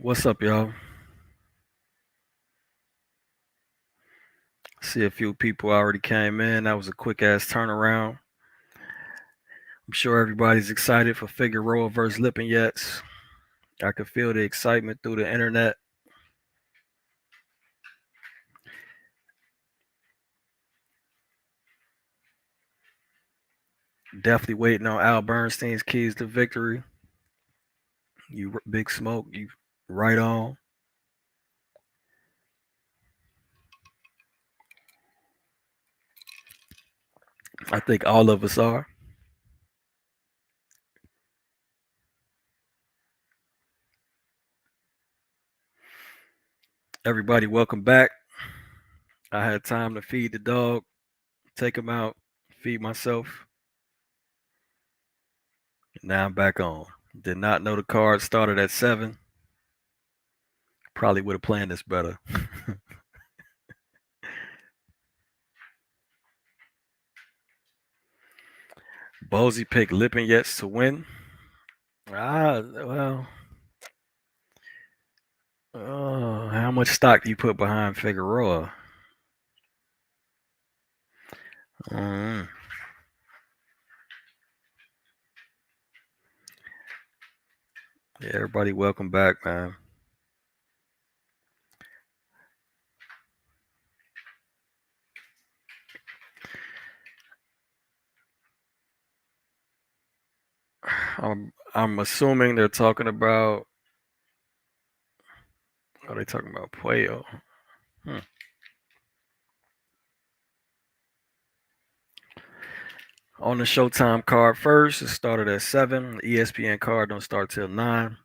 What's up, y'all? See a few people already came in. That was a quick ass turnaround. I'm sure everybody's excited for Figueroa versus Lipinets. I could feel the excitement through the internet. Definitely waiting on Al Bernstein's keys to victory. You big smoke, you right on. I think all of us are. Everybody, welcome back. I had time to feed the dog, take him out, feed myself. Now I'm back on. Did not know the card started at 7. Probably would have planned this better. Bozy picked Lipinets to win. Well, how much stock do you put behind Figueroa? Mm. Yeah, everybody, welcome back, man. I'm assuming they're talking about. Are they talking about Puello? Hmm. On the Showtime card first, it started at 7. The ESPN card don't start till 9.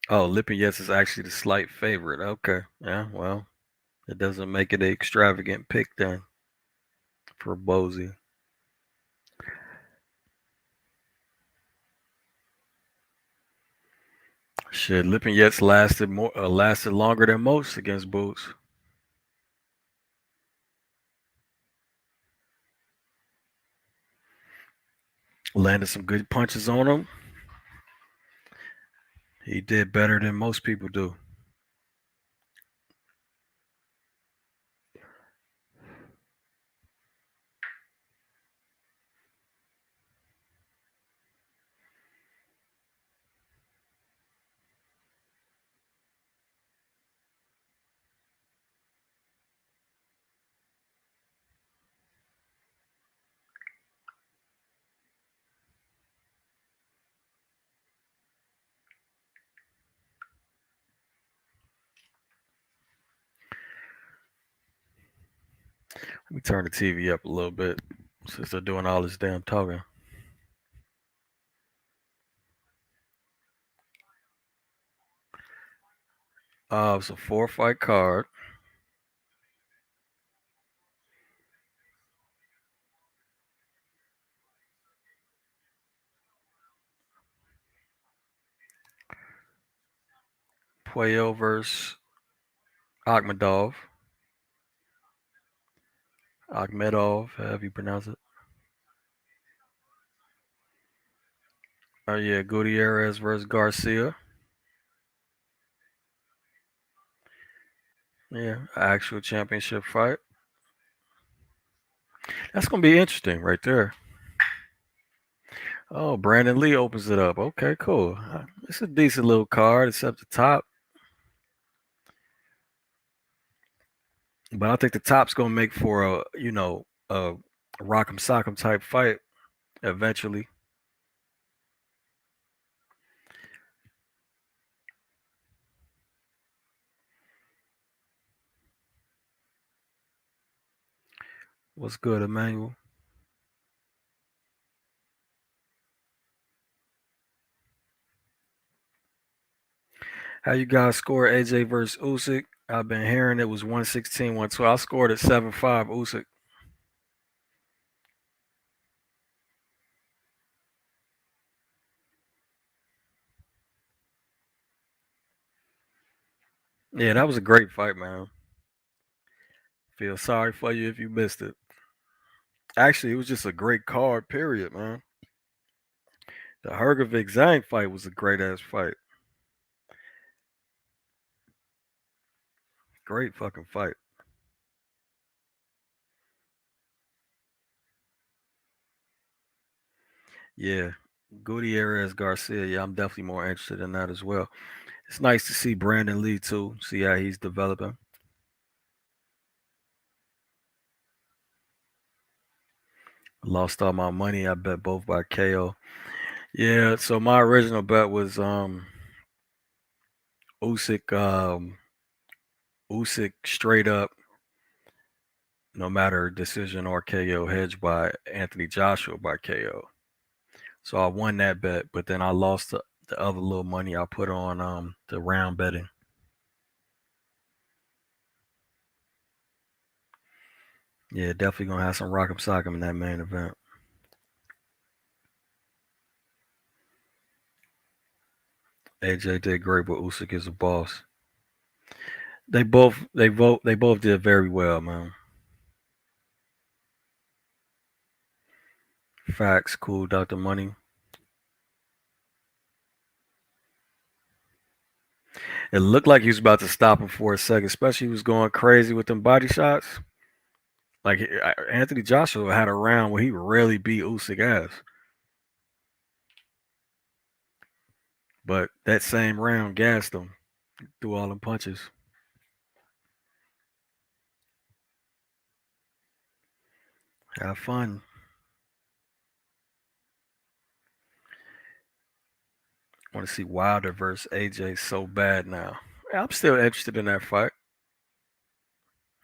Oh, Lipinets is actually the slight favorite. Okay, yeah, well, it doesn't make it an extravagant pick then for Bozy. Shit, Lipinets lasted longer than most against Boots. Landed some good punches on him. He did better than most people do. Let me turn the TV up a little bit since they're doing all this damn talking. It's a 4-fight card. Puello versus Akhmedov. Akhmedov, however you pronounce it. Oh yeah, Gutierrez versus Garcia. Yeah, actual championship fight. That's gonna be interesting right there. Oh, Brandon Lee opens it up. Okay, cool. It's a decent little card, except the top. But I think the top's gonna make for a rock'em sock'em type fight eventually. What's good, Emmanuel? How you guys score AJ versus Usyk? I've been hearing it was 116, 112. I scored at 7-5 Usyk. Yeah, that was a great fight, man. Feel sorry for you if you missed it. Actually, it was just a great card, period, man. The Hergovic Zhang fight was a great ass fight. Great fucking fight. Yeah. Gutierrez Garcia. Yeah, I'm definitely more interested in that as well. It's nice to see Brandon Lee too. See how he's developing. Lost all my money. I bet both by KO. Yeah, so my original bet was Usyk Usyk straight up, no matter decision or KO, hedged by Anthony Joshua by KO. So I won that bet, but then I lost the other little money I put on the round betting. Yeah, definitely gonna have some rock'em sock'em in that main event. AJ did great, but Usyk is a boss. They both did very well, man. Facts, cool, Dr. Money. It looked like he was about to stop him for a second, especially he was going crazy with them body shots. Like Anthony Joshua had a round where he really beat Usyk ass, but that same round gassed him through all them punches. Have fun. Want to see Wilder versus AJ so bad now. I'm still interested in that fight.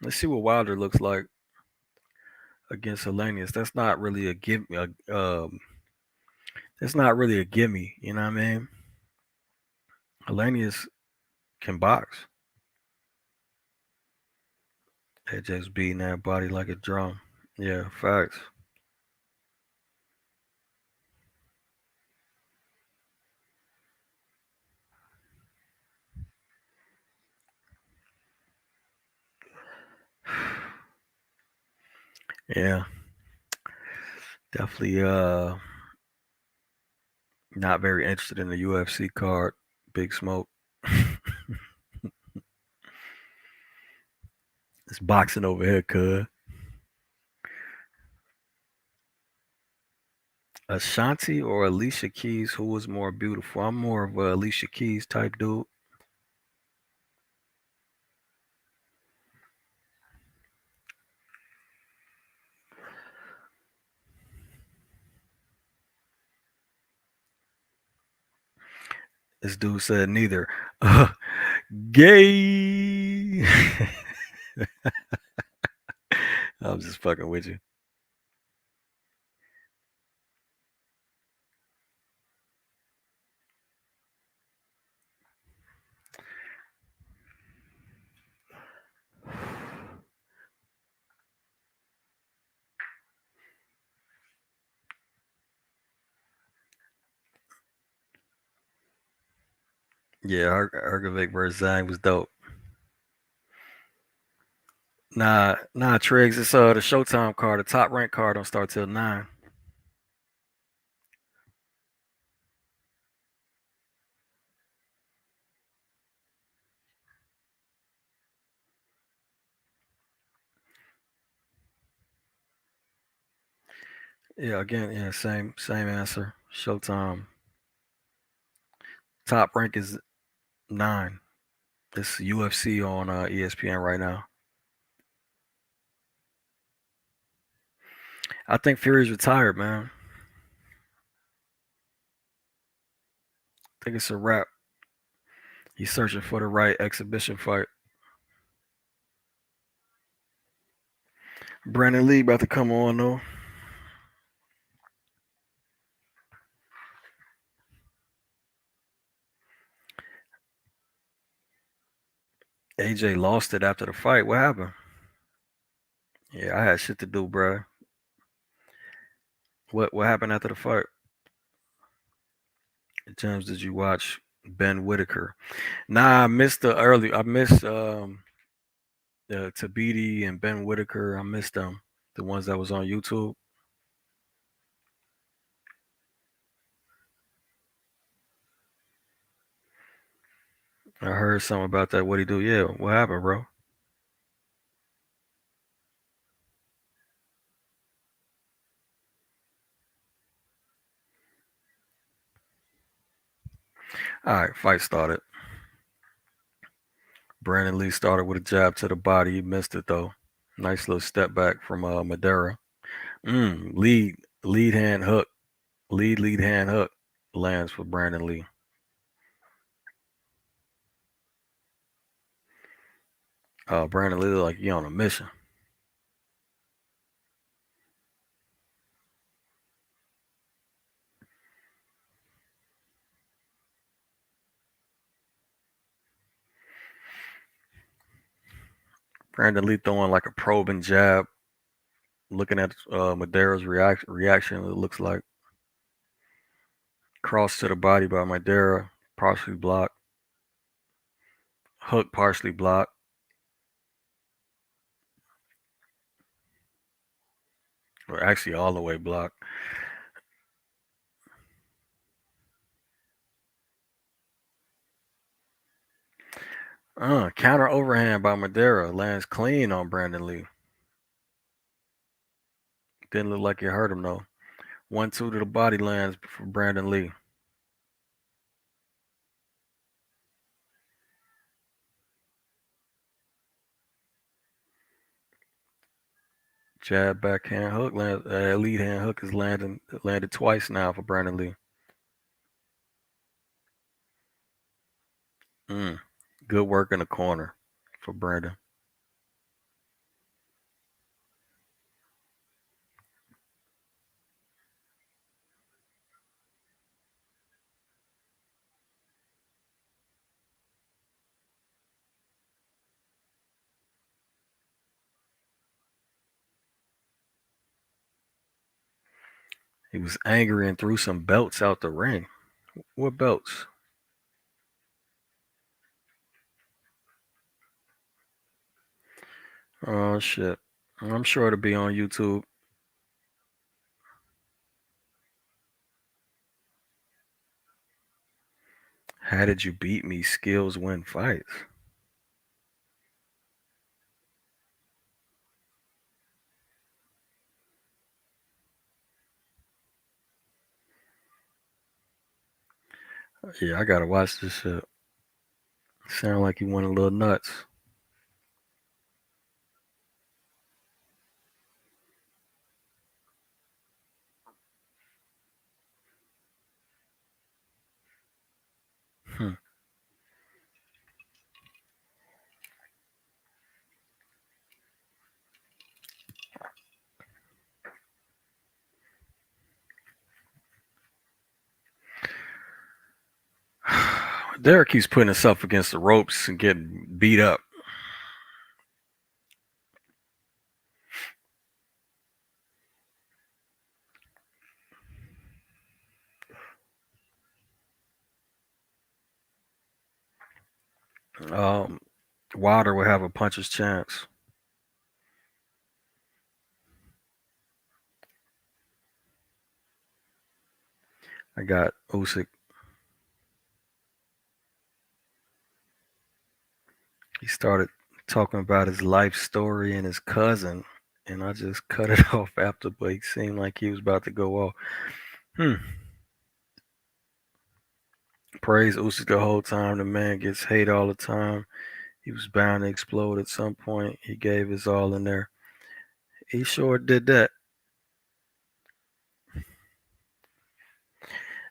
Let's see what Wilder looks like against Hellenius. That's not really a give. That's not really a gimme. You know what I mean? Hellenius can box. AJ's beating that body like a drum. Yeah, facts. Yeah, definitely. Not very interested in the UFC card. Big Smoke. It's boxing over here, cuz. Ashanti or Alicia Keys, who was more beautiful? I'm more of a Alicia Keys type dude. This dude said neither. Gay. I'm just fucking with you. Yeah, Hergovic versus Zhang was dope. Nah, Triggs. It's the Showtime card. The top rank card don't start till 9. Yeah, again, yeah, same answer. Showtime. Top rank is 9. It's UFC on ESPN right now. I think Fury's retired, man. I think it's a wrap. He's searching for the right exhibition fight. Brandon Lee about to come on though. AJ lost it after the fight. What happened? Yeah, I had shit to do, bro. What happened after the fight? James, did you watch Ben Whitaker? Nah, I missed the early. I missed the Tabiti and Ben Whitaker. I missed them. The ones that was on YouTube. I heard something about that. What he do? Yeah, what happened, bro? All right, fight started. Brandon Lee started with a jab to the body. He missed it though. Nice little step back from Madera. Lead hand hook. Lead hand hook lands for Brandon Lee. Brandon Lee like he on a mission. Brandon Lee throwing like a probing jab, looking at Madera's reaction. It looks like cross to the body by Madera, partially blocked. Hook partially blocked. Or actually all the way blocked. Counter overhand by Madera lands clean on Brandon Lee. Didn't look like it hurt him though. 1-2 to the body lands for Brandon Lee. Jab backhand hook lead hand hook is landed twice now for Brandon Lee. Good work in the corner for Brandon. He was angry and threw some belts out the ring. What belts? Oh shit. I'm sure it'll be on YouTube. How did you beat me? Skills win fights. Yeah, I gotta watch this shit. Sound like he went a little nuts. Hmm. Derek keeps putting himself against the ropes and getting beat up. Um, Wilder will have a puncher's chance. I got Usyk. He started talking about his life story and his cousin, and I just cut it off after, but he seemed like he was about to go off. Hmm. Praise Usyk the whole time. The man gets hate all the time. He was bound to explode at some point. He gave his all in there. He sure did that.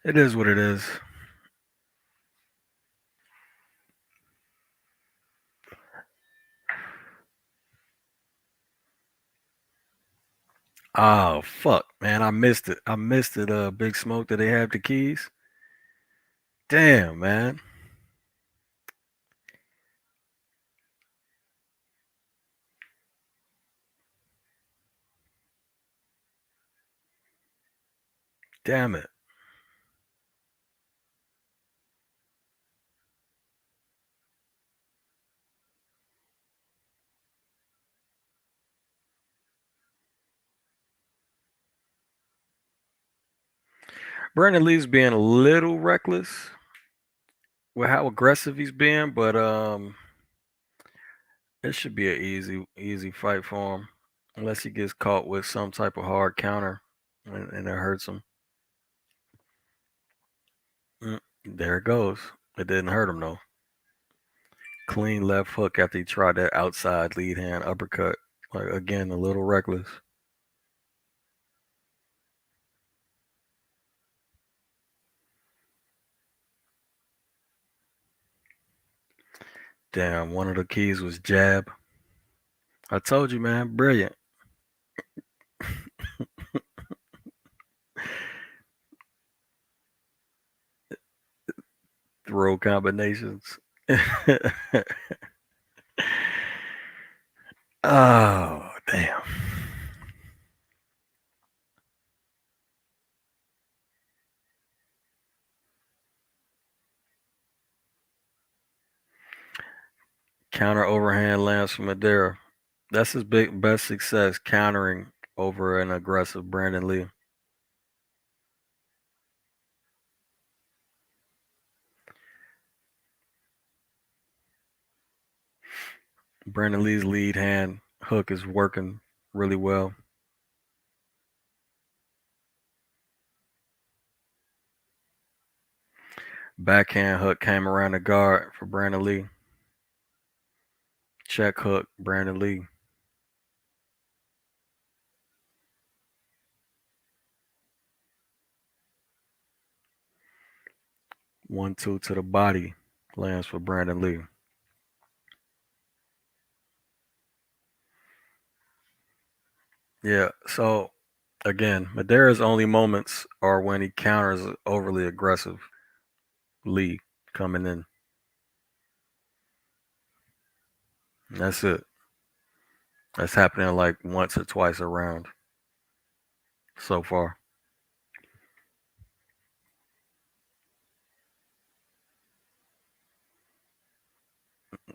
It is what it is. Oh fuck, man! I missed it. I missed it. Big Smoke. Did they have the keys? Damn, man. Damn it. Brandon Lee's being a little reckless. with how aggressive he's been, but it should be an easy fight for him, unless he gets caught with some type of hard counter, and it hurts him. There it goes. It didn't hurt him though. Clean left hook after he tried that outside lead hand uppercut. Like again, a little reckless. Damn, one of the keys was jab. I told you, man, brilliant. Throw combinations. Oh, damn. Counter overhand lands from Madera. That's his best success, countering over an aggressive Brandon Lee. Brandon Lee's lead hand hook is working really well. Backhand hook came around the guard for Brandon Lee. Check hook, Brandon Lee. 1-2 to the body lands for Brandon Lee. Yeah, so again, Madera's only moments are when he counters overly aggressive Lee coming in. That's it. That's happening like once or twice a round so far.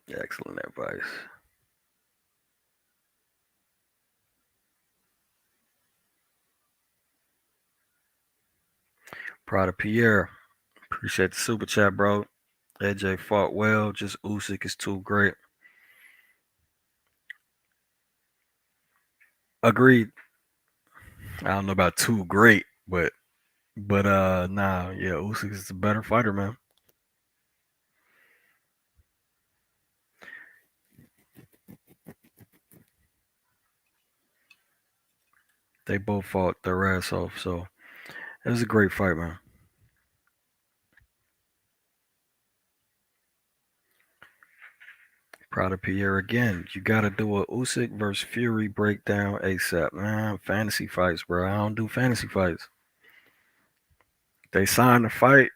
Excellent advice. Proud of Pierre. Appreciate the super chat, bro. AJ fought well. Just Usyk is too great. Agreed. I don't know about too great, but nah, yeah, Usyk is a better fighter, man. They both fought their ass off, so it was a great fight, man. Proud of Pierre again. You gotta do a Usyk versus Fury breakdown ASAP, man. Fantasy fights, bro. I don't do fantasy fights. They sign the fight,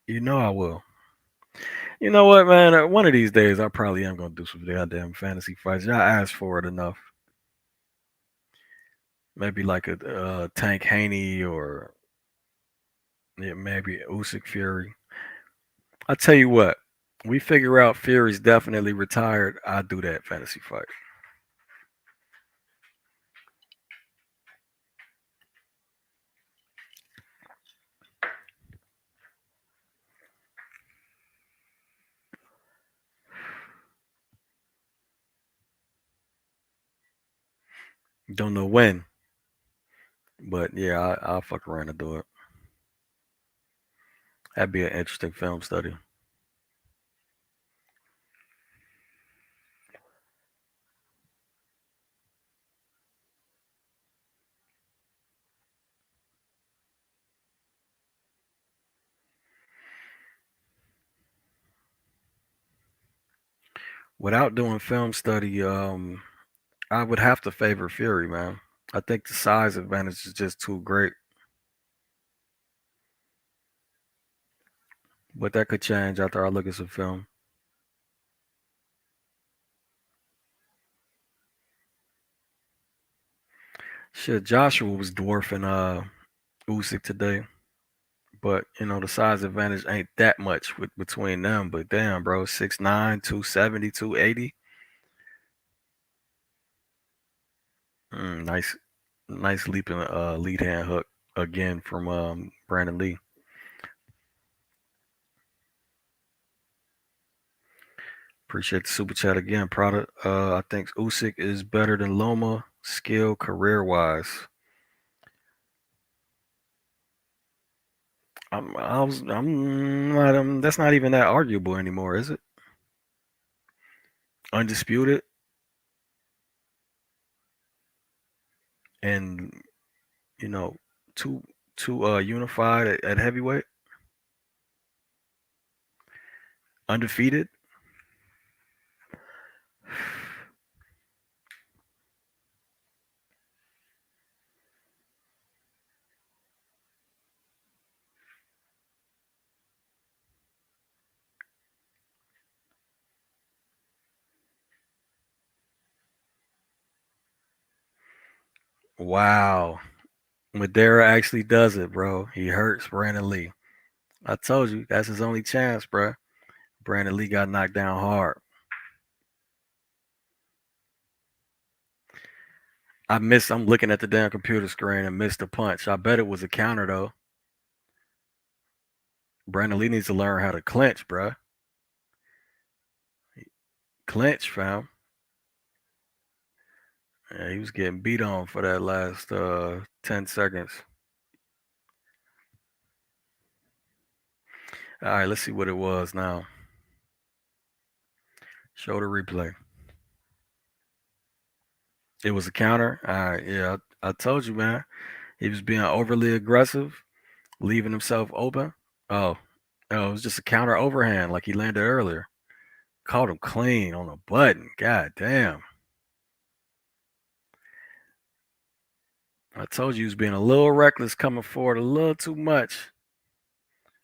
you know I will. You know what, man? One of these days, I probably am gonna do some goddamn fantasy fights. Y'all asked for it enough. Maybe like a Tank Haney or yeah, maybe Usyk Fury. I tell you what, we figure out Fury's definitely retired. I do that fantasy fight. Don't know when, but yeah, I'll fuck around and do it. That'd be an interesting film study. Without doing film study, I would have to favor Fury, man. I think the size advantage is just too great, but that could change after I look at some film. Shit, Joshua was dwarfing Usyk today, but you know the size advantage ain't that much between them. But damn, bro, 6'9", 270, 280. Nice, nice leaping lead hand hook again from Brandon Lee. Appreciate the super chat again, product. I think Usyk is better than Loma, skill, career wise. That's not even that arguable anymore, is it? Undisputed and you know, two unified at heavyweight, undefeated. Wow. Madera actually does it, bro. He hurts Brandon Lee. I told you that's his only chance, bro. Brandon Lee got knocked down hard. I'm looking at the damn computer screen and missed a punch. I bet it was a counter though. Brandon Lee needs to learn how to clinch, bro. Clinch, fam. Yeah, he was getting beat on for that last 10 seconds. All right, let's see what it was now. Show the replay. It was a counter. All right, yeah, I told you, man. He was being overly aggressive, leaving himself open. Oh, oh, it was just a counter overhand like he landed earlier. Caught him clean on the button. God damn. I told you he was being a little reckless, coming forward a little too much.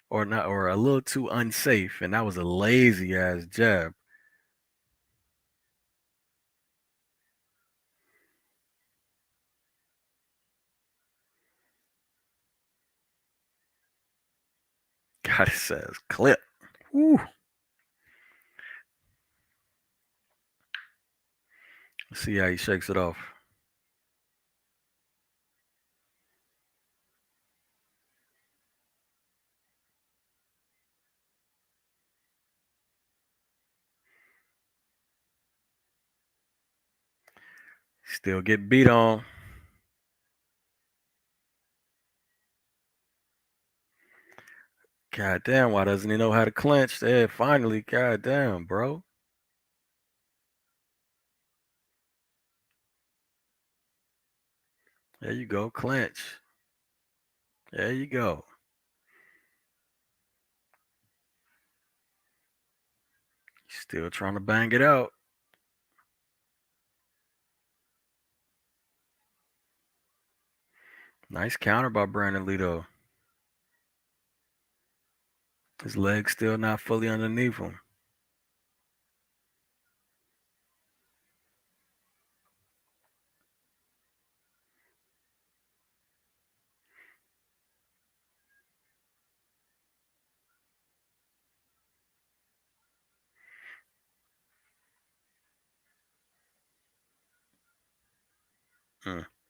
Or not, or a little too unsafe, and that was a lazy ass jab. God, it says clip. Woo. Let's see how he shakes it off. Still get beat on. God damn, why doesn't he know how to clinch? There, finally, god damn, bro. There you go, clinch. There you go. Still trying to bang it out. Nice counter by Brandon Lee, though. His leg's still not fully underneath him.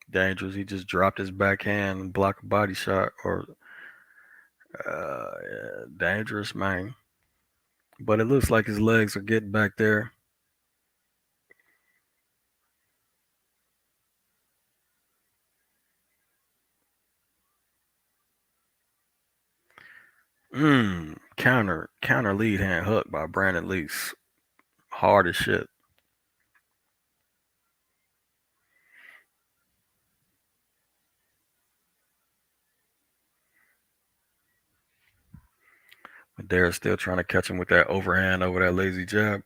Dangerous. He just dropped his backhand and blocked a body shot. Or yeah, dangerous, man. But it looks like his legs are getting back there. Counter lead hand hook by Brandon Lee's hard as shit. Madera's still trying to catch him with that overhand over that lazy jab.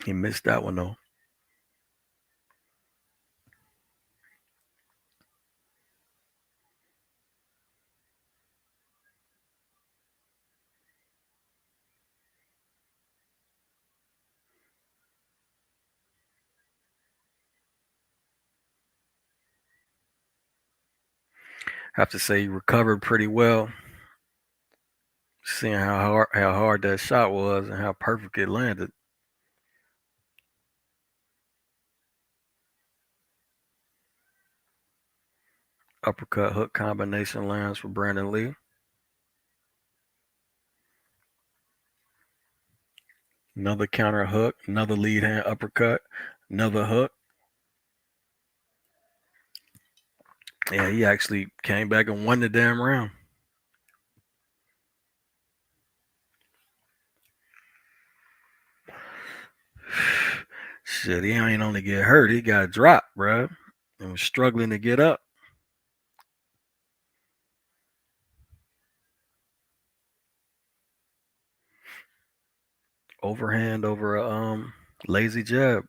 He missed that one though. Have to say he recovered pretty well. Seeing how hard that shot was and how perfect it landed. Uppercut hook combination lands for Brandon Lee. Another counter hook, another lead hand uppercut, another hook. Yeah, he actually came back and won the damn round. Shit, he ain't only get hurt, he got dropped, bro, and was struggling to get up. Overhand over a lazy jab.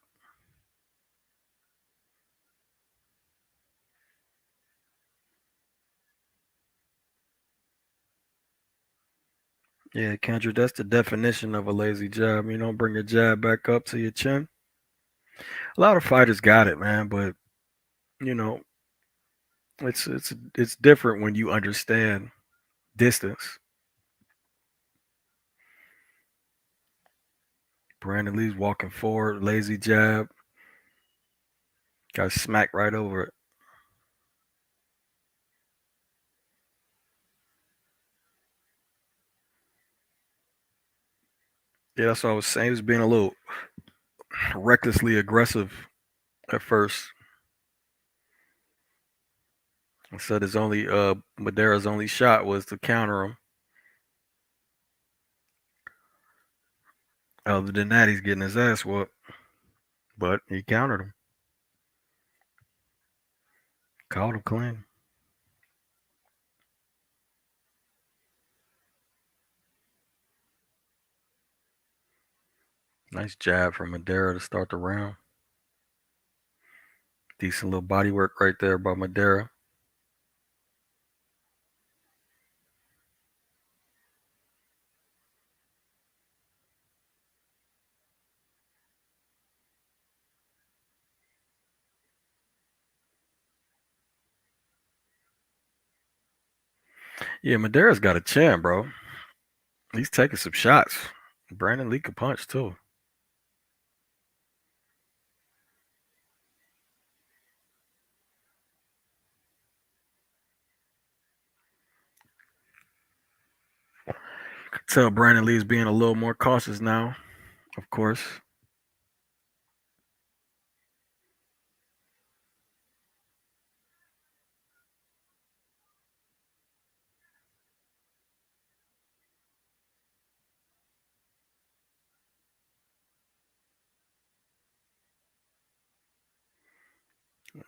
Yeah, Kendra, that's the definition of a lazy jab. You don't bring your jab back up to your chin. A lot of fighters got it, man, but you know, it's different when you understand distance. Brandon Lee's walking forward, lazy jab, got smacked right over it. Yeah, that's what I was saying. He was being a little recklessly aggressive at first. I said his only Madera's only shot was to counter him. Other than that, he's getting his ass whooped. But he countered him. Called him clean. Nice jab from Madera to start the round. Decent little body work right there by Madera. Yeah, Madera's got a chin, bro. He's taking some shots. Brandon Lee can punch too. Could tell Brandon Lee's being a little more cautious now, of course.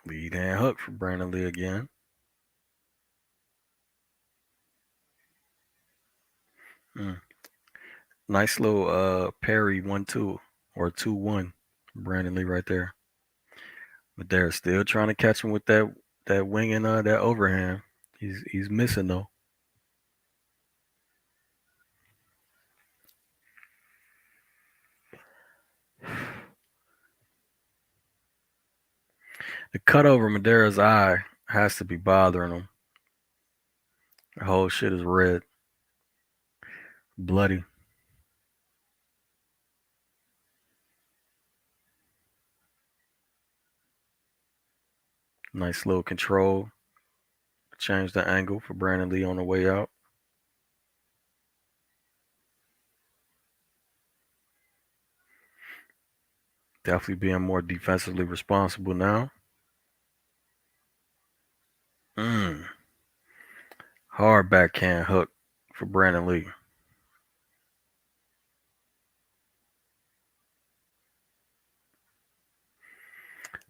Lead hand hook for Brandon Lee again. Mm. Nice little parry 1-2 or 2-1. Brandon Lee right there. Madera still trying to catch him with that wing and that overhand. He's missing though. The cut over Madera's eye has to be bothering him. The whole shit is red, bloody. Nice little control. Change the angle for Brandon Lee on the way out. Definitely being more defensively responsible now. Mm. Hard backhand hook for Brandon Lee.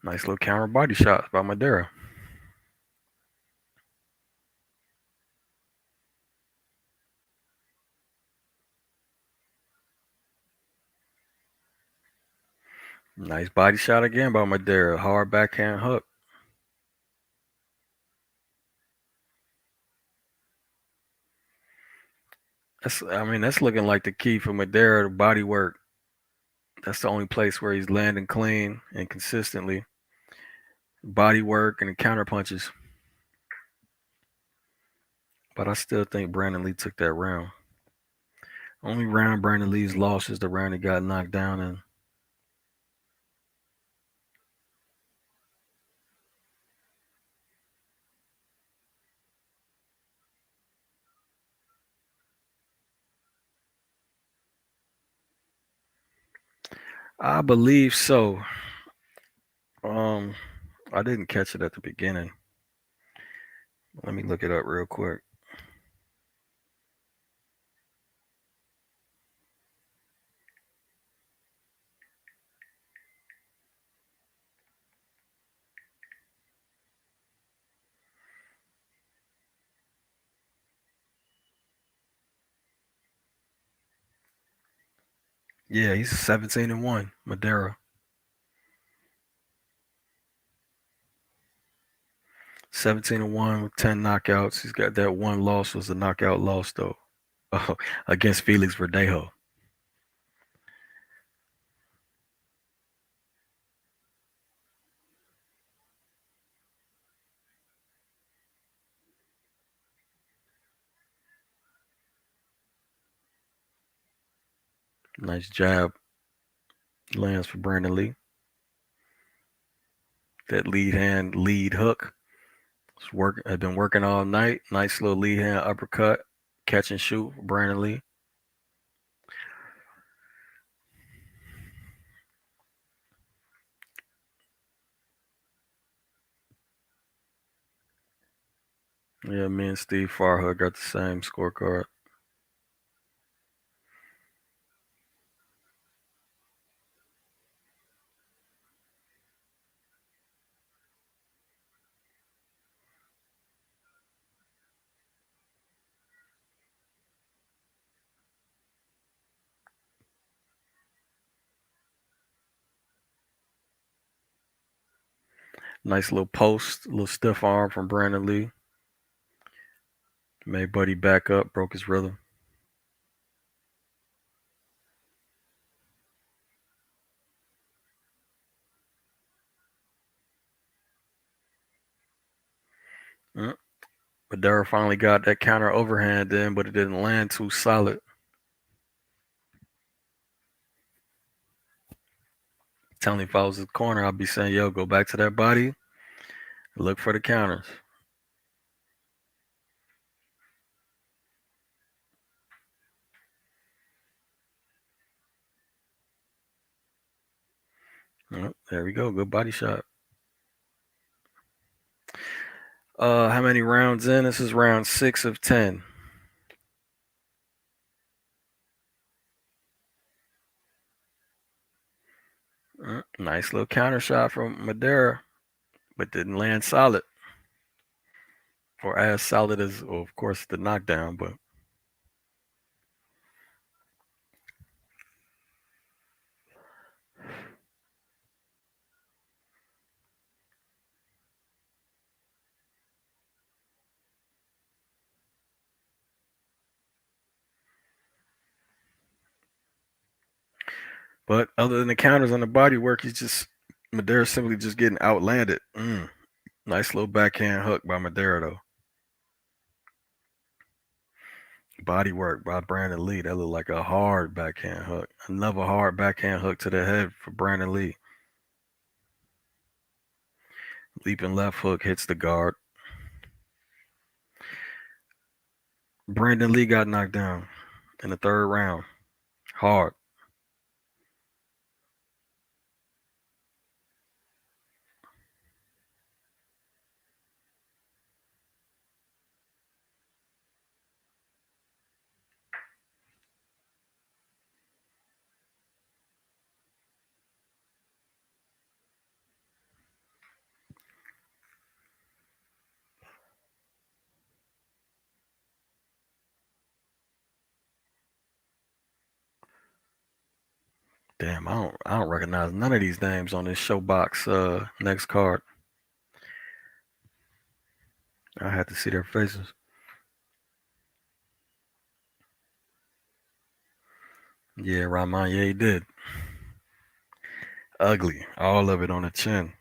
Nice little counter body shots by Madera. Nice body shot again by Madera. Hard backhand hook. That's looking like the key for Madera, body work. That's the only place where he's landing clean and consistently. Body work and counter punches. But I still think Brandon Lee took that round. Only round Brandon Lee's lost is the round he got knocked down in. I believe so. Um, I didn't catch it at the beginning. Let me look it up real quick. Yeah, he's 17-1. Madera. 17-1 with 10 knockouts. He's got that one loss was a knockout loss though. Against Felix Verdejo. Nice jab lands for Brandon Lee. That lead hand lead hook. Had been working all night. Nice little lead hand uppercut. Catch and shoot for Brandon Lee. Yeah, me and Steve Farhood got the same scorecard. Nice little post, little stiff arm from Brandon Lee. Made Buddy back up, broke his rhythm. Mm. Madera finally got that counter overhand in, but it didn't land too solid. Telling me if I was in the corner, I'd be saying, yo, go back to that body, look for the counters. There we go. Good body shot. How many rounds in? This is round 6 of 10. Nice little counter shot from Madera, but didn't land solid. Or as solid as, well, of course, the knockdown, but other than the counters on the body work, Madera simply just getting outlanded. Nice little backhand hook by Madera though. Body work by Brandon Lee. That looked like a hard backhand hook. Another hard backhand hook to the head for Brandon Lee. Leaping left hook hits the guard. Brandon Lee got knocked down in the third round. Hard. Damn, I don't recognize none of these names on this ShowBox next card. I had to see their faces. Yeah, Ramanye did. Ugly. All of it on the chin.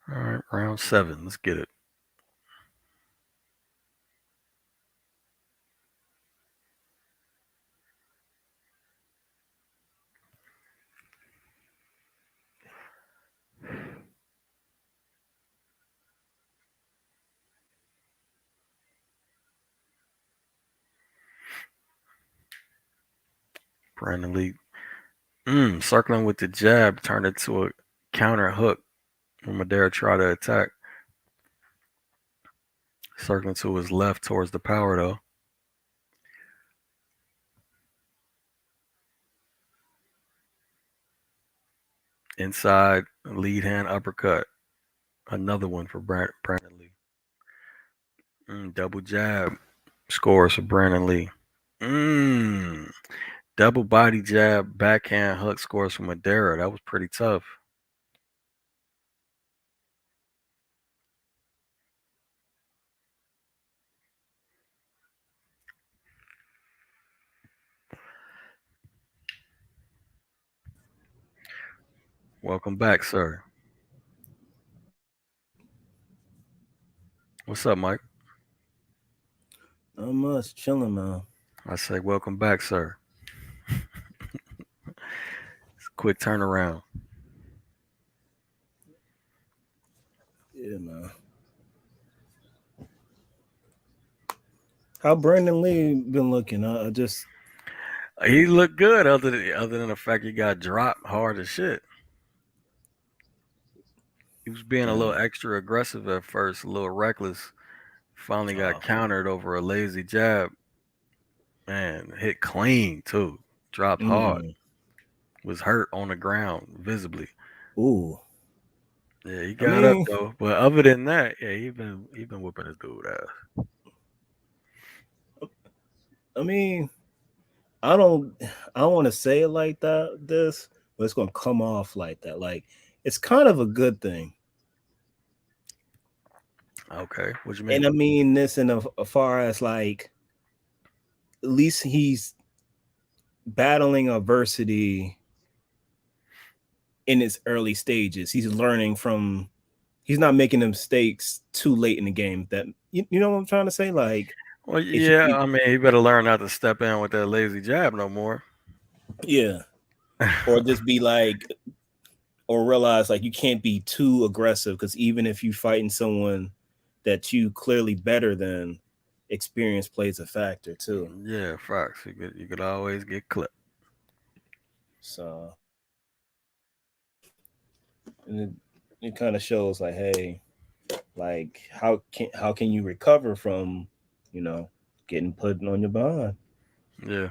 All right, round 7. Let's get it. Brandon Lee. Circling with the jab turned into a counter hook when Madera tried to attack. Circling to his left towards the power though. Inside lead hand uppercut. Another one for Brandon Lee. Double jab scores for Brandon Lee. Double body jab backhand hook scores for Madera. That was pretty tough. Welcome back, sir. What's up, Mike? Not much, chilling, man. I say welcome back, sir. It's a quick turnaround. Yeah, man. How Brandon Lee been looking? I just He looked good, other than the fact he got dropped hard as shit. He was being a little man. extra aggressive at first, a little reckless. Finally got Uh, countered over a lazy jab. Man, hit clean too. Dropped hard. mm, Was hurt on the ground visibly. ooh. Yeah, he I got up mean, though. But other than that, yeah, he been whooping his dude ass. I mean, I don't, I don't want to say it like that. This, but it's gonna come off like that. Like it's kind of a good thing. Okay, what you mean? And I mean this in a far as like, at least he's battling adversity in its early stages. He's learning from. He's not making the mistakes too late in the game. That you know what I'm trying to say? Like, Well, if yeah, you, I mean, he better learn not to step in with that lazy jab no more. yeah, or just be like, or realize like you can't be too aggressive because even if you fighting someone that you clearly better than, experience plays a factor too. Yeah, facts. You could always get clipped. So and it kind of shows like, hey, like how can you recover from, you know, getting put on your behind? Yeah.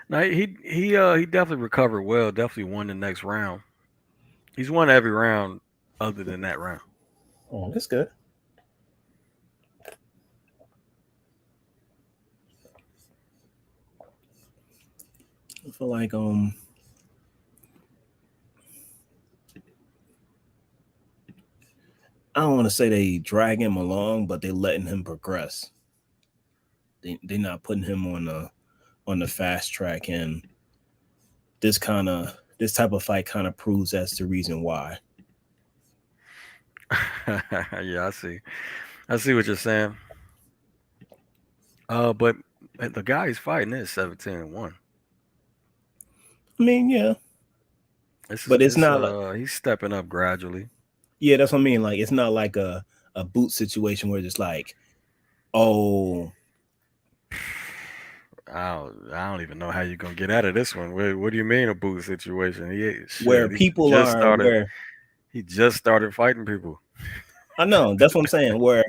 No, he definitely recovered well. Definitely won the next round. He's won every round other than that round. Oh, that's good. I feel like I don't want to say they drag him along, but they letting him progress. They not putting him on the fast track, and this type of fight kind of proves that's the reason why. Yeah, I see. I see what you're saying. But the guy he's fighting is 17-1. I mean, yeah, This is but it's this not like, he's stepping up gradually. yeah, that's what I mean. Like it's not like a boot situation where it's like, oh, I don't even know how you're gonna get out of this one. What do you mean a boot situation? where Shit. people are where He just started fighting people. I know that's what I'm saying. Where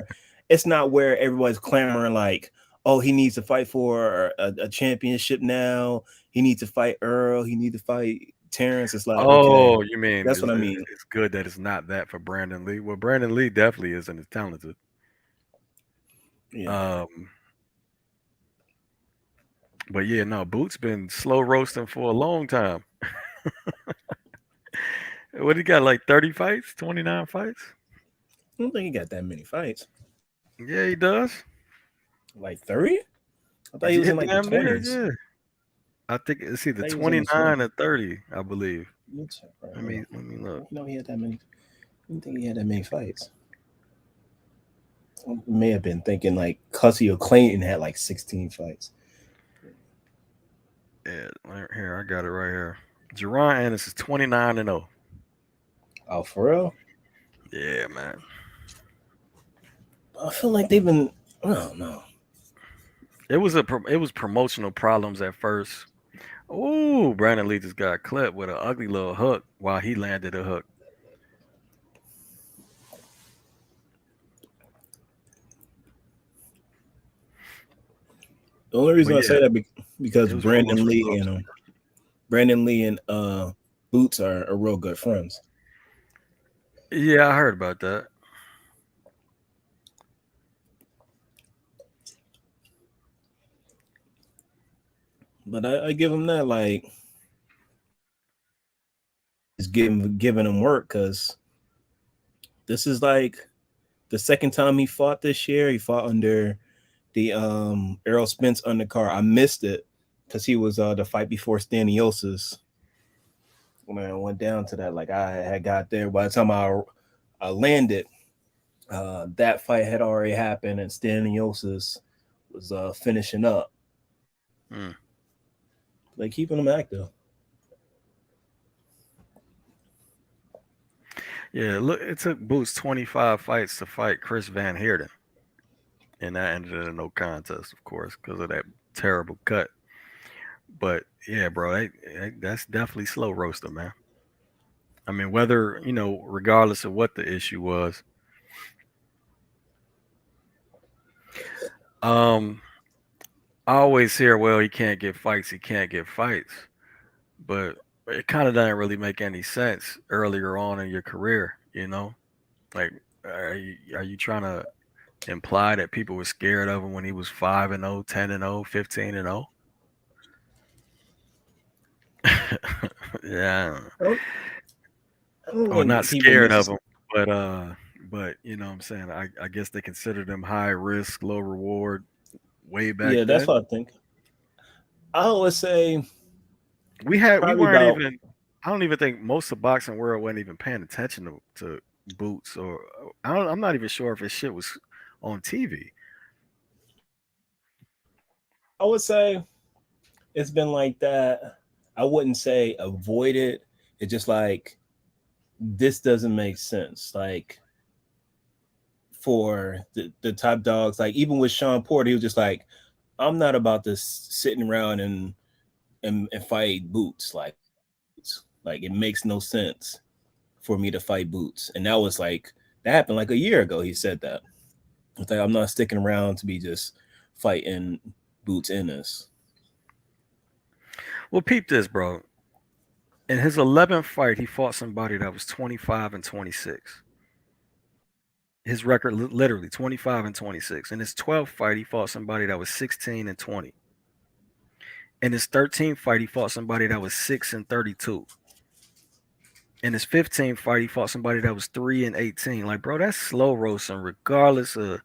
it's not where everybody's clamoring like, oh, he needs to fight for a championship now. He needs to fight Earl. He needs to fight Terrence. It's like, okay, Oh, you mean that's what I mean. it's good that it's not that for Brandon Lee. Well, Brandon Lee definitely isn't as talented. Yeah. Um, but yeah, no, Boot's been slow roasting for a long time. What he got, like 30 fights, 29 fights? I don't think he got that many fights. Yeah, he does. Like 30? I thought he was Yeah, in like the damn near, 20s. yeah. I think it's I either thought he was in the 29 20s. or 30, I believe. Let me check right Let here. me let me look. You know he had that many. I didn't think he had that many fights. I may have been thinking like Cussy or Clayton had like 16 fights. Yeah, here, I got it right here. Jerron Ennis is 29-0. Oh, for real? Yeah, man. I feel like they've been. I don't know. It was promotional problems at first. Ooh, Brandon Lee just got clipped with an ugly little hook while he landed a hook. The only But reason I yeah, say that because it was rules for folks. Brandon Lee and Boots are real good friends. Yeah, I heard about that. But I give him that, like, it's giving him work because this is like the second time he fought this year. He fought under the Errol Spence undercard. I missed it because he was the fight before Staniosis when I went down to that. Like I had got there by the time I landed. That fight had already happened, and Staniosis was finishing up, Hmm. like keeping him active. Yeah, look, it took Boots 25 fights to fight Chris Van Heerden, and that ended in a no contest, of course, because of that terrible cut. But yeah, bro, that's definitely slow roaster, man. I mean, whether regardless of what the issue was, um, I always hear, well, he can't get fights, he can't get fights, but it kind of doesn't really make any sense earlier on in your career, you know? Like, are you trying to imply that people were scared of him when he was 5-0, 10-0, 15-0? Yeah, I don't, I don't or not think people scared of necessarily. him, but you know what I'm saying. I guess they considered him high risk, low reward way back Yeah, that's then. what I think. I always say We probably weren't about. even. I don't even think most of the boxing world wasn't even paying attention to Boots, or I'm not even sure if his shit was on TV. I would say it's been like that. I wouldn't say avoid it. It's just like this doesn't make sense. Like for the top dogs, like even with Sean Porter, he was just like, I'm not about to sitting around and fight Boots. Like it makes no sense for me to fight Boots. And that was like that happened like a year ago. He said that. It's like I'm not sticking around to be just fighting Boots in this. Well, peep this, bro. In his 11th fight, he fought somebody that was 25-26. His record literally 25-26. In his 12th fight, he fought somebody that was 16-20. In his 13th fight, he fought somebody that was 6-32. In his 15th fight, he fought somebody that was 3-18. Like, bro, that's slow roasting, regardless of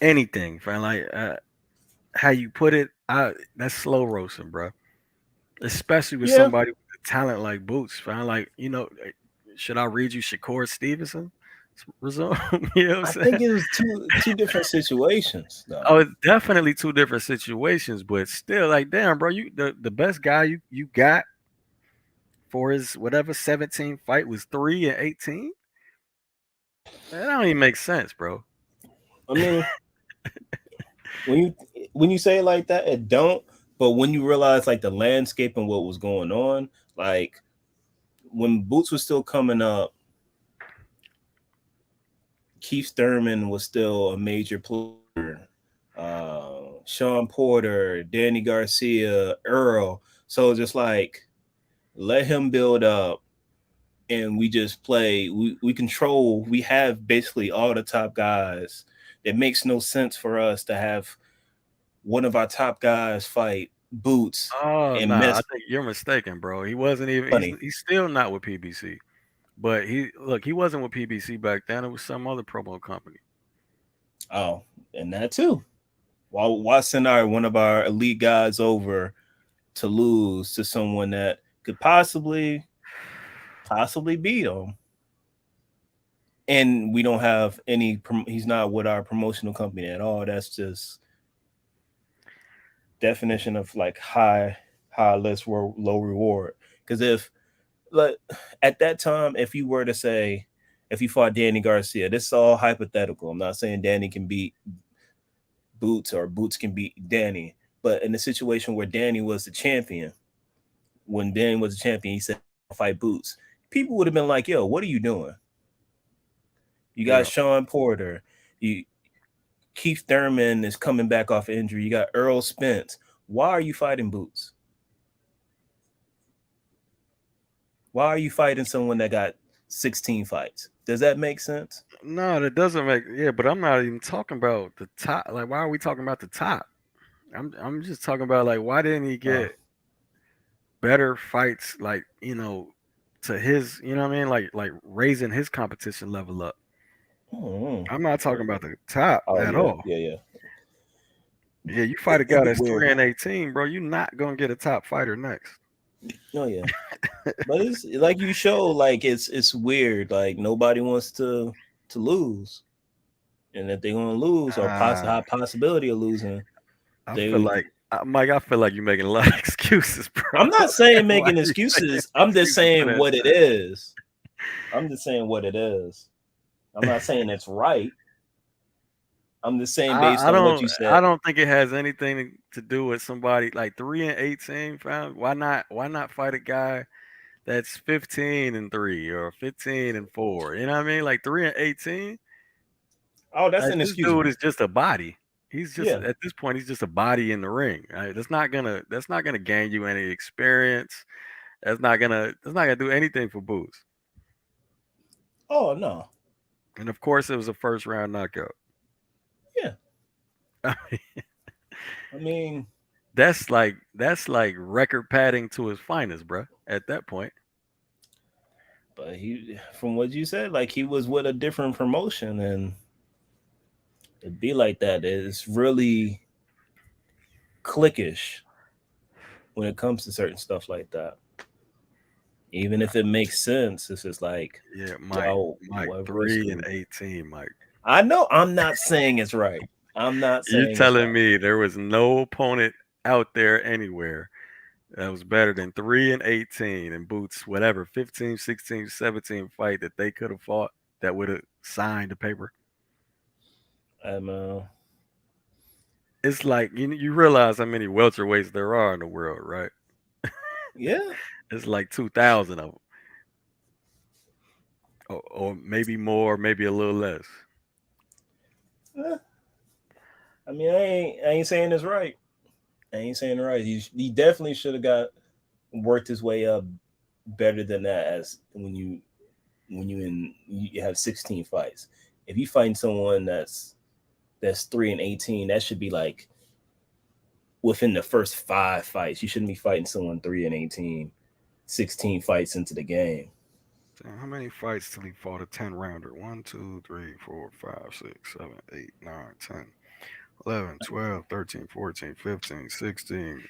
anything, fam. Like, how you put it, that's slow roasting, bro. Especially with Yeah, somebody with a talent like Boots, fam. Like, should I read you Shakur Stevenson? Resume, you know what I'm I saying? think it was two different situations though. Oh, it's definitely two different situations, but still, like, damn, bro, you the best guy you got for his whatever 17 fight was 3-18. Man, that don't even make sense, bro. I mean, when you when you say it like that, it don't. But when you realize like the landscape and what was going on, like when Boots was still coming up, Keith Thurman was still a major player. Sean Porter, Danny Garcia, Earl. So just like let him build up and we just play. We control. We have basically all the top guys. It makes no sense for us to have one of our top guys fight Boots Oh and nah, I miss think you're mistaken, bro. He wasn't even. He's money. he's still not with PBC. But he wasn't with PBC back then. It was some other promo company. Oh, and that too. Why send one of our elite guys over to lose to someone that could possibly beat him? And we don't have any. He's not with our promotional company at all. That's just definition of like high less low reward. Because if like at that time, if you were to say if you fought Danny Garcia, this is all hypothetical. I'm not saying Danny can beat Boots or Boots can beat Danny, but in the situation where Danny was the champion, when Dan was a champion, he said fight Boots. People would have been like, "Yo, what are you doing? You got Yeah. Sean Porter. You Keith Thurman is coming back off injury. You got Earl Spence. Why are you fighting Boots? Why are you fighting someone that got 16 fights? Does that make sense? No, that doesn't make yeah, but I'm not even talking about the top. Like, why are we talking about the top? I'm just talking about like why didn't he Uh, get better fights like, to his, you know what I mean? Like raising his competition level up. mm, I'm not talking about the top oh at yeah, all. yeah, yeah. Yeah, you fight a It'd guy be that's weird. 3-18, bro, you're not gonna get a top fighter next. Oh yeah, but it's like you show, like it's weird. Like nobody wants to lose, and if they're gonna lose or Uh, high possibility of losing, I feel they. like Mike, I feel like you're making a lot of excuses, bro. I'm not saying Why making are you making excuses. I'm just excuses for saying that what it shit? is. I'm just saying what it is. I'm not saying it's right. I'm just saying based I on what don't you I said. don't think it has anything to do with somebody like 3-18, fam. Why not fight a guy that's 15-3 or 15-4? You know what I mean? Like 3-18, Oh, that's like this dude inexcusable. is just a body. He's just Yeah. at this point he's just a body in the ring. Right? That's not gonna gain you any experience. That's not gonna do anything for Boots. Oh no. And of course it was a first round knockout. Yeah. I mean, That's like record padding to his finest, bro. At that point, but from what you said, like he was with a different promotion, and it'd be like that. It's really cliquish when it comes to certain stuff like that. Even if it makes sense, it's just like, yeah, Mike, why risk three and losing? 18, Mike. I know I'm not saying it's right. I'm not You saying it's telling right. me there was no opponent out there anywhere that was better than 3-18 and Boots, whatever, 15, 16, 17 fight that they could have fought that would have signed the paper? Um, uh, It's like you realize how many welterweights there are in the world, right? yeah. It's like 2,000 of them, or maybe more, maybe a little less. Eh, I mean, I ain't saying it's right. I ain't saying right. He definitely should have got worked his way up better than that. As you have 16 fights. If you find someone that's 3-18, that should be like within the first 5 fights. You shouldn't be fighting someone 3-18, 16 fights into the game. Damn, how many fights till he fought a 10 rounder? 1, 2, 3, 4, 5, 6, 7, 8, 9, 10, 11, 12, 13, 14, 15, 16,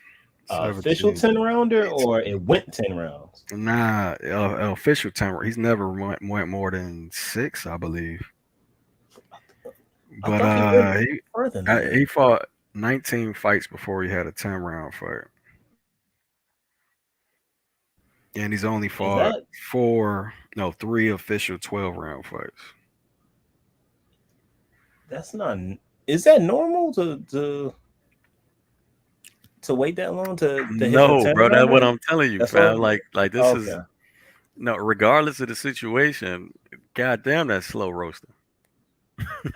Official 17, 10 rounder, or it 18. went 10 rounds. Nah, official 10. He's never went more than six, I believe. I But thought he went further than that. he fought 19 fights before he had a 10-round fight, and he's only Is fought that three official 12-round fights. that's not is that normal to wait that long to hit a No, 10 bro, that's what rounder? I'm telling you, That's what. fam. Like this is Okay. no, regardless of the situation. Goddamn, that's slow roasting.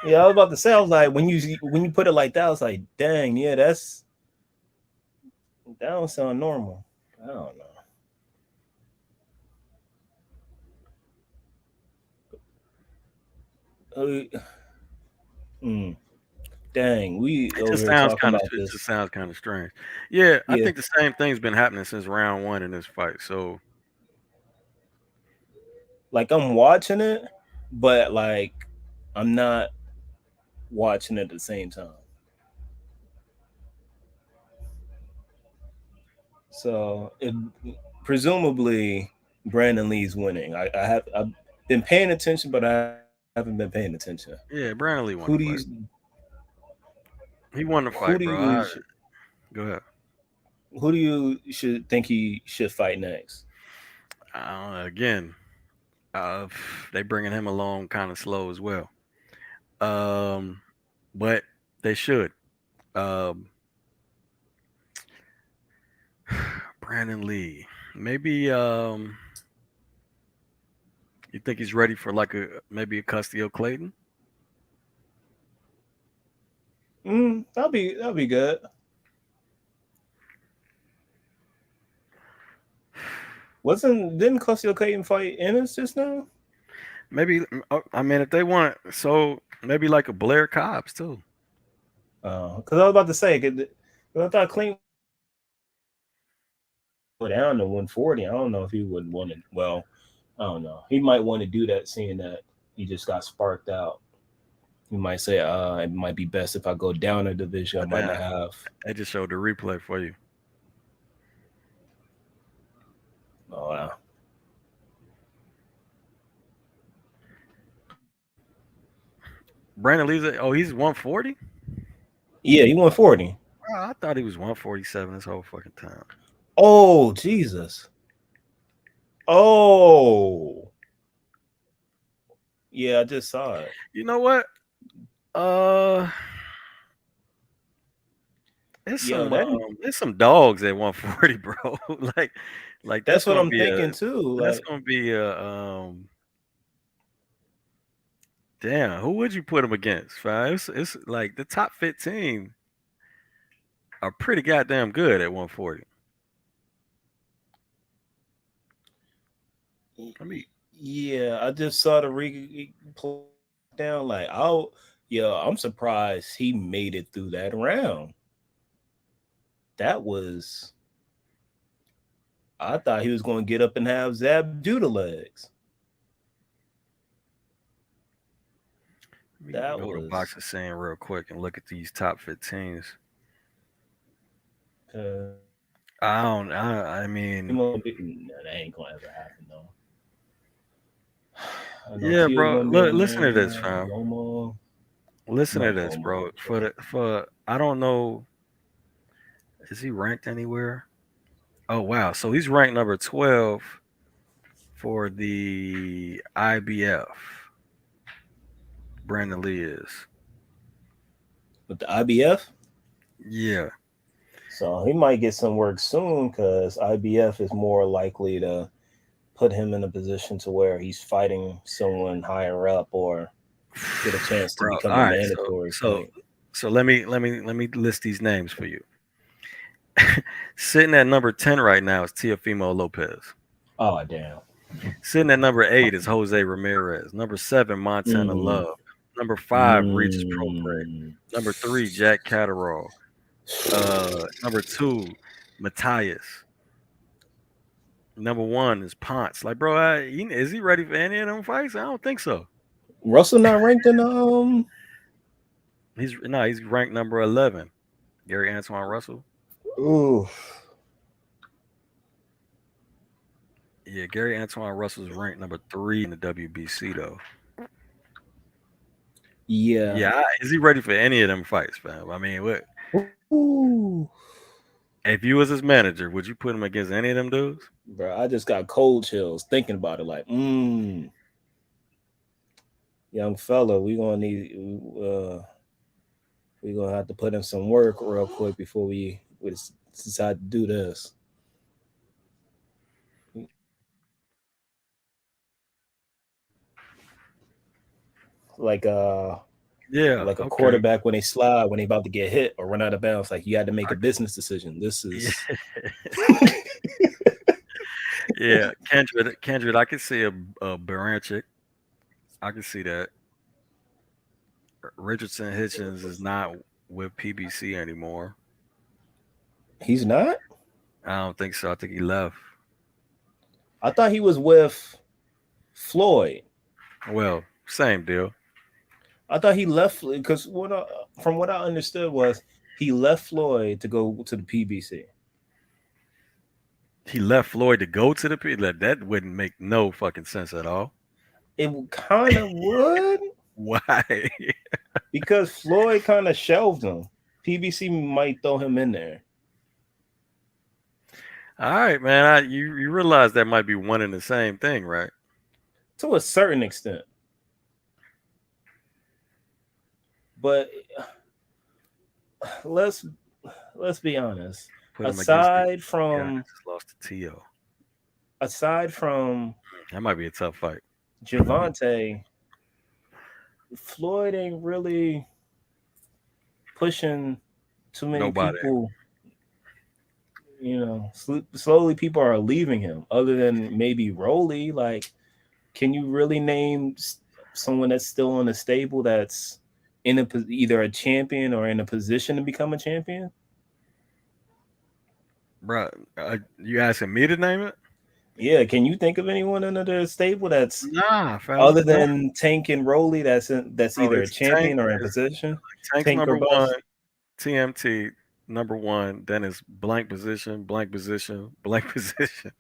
Yeah, I was about to say. I was like, when you put it like that, I was like, dang, yeah, that don't sound normal. I don't know. Mm, dang, we It over just here sounds talking kind of about it just this. sounds kind of strange. Yeah, I Yeah, think the same thing's been happening since round one in this fight. So like I'm watching it, but like I'm not watching it at the same time. So presumably Brandon Lee's winning. I've been paying attention, but I haven't been paying attention. yeah, Brandon Lee Who do won the you fight. He won the who do fight, bro. you Go ahead. who do you should think he should fight next? Again, uh, they bringing him along kind of slow as well. Um, but they should. Um, Brandon Lee. Maybe you think he's ready for like a maybe a Custio Clayton? That'll be good. Didn't Custio Clayton fight Ennis just now? Maybe I mean if they want so maybe like a Blair Cobbs too. Because I was about to say, 'cause I thought Clayton go down to 140. I don't know if he would want to. Well, I don't know. He might want to do that, seeing that he just got sparked out. He might say, it might be best if I go down a division. I Oh, might damn, not have. I just showed the replay for you. Oh, wow. Brandon Lee's he's 140. Yeah, he 140. I thought he was 147 this whole fucking time. Oh, Jesus. Oh, yeah, I just saw it. You know what? Uh, Yo, that it's some dogs at 140, bro. like like that's what I'm thinking too. that's Like, gonna be a damn. Who would you put him against? Fam? It's like the top 15 are pretty goddamn good at 140. I mean, yeah, I just saw the down. Like, oh, yeah, I'm surprised he made it through that round. That was, I thought he was going to get up and have Zab Judah legs. let me That go to was, boxing scene real quick and look at these top 15s. I don't. I he mean, won't be, nah, that ain't going to ever happen though. I know yeah, Tio's bro. going to be Look, in listen to this, there. fam. Loma, Listen to not this, Loma, bro. but For I don't know, is he ranked anywhere? Oh wow, so he's ranked number 12 for the IBF. Brandon Lee is. with the IBF. Yeah. So he might get some work soon because IBF is more likely to put him in a position to where he's fighting someone higher up or get a chance to Bro. become All a right. mandatory So fight. so let me list these names for you. Sitting at number 10 right now is Teofimo Lopez. Oh damn. Sitting at number 8 is Jose Ramirez. Number 7, Montana Mm, Love. Number 5, Regis Prograis. mm. Number 3, Jack Catterall. Number 2, Matthias. Number 1 is Ponce. Like, bro, is he ready for any of them fights? I don't think so. Russell not ranked in He's ranked number 11. Gary Antoine Russell. ooh, Yeah, Gary Antoine Russell's ranked number 3 in the WBC though. yeah. Yeah, is he ready for any of them fights, fam? I mean, what Ooh. if you was his manager, would you put him against any of them dudes? Bro, I just got cold chills thinking about it. Like, young fella, uh we gonna have to put in some work real quick before we decide to do this. Like Yeah, like a okay. quarterback when they slide, when they about to get hit or run out of bounds. Like you had to make I a business decision. This c is yeah. Yeah, Kendrick, I could see a Baranchik. I can see that. Richardson Hitchens is not with PBC anymore. he's not. I don't think so. I think he left. I thought he was with Floyd. Well, same deal. I thought he left because from what I understood was he left Floyd to go to the PBC. He left Floyd to go to the P. Like, that wouldn't make no fucking sense at all. It kind of would Why? because Floyd kind of shelved him. PBC might throw him in there All right, man. You realize that might be one and the same thing, right? to a certain extent, but let's let's be honest. Put him against the Aside guy that from just lost to T.O. aside from That might be a tough fight. Javante, Floyd ain't really pushing too many Nobody. people. Slowly people are leaving him. Other than maybe Rolly, like, can you really name someone that's still in a stable that's either a champion or in a position to become a champion? Bro, you asking me to name it? Yeah, can you think of anyone under the stable that's Nah, fam. other Nah, than Tank and Rolly that's bro. either a It's Tank. champion or in It's position? Tank's Tank or number one. bust? TMT number one. Then it's blank position, blank position, blank position.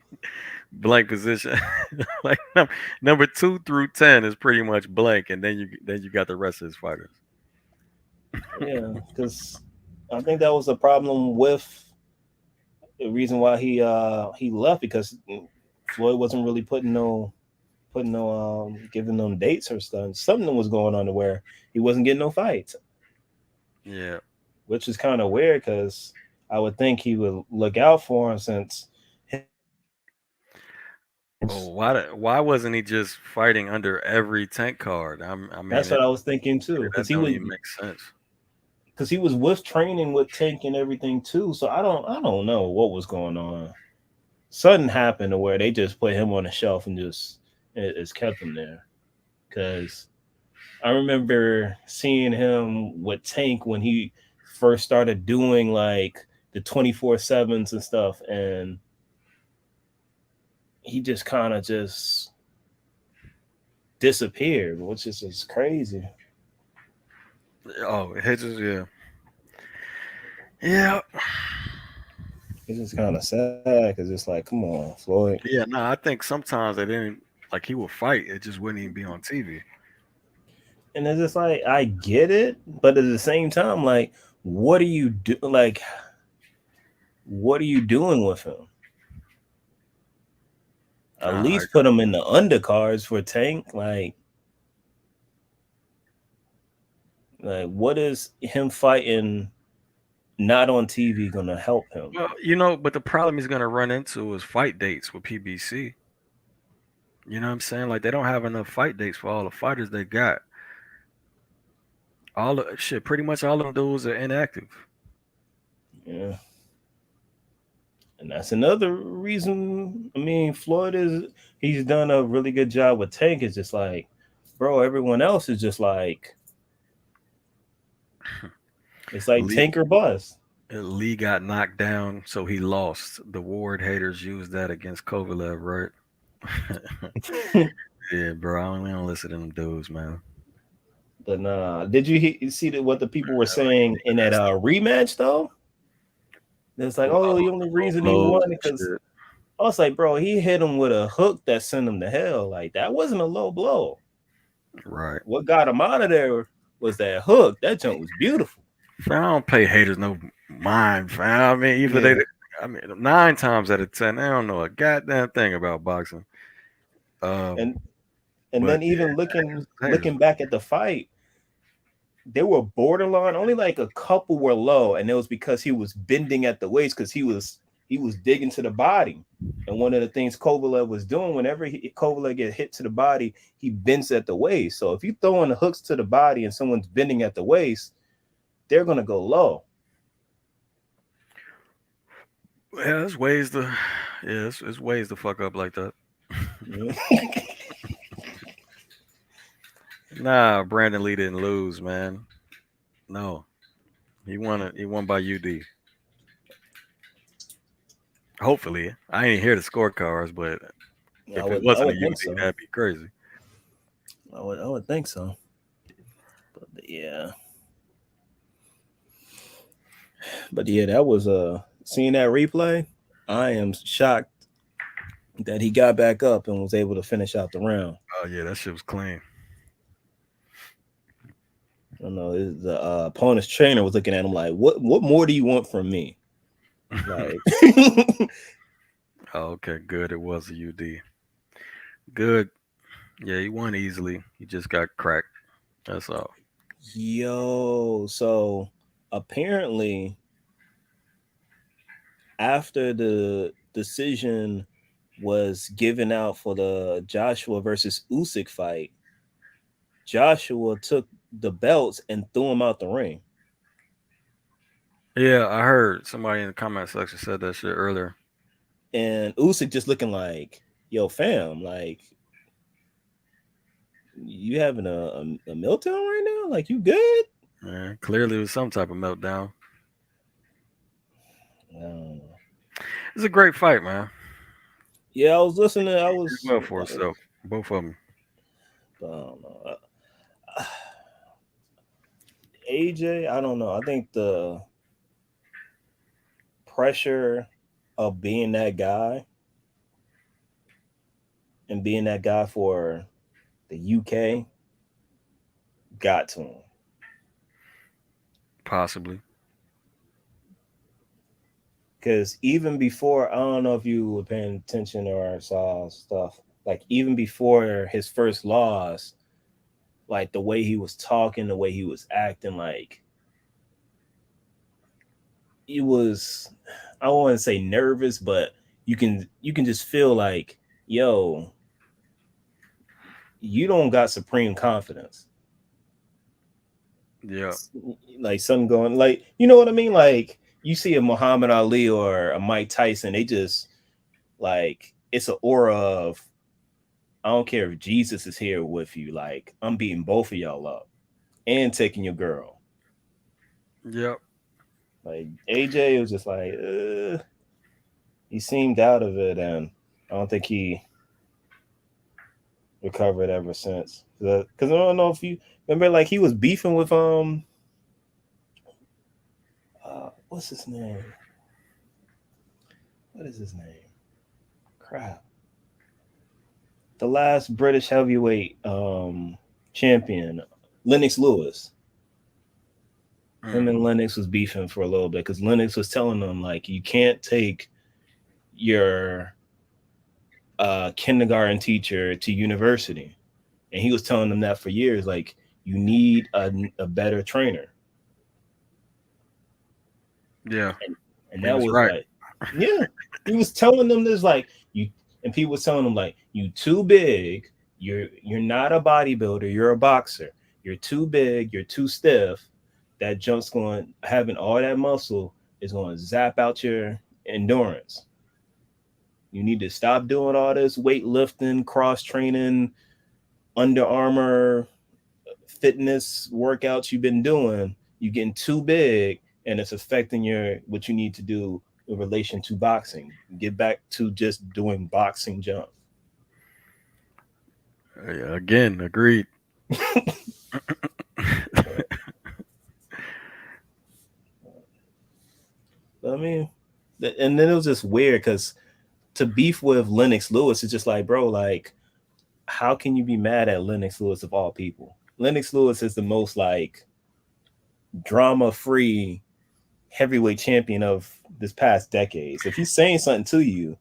like number 2 through 10 is pretty much blank, and then you got the rest of his fighters. Yeah, because I think that was a problem with the reason why he left because Floyd wasn't really putting no giving them dates or stuff. Something was going on to where he wasn't getting no fights, Yeah. which is kind of weird because I would think he would look out for him since Oh, why wasn't he just fighting under every Tank card? I mean, that's what I was thinking too. that don't even make sense. Because he was with training with Tank and everything too. So I don't know what was going on. Something happened to where they just put him on the shelf and just it's kept him there. Because I remember seeing him with Tank when he first started doing like the 24/7s and stuff, and he just kind of just disappeared, which is just crazy. Oh, Hedges, yeah, yeah, It's just kind of sad because it's like, come on, Floyd. yeah. No, I think sometimes they didn't like he would fight. It just wouldn't even be on TV. And it's just like I get it, but at the same time, like, what are you do? Like, what are you doing with him? At Nah, least put him in the undercards for Tank. Like what is him fighting not on TV gonna help him? well, but the problem he's gonna run into is fight dates with PBC. You know what I'm saying? Like they don't have enough fight dates for all the fighters they got. All the shit, pretty much all them dudes are inactive. Yeah, and that's another reason. I mean, Floyd is he's done a really good job with Tank. It's just like, bro, everyone else is just like it's like Lee, Tank or bust. Lee got knocked down, so he lost. The Ward haters used that against Kovalev, right? Yeah, bro. We don't listen to them dudes, man. But nah, did you see what the people were saying in that That's rematch though? It's like, all oh, the only low reason he blows won and because shit. I was like, bro, he hit him with a hook that sent him to hell. Like that wasn't a low blow. Right. What got him out of there was that hook. That jump was beautiful. Fam, I don't pay haters no mind, fam. I mean, either Yeah, I mean, 9 times out of 10, they don't know a goddamn thing about boxing. Um, and and but then even haters, looking back at the fight, they were borderline. Only like a couple were low, and it was because he was bending at the waist because he was digging to the body. And one of the things Kovalev was doing whenever Kovalev get hit to the body, he bends at the waist. So if you throwing the hooks to the body and someone's bending at the waist, they're gonna go low. yeah, there's ways to, yeah, it's ways to fuck up like that. Yeah. Nah, Brandon Lee didn't lose, man. No, he won it. He won by UD. Hopefully, I ain't hear the scorecards, but I if it would I wasn't a would think UD, so. that'd be crazy. I would think so. But yeah, that was seeing that replay. I am shocked that he got back up and was able to finish out the round. Oh yeah, that shit was clean. I don't know the opponent's trainer was looking at him like, "What more do you want from me?" Like, Oh, okay, good. It was a UD. Good. Yeah, he won easily. He just got cracked. That's all. yo, so apparently after the decision was given out for the Joshua versus Usyk fight, Joshua took the belts and threw them out the ring. Yeah, I heard somebody in the comment section said that shit earlier. And Usyk just looking like, yo, fam, like you having a meltdown right now? Like you good? Man, clearly it was some type of meltdown. Um, It's a great fight, man. yeah, I was listening. I Did was, well for itself, both of them. I don't know. AJ, I don't know. I think the pressure of being that guy and being that guy for the UK got to him. Possibly. Because even before, I don't know if you were paying attention or saw stuff, like even before his first loss, like the way he was talking, the way he was acting, like he was, I don't want to say nervous, but you can just feel like, yo, you don't got supreme confidence. Yeah. Like something going, like, you know what I mean? Like you see a Muhammad Ali or a Mike Tyson, they just like it's an aura of, I don't care if Jesus is here with you, like I'm beating both of y'all up and taking your girl. Yep. Like AJ was just like, he seemed out of it, and I don't think he recovered ever since. Because I don't know if you remember, like he was beefing with what's his name? What is his name? Crap. The last British heavyweight champion, Lennox Lewis. Him Mm. and Lennox was beefing for a little bit because Lennox was telling them like you can't take your kindergarten teacher to university, and he was telling them that for years. Like you need a better trainer, Yeah. and He that was was right. like, yeah, he was telling them this like you, and people was telling them like you too big, you're not a bodybuilder, you're a boxer, you're too big, you're too stiff. That jump's going, having all that muscle is going to zap out your endurance. You need to stop doing all this weightlifting, cross training, Under Armour fitness workouts you've been doing. You're getting too big, and it's affecting your what you need to do in relation to boxing. Get back to just doing boxing jump. Yeah, again, agreed. I mean, and then it was just weird because to beef with Lennox Lewis is just like, bro, like, how can you be mad at Lennox Lewis of all people? Lennox Lewis is the most like drama free heavyweight champion of this past decades. If he's saying something to you,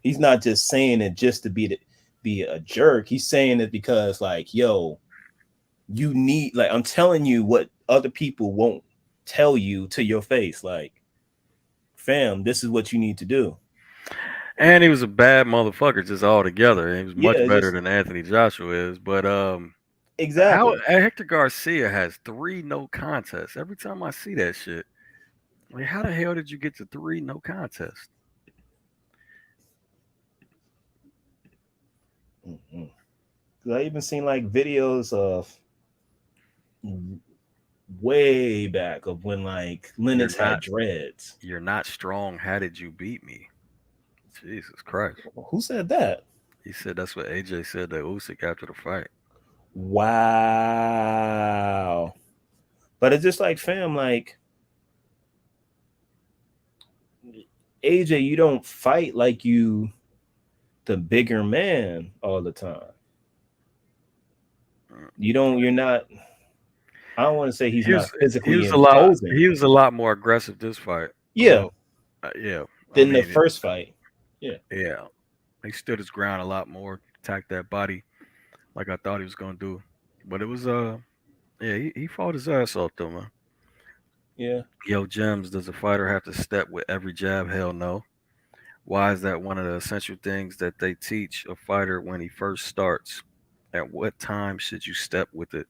he's not just saying it just to be a jerk. He's saying it because like, yo, you need, like I'm telling you what other people won't tell you to your face. Like, fam, this is what you need to do. And he was a bad motherfucker just altogether. He was Yeah, much it's better just than Anthony Joshua is. But how exactly. Hector Garcia has three no contests. Every time I see that shit, like how the hell did you get to three no contests? Mm-hmm. I even seen like videos of way back of when like You're Lennox had not dreads. you're not strong. How did you beat me? Jesus Christ. Who said that? He said that's what AJ said to Usyk after the fight. Wow. But it's just like, fam, like AJ, you don't fight like you the bigger man all the time. Mm. You don't, you're not, I don't want to say he's He was not he physically was a lot imposing. he was a lot more aggressive this fight. Yeah. Well, yeah. I Than the mean, first fight. Yeah. yeah. He stood his ground a lot more, attacked that body like I thought he was gonna do. But it was yeah, he fought his ass off though, man. Yeah. Yo, Gems, does a fighter have to step with every jab? Hell no. Why is that one of the essential things that they teach a fighter when he first starts? At what time should you step with it?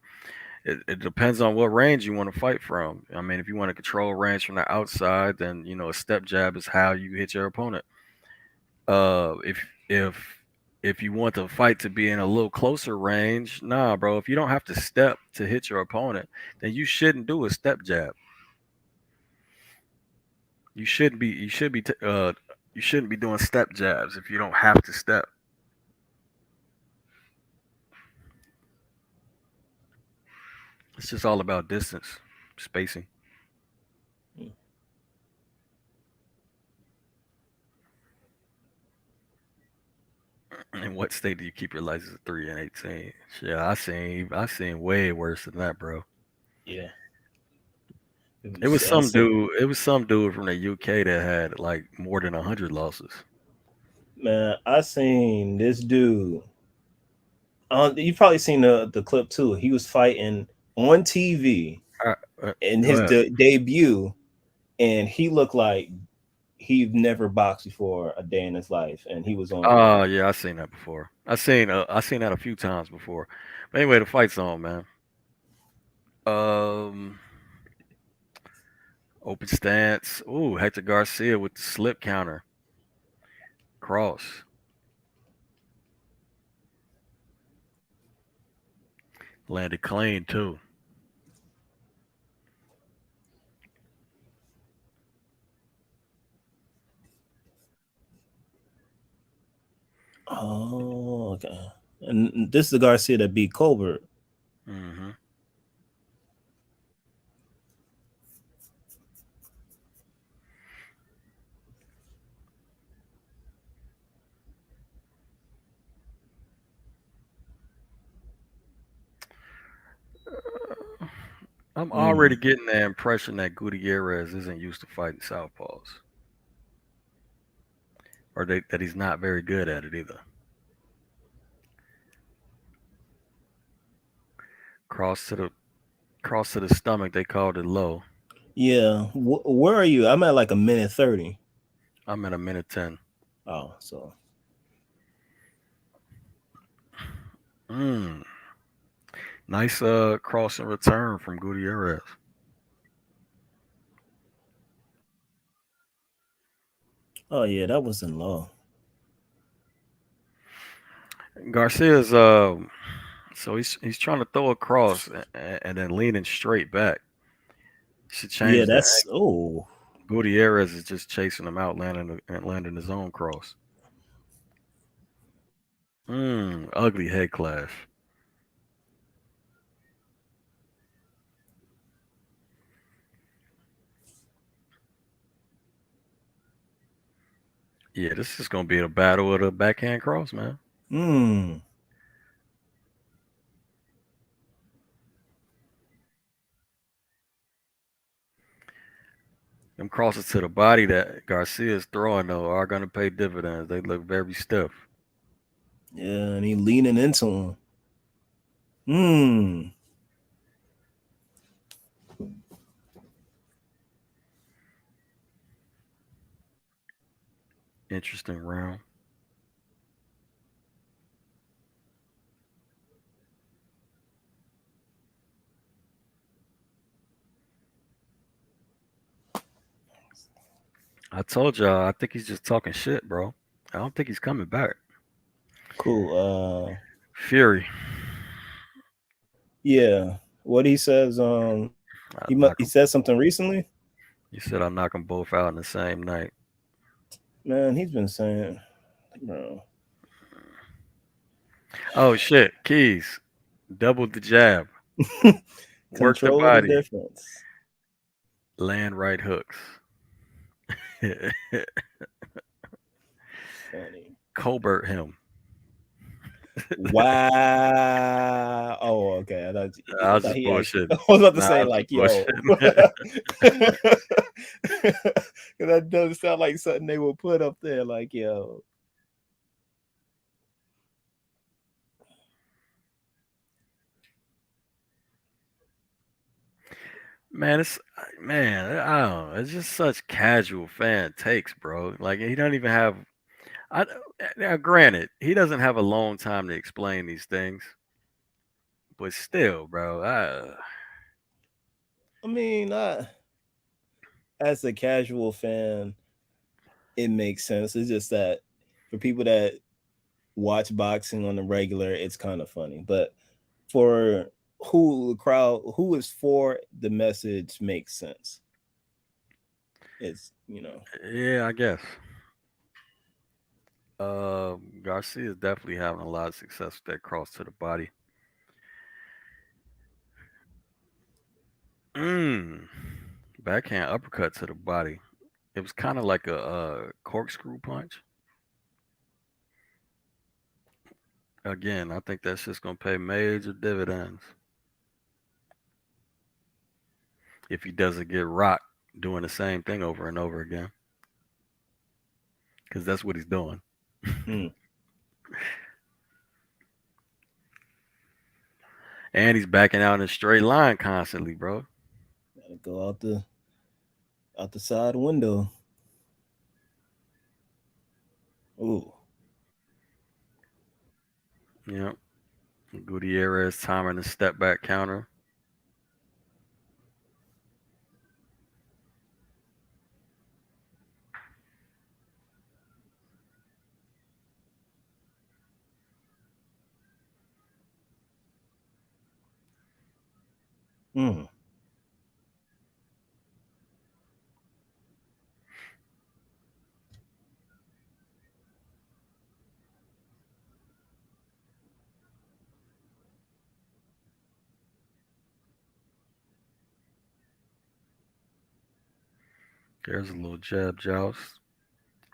It depends on what range you want to fight from. I mean, if you want to control range from the outside, then a step jab is how you hit your opponent. If you want the fight to be in a little closer range, nah, bro. If you don't have to step to hit your opponent, then you shouldn't do a step jab. You shouldn't be. You shouldn't be doing step jabs if you don't have to step. It's just all about distance, spacing. In what state do you keep your license at 3 and 18? Yeah, I seen way worse than that, bro. Yeah. It was I some seen, dude. It was some dude from the UK that had like more than 100 losses. man, I seen this dude. You've probably seen the clip too. He was fighting on TV Uh, in Go his ahead. debut, and he looked like he never boxed before a day in his life, and he was on. Oh yeah, I seen that before. I seen that a few times before. But anyway, the fight's on, man. Um, Open stance. Ooh, Hector Garcia with the slip counter. Cross. Landed clean too. Oh, okay. And this is the Garcia that beat Colbert. Hmm. I'm already Mm, getting the impression that Gutierrez isn't used to fighting southpaws, or that he's not very good at it either. Cross to the cross to the stomach. They called it low. yeah. Where are you? I'm at like a minute 30. I'm at a minute 10. Oh, so Mm, nice cross and return from Gutierrez. oh yeah, that was in low. Garcia's so he's trying to throw a cross and then leaning straight back. Should Yeah, change the that's angle. oh Gutierrez is just chasing him out, landing his own cross. Ugly head clash. Yeah, this is gonna be a battle of the backhand cross, man. mm, Them crosses to the body that Garcia's throwing though are gonna pay dividends. They look very stiff. yeah, and he leaning into him. Hmm. Interesting round. I told y'all, I think he's just talking shit, bro. I don't think he's coming back. Cool. Fury. Yeah. What he says. I He knock him. said something recently. He said I'll knock them both out in the same night. Man, he's been saying, bro. Oh shit, keys. Double the jab. Work the Control the body. difference. Land right hooks. Funny. Colbert him. Wow. Oh, okay. I I was thought just he actually. bullshitting. I was about to Nah, I say was just like, yo, bullshitting. that doesn't sound like something they would put up there. Like, yo, Man, man, I don't know. It's just such casual fan takes, bro. Like he don't even have I now, granted, he doesn't have a long time to explain these things, but still, bro. I mean, as a casual fan, it makes sense. It's just that for people that watch boxing on the regular, it's kind of funny. But for who the crowd who is for the message makes sense. It's. Yeah, I guess. Garcia is definitely having a lot of success with that cross to the body. Mm. Backhand uppercut to the body. It was kind of like a corkscrew punch. Again, I think that's just gonna pay major dividends if he doesn't get rocked doing the same thing over and over again, because that's what he's doing. Mm, And he's backing out in a straight line constantly, bro. gotta go out the side window. Ooh. Yeah. Gutierrez timing the step back counter. Mm. There's a little jab joust.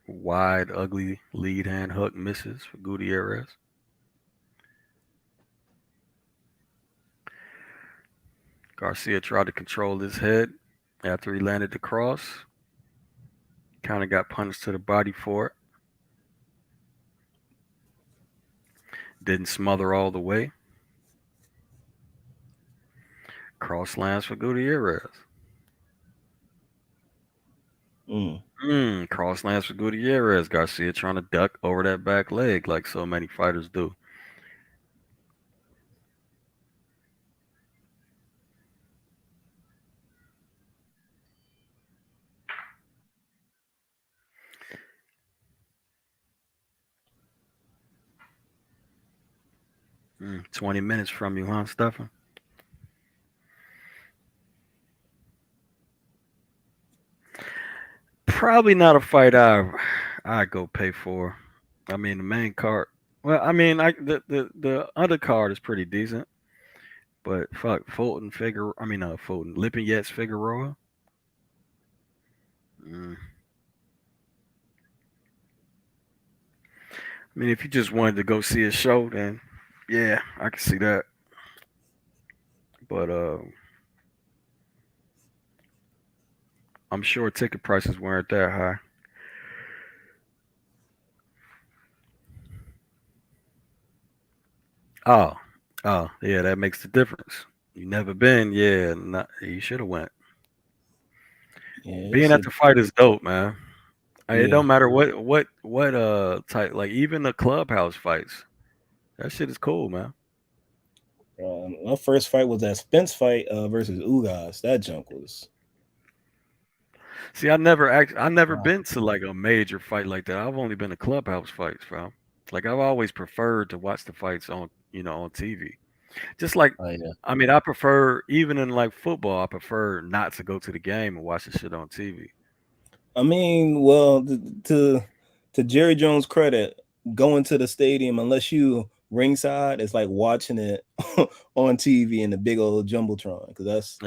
Wide, ugly lead hand hook misses for Gutierrez. Garcia tried to control his head after he landed the cross. Kind of got punched to the body for it. Didn't smother all the way. Cross lands for Gutierrez. Mm. Cross lands for Gutierrez. Garcia trying to duck over that back leg like so many fighters do. 20 minutes from you, huh, Stefan? Probably not a fight I go pay for. I mean the main card. Well, I mean the undercard is pretty decent, but fuck Fulton Figure. I mean Fulton Lipinets Figueroa. Mm. I mean if you just wanted to go see a show, then yeah, I can see that. But I'm sure ticket prices weren't that high. Oh, oh yeah, that makes the difference. You never been, yeah, not, you should have went. Yeah, Being it's at a the fight is dope, man. It yeah. don't matter what type, like even the clubhouse fights. That shit is cool, man. My first fight was that Spence fight versus Ugas. That junk was. See, I never been to like a major fight like that. I've only been to clubhouse fights, bro. Like I've always preferred to watch the fights on on TV. Just like Oh yeah. I mean, I prefer even in like football, I prefer not to go to the game and watch the shit on TV. I mean, well, to Jerry Jones' credit, going to the stadium unless you ringside, it's like watching it on TV in the big old jumbotron because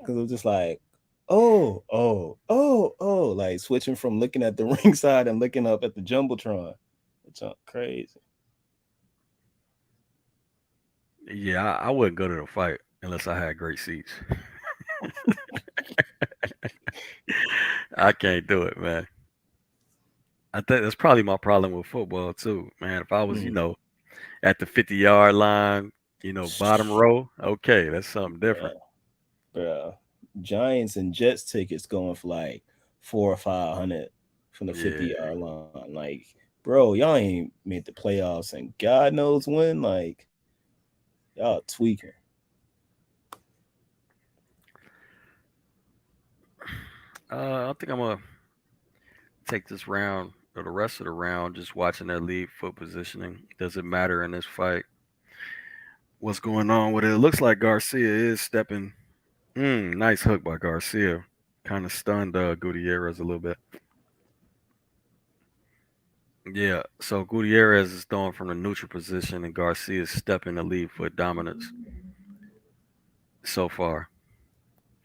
it was just like, oh, like switching from looking at the ringside and looking up at the jumbotron. It's crazy. Yeah, I wouldn't go to the fight unless I had great seats. I can't do it, man. I think that's probably my problem with football too, man. If I was, Mm. at the 50-yard line, bottom row, okay, that's something Yeah, different. bro. Giants and Jets tickets going for like 4 or 500 from the Yeah. 50-yard line. Like, bro, y'all ain't made the playoffs and God knows when. Like, y'all tweaking. I think I'm gonna take this round or the rest of the round just watching that lead foot positioning. Doesn't matter in this fight what's going on with it. It looks like Garcia is stepping. Nice hook by Garcia. Kind of stunned Gutierrez a little bit. Yeah, so Gutierrez is throwing from the neutral position, and Garcia is stepping the lead foot dominance so far.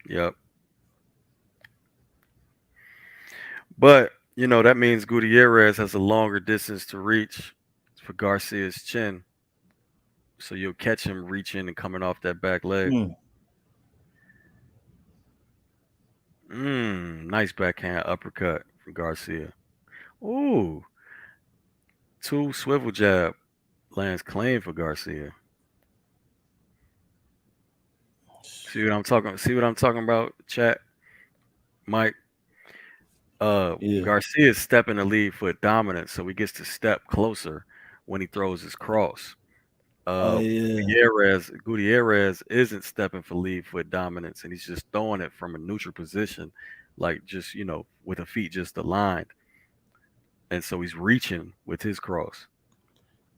Yep. But, that means Gutierrez has a longer distance to reach for Garcia's chin. So you'll catch him reaching and coming off that back leg. Mm. Nice backhand uppercut from Garcia. Ooh, two swivel jab lands clean for Garcia. See what I'm talking about, chat, Mike. Yeah. Garcia is stepping the lead foot dominant, so he gets to step closer when he throws his cross. Oh Uh, yeah. Gutierrez isn't stepping for lead foot dominance, and he's just throwing it from a neutral position, like just with the feet just aligned, and so he's reaching with his cross.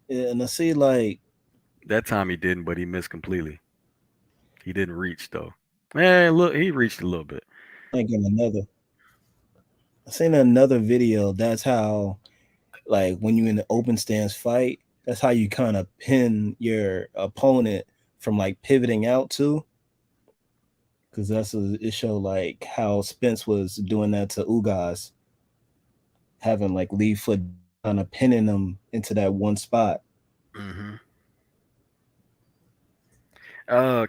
Yeah, and I see like That time he didn't, but he missed completely. He didn't reach though. Man, look, he reached a little bit. like in another I seen another video. That's how like when you in the open stance fight, that's how you kind of pin your opponent from like pivoting out too. Because it showed like how Spence was doing that to Ugas, having like lead foot kind of pinning them into that one spot. Hmm.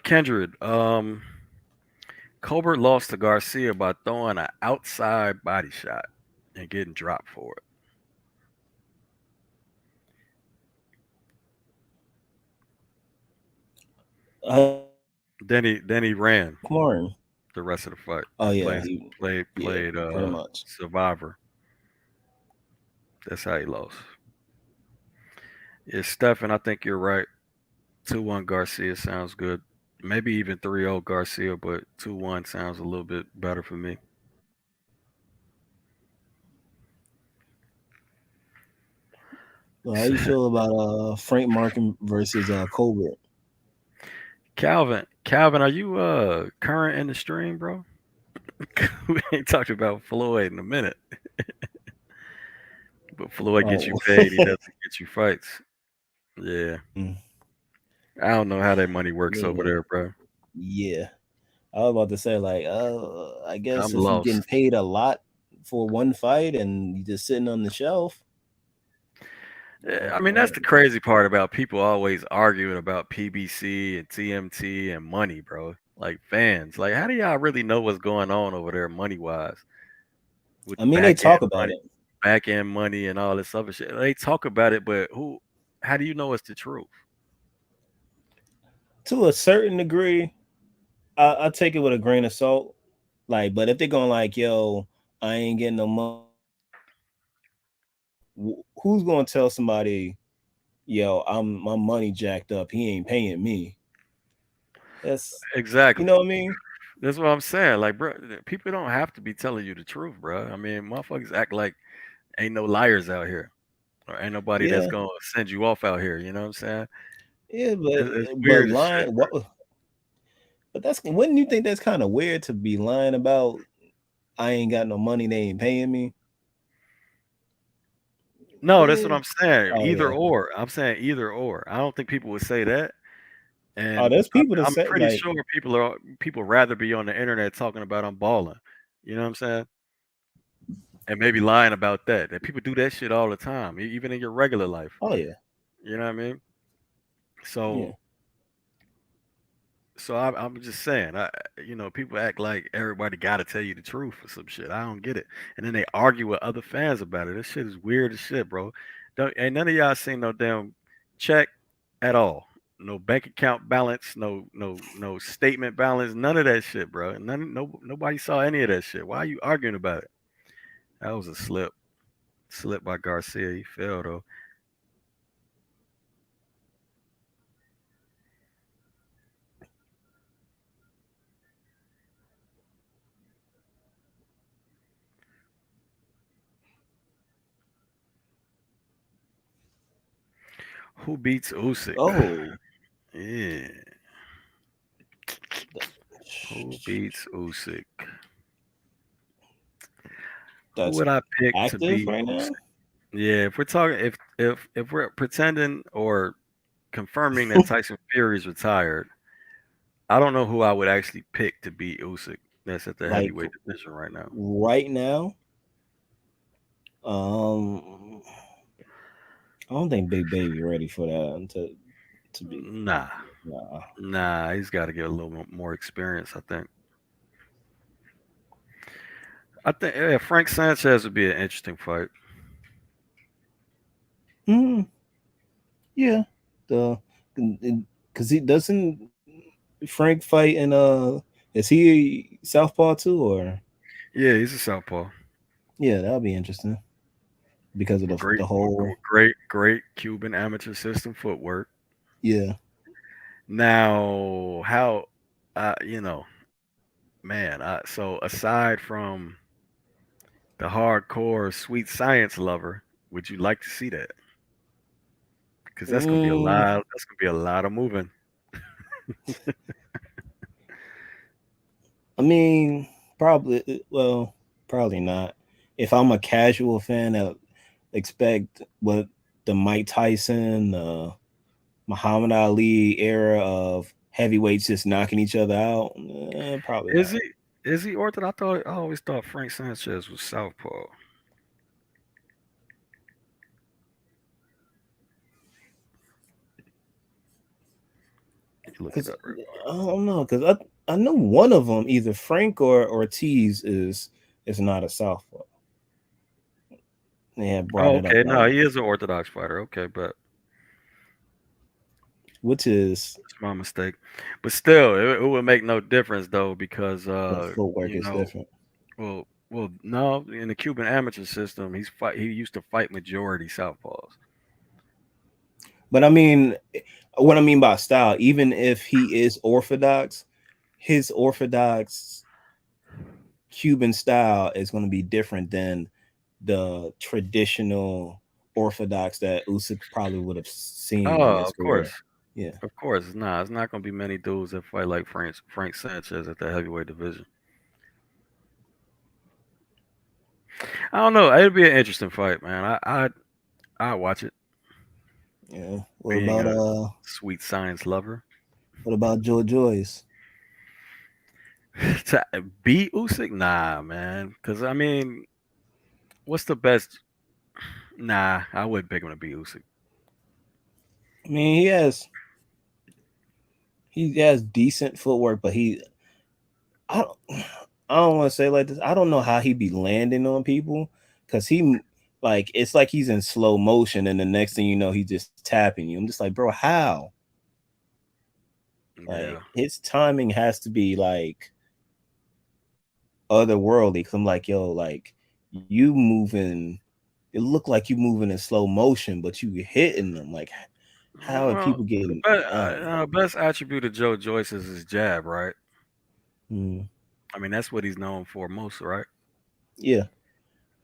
Kendrick, Colbert lost to Garcia by throwing an outside body shot and getting dropped for it. Then he ran Martin. the rest of the fight. Oh yeah, Played yeah, played pretty much. Survivor. That's how he lost. Yeah, Stefan, I think you're right. 2-1 Garcia sounds good. Maybe even 3-0 Garcia, but 2-1 sounds a little bit better for me. Well, how you feel about Frank Markin versus Colbert? Calvin, are you current in the stream, bro? We ain't talked about Floyd in a minute, but Floyd gets you Oh, paid. He doesn't get you fights. Yeah, Mm, I don't know how that money works over yeah, there, bro. yeah. I was about to say like, I guess I'm if you're getting lost. paid a lot for one fight and you just sitting on the shelf, Yeah, I mean, that's the crazy part about people always arguing about PBC and TMT and money, bro. Like fans, like how do y'all really know what's going on over there money wise with I mean, they talk about it back end money and all this other shit? They talk about it, but who? How do you know it's the truth? to a certain degree. I take it with a grain of salt. Like, but if they're going like, yo, I ain't getting no money, who's gonna tell somebody, yo, my money jacked up. He ain't paying me. That's, you Exactly. know what I mean? That's what I'm saying. Like, bro, people don't have to be telling you the truth, bro. I mean, motherfuckers act like ain't no liars out here, or ain't nobody that's Yeah, gonna send you off out here. You know what I'm saying? yeah, It's but weird as shit, lying. What? But that's, wouldn't you think that's kind of weird to be lying about? I ain't got no money. They ain't paying me. no, that's what Eh, I'm saying. oh Either yeah. or. I'm saying either or. I don't think people would say that. Oh, And there's people that I'm say pretty like, sure people rather be on the internet talking about I'm balling. You know what I'm saying? And maybe lying about that. That people do that shit all the time, even in your regular life. oh yeah, You know what I mean? yeah. So I'm just saying, people act like everybody got to tell you the truth or some shit. I don't get it, and then they argue with other fans about it. This shit is weird as shit, bro. Don't Ain't none of y'all seen no damn check at all, no bank account balance, no statement balance, none of that shit, bro. Nobody saw any of that shit. Why are you arguing about it? That was a slip. slipped by Garcia. He fell though. Who beats Usyk? Oh, Yeah. Who beats Usyk? Who that's would I pick to active beat right Usyk? now. Yeah, if we're talking, if we're pretending or confirming that Tyson Fury is retired, I don't know who I would actually pick to beat Usyk. That's at the Like heavyweight division right now. right now, um, I don't think Big Baby ready for that to be. Nah, Nah. nah, he's got to get a little more experience. I think. I think yeah, Frank Sanchez would be an interesting fight. Hmm. Yeah. The because he doesn't Frank fight in is he Southpaw too or Yeah, he's a southpaw. yeah that'll be interesting because of Great, the whole great Cuban amateur system footwork. yeah. Now, how, man. So aside from the hardcore sweet science lover, would you like to see that? Because that's gonna be a Mm, lot. That's gonna be a lot of moving. I mean probably not. If I'm a casual fan that expect what the Mike Tyson, Muhammad Ali era of heavyweights just knocking each other out, probably Is not. he? Is he orthodox? I always thought Frank Sanchez was southpaw. You look it Because up real I don't know. Because I know one of them, either Frank or Ortiz, is not a southpaw. They had brought Oh, it up okay. No, like, he is an orthodox fighter. Okay, but which is it's my mistake. But still, it would make no difference though because the footwork is different. no, in the Cuban amateur system, he used to fight majority southpaws. But I mean, what I mean by style, even if he is orthodox, his orthodox Cuban style is going to be different than the traditional orthodox that Usyk probably would have seen in Oh, his of course. career. Yeah. Of course. Nah, it's not gonna be many dudes that fight like Frank Sanchez at the heavyweight division. I don't know. It'd be an interesting fight, man. I watch it. Yeah. Being a sweet science lover. What about Joe Joyce? To beat Usyk, nah, man. Because I mean, what's the best? Nah, I wouldn't pick him to beat Usyk. I mean, he has decent footwork, but I don't I don't want to say like this. I don't know how he be landing on people because like it's like he's in slow motion, and the next thing you know, he's just tapping you. I'm just like, bro, how? Like Yeah. his timing has to be like otherworldly. Cause I'm like, yo, like you moving, it looked like you moving in slow motion, but you hitting them. Like, how are Well, people the getting? I don't know. best attribute of Joe Joyce is his jab, right? Mm, I mean, that's what he's known for most, right? yeah,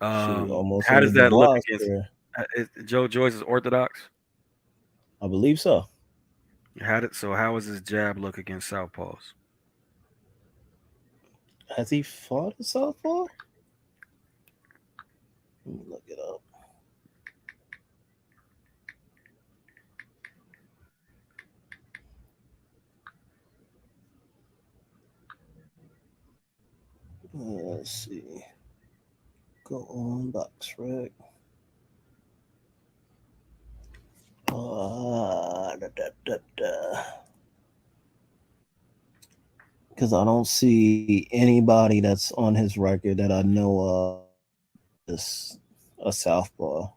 shoot, almost How into does the that look blast against career. Joe Joyce is orthodox? I believe so. How does his jab look against southpaws? Has he fought a southpaw? Let me look it up. Let's see. Go on box rec. Because I don't see anybody that's on his record that I know of is a southpaw.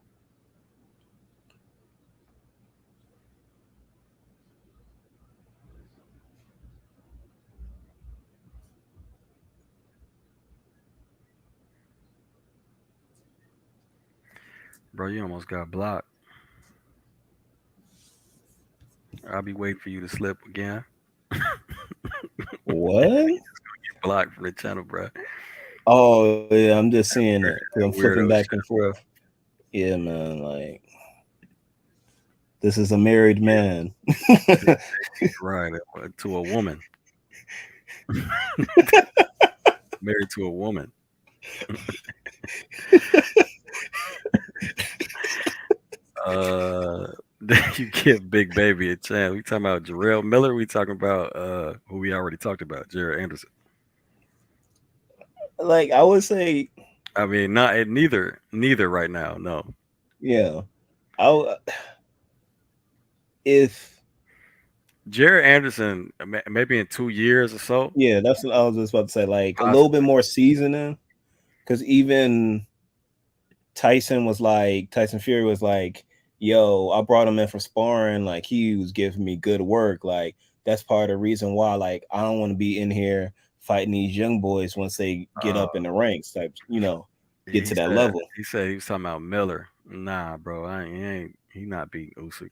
Bro, you almost got blocked. I'll be waiting for you to slip again. What? Blocked from the channel, bro. Oh yeah, I'm just seeing it because I'm flipping Weirdo back shit. and forth. Yeah, man. Like this is a married man. Right. To a woman. Married to a woman. Uh, you give Big Baby a chance. We talking about Jarrell Miller. We talking about who we already talked about, Jared Anderson. Like I would say, I mean, not neither right now. No, yeah. If Jared Anderson, maybe in 2 years or so, yeah, that's what I was just about to say. Like a little bit possibly. more seasoning, because even Tyson Fury was like, "Yo, I brought him in for sparring. Like he was giving me good work. Like that's part of the reason why. Like I don't want to be in here fighting these young boys once they get Uh, up in the ranks. Type, get he to that said level." he was talking about Miller. Nah, bro, he not beating Usyk.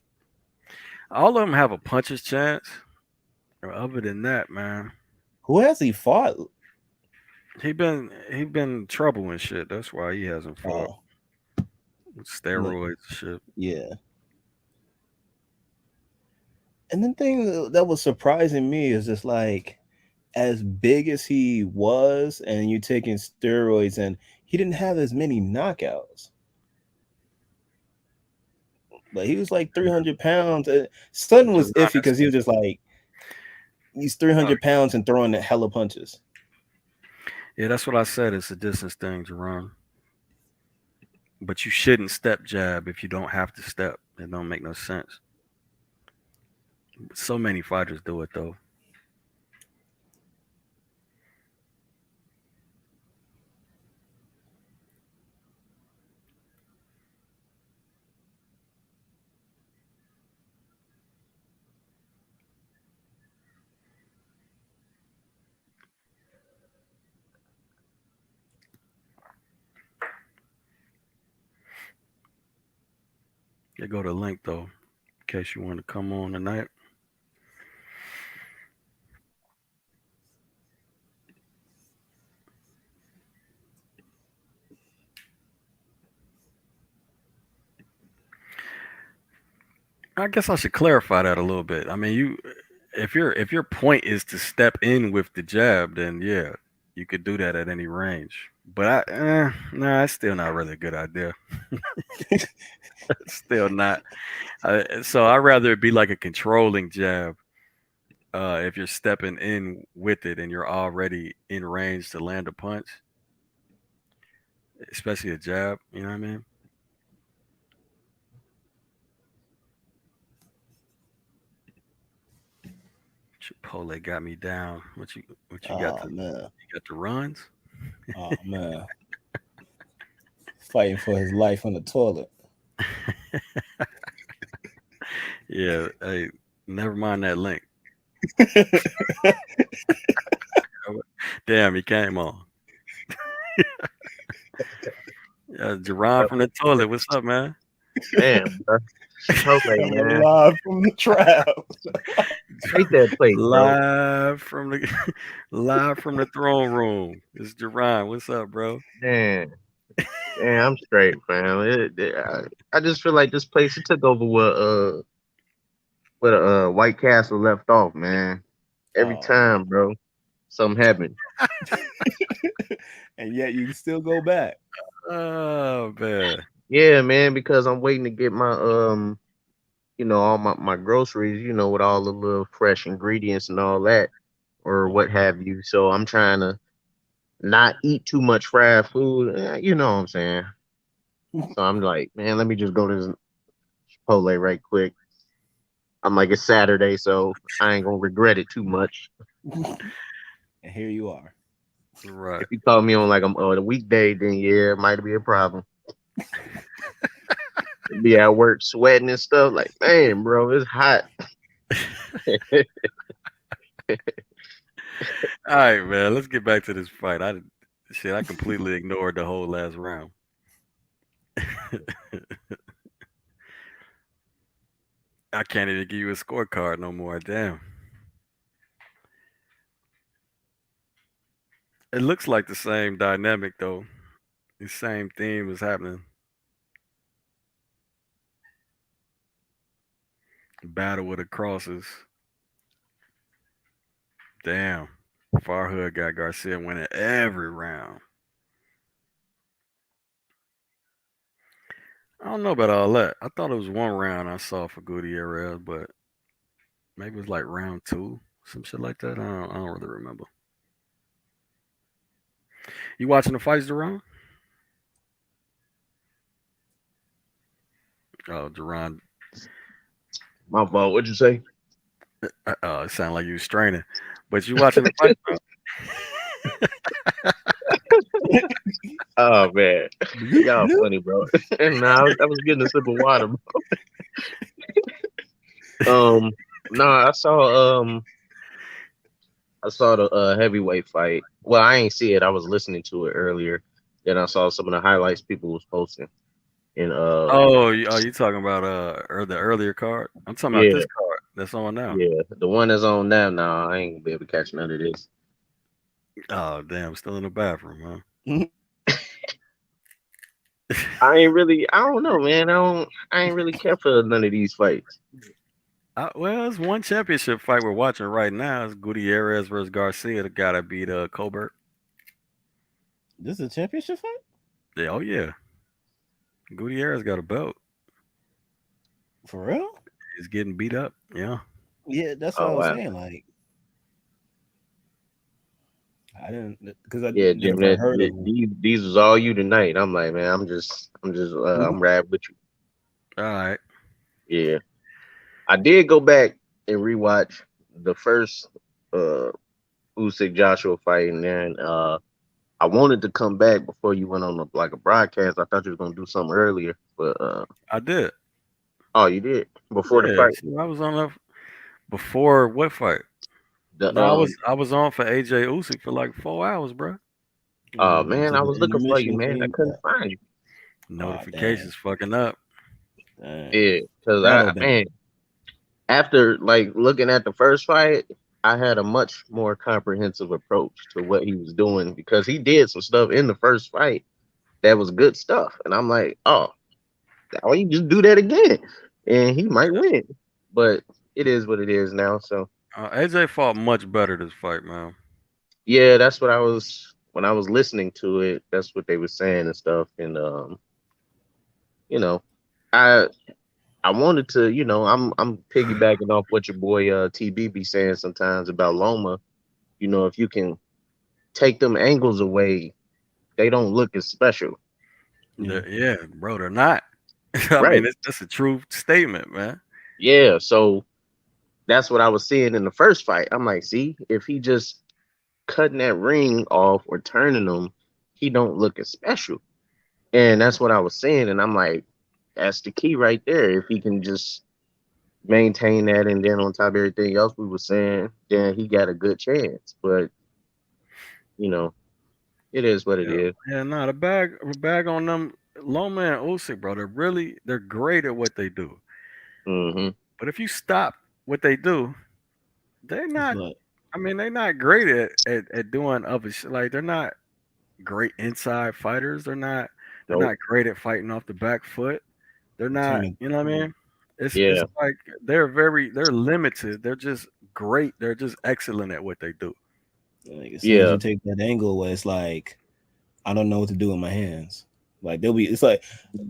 All of them have a puncher's chance. Other than that, man, Who has he fought? he been trouble and shit. That's why he hasn't fought Oh, with look, steroids and shit. yeah. And the thing that was surprising me is just like as big as he was, and you taking steroids, and he didn't have as many knockouts. But he was like 300 pounds. Sutton was Jerron, iffy because he was just like he's uh, 300 pounds and throwing that hella punches. yeah, that's what I said. It's a distance thing, Jerron. But you shouldn't step jab if you don't have to step. It don't make no sense. So many fighters do it though. They go to link though, in case you want to come on tonight. I guess I should clarify that a little bit. I mean, if your point is to step in with the jab, then yeah, you could do that at any range. But nah, it's still not really a good idea. It's still not. So I'd rather it be like a controlling jab. If you're stepping in with it and you're already in range to land a punch, especially a jab. You know what I mean? Chipotle got me down. What you got Oh man. the runs? Oh man. Fighting for his life on the toilet. Yeah. Hey, never mind that link. Damn, he came on. Jerron from the toilet. What's up, man? Man, bro. Chipotle, Coming man. live from the trap. Hate that place, bro. live from the live from the throne room. It's Jerron. What's up, bro? Man, man, I'm straight, fam. I just feel like this place it took over where White Castle left off, man. Every Oh man. time, bro, something happened. And yet you can still go back. Oh man. Yeah, man, because I'm waiting to get my all my groceries, with all the little fresh ingredients and all that, or Oh what have you. So I'm trying to not eat too much fried food. You know what I'm saying? So I'm like, man, let me just go to this Chipotle right quick. I'm like, it's Saturday, so I ain't gonna regret it too much. and here you are. Right. If you call me on like a weekday, then yeah, it might be a problem. Be at work sweating and stuff. Like, man, bro, it's hot. All right, man. Let's get back to this fight. I completely ignored the whole last round. I can't even give you a scorecard no more. Damn. It looks like the same dynamic though. The same theme is happening. Battle with the crosses. Damn. Farhood got Garcia winning every round. I don't know about all that. I thought it was one round I saw for Gutierrez, but maybe it was like round two, some shit like that. I don't really remember. You watching the fights, Deron? Oh, Deron. My fault. What'd you say? It sounded like you was straining. But you watching the fight? Oh man, Bloop, y'all bloop. funny, bro. Nah, I was getting a sip of water. Um, no, I saw the heavyweight fight. Well, I ain't see it. I was listening to it earlier. Then I saw some of the highlights people was posting. And Oh, you talking about the earlier card? I'm talking about yeah, this card that's on now. yeah, the one that's on now. Nah, I ain't gonna be able to catch none of this. Oh damn, still in the bathroom, I don't know, man. I ain't really care for none of these fights. Well, it's one championship fight we're watching right now. It's Gutierrez versus Garcia. The guy that beat Colbert. This is a championship fight? Yeah, oh yeah, Gutierrez got a belt. For real? He's getting beat up. Yeah, Yeah, that's what Oh I was wow. saying. Like, I didn't because I Yeah, Jim, never heard of him. these was all you tonight. I'm like, man, I'm rad with you. all right. Yeah. I did go back and rewatch the first uh Usyk Joshua fight, and then I wanted to come back before you went on like a broadcast. I thought you was gonna do something earlier, but I did. oh, you did before the Yeah, fight. see, I was on there before what fight? The No, I was on for AJ Usyk for like 4 hours, bro. man, So I the was looking for you, intermission man. I came. couldn't find you. Oh, dang. Notifications fucking up. Dang. Yeah, because That'll I have been. man, after like looking at the first fight, I had a much more comprehensive approach to what he was doing because he did some stuff in the first fight that was good stuff, and I'm like, oh, why you just do that again, and he might win. But it is what it is now. So AJ fought much better this fight, man. yeah, that's what I was when I was listening to it. That's what they were saying and stuff, and you know, I I wanted to, I'm piggybacking off what your boy TB be saying sometimes about Loma. If you can take them angles away, they don't look as special. Yeah. Yeah, bro, they're not. I Right. mean, that's a true statement, man. Yeah. So that's what I was seeing in the first fight. I'm like, see, if he just cutting that ring off or turning them, he don't look as special. And that's what I was saying. And I'm like, that's the key right there. If he can just maintain that and then on top of everything else we were saying, then he got a good chance. But, you know, it is what it Yeah, is. yeah, no, the bag on them, Loma and Usyk, bro. They're great at what they do. Hmm. But if you stop what they do, they're It's not. like, I mean, they're not great at doing other shit. Like they're not great inside fighters. They're Nope. not great at fighting off the back foot. They're not. turning. You know what I mean? It's Yeah. like they're limited. They're just great. They're just excellent at what they do. Like as soon as Yeah. you take that angle away, it's like I don't know what to do with my hands. Like they'll be. It's like,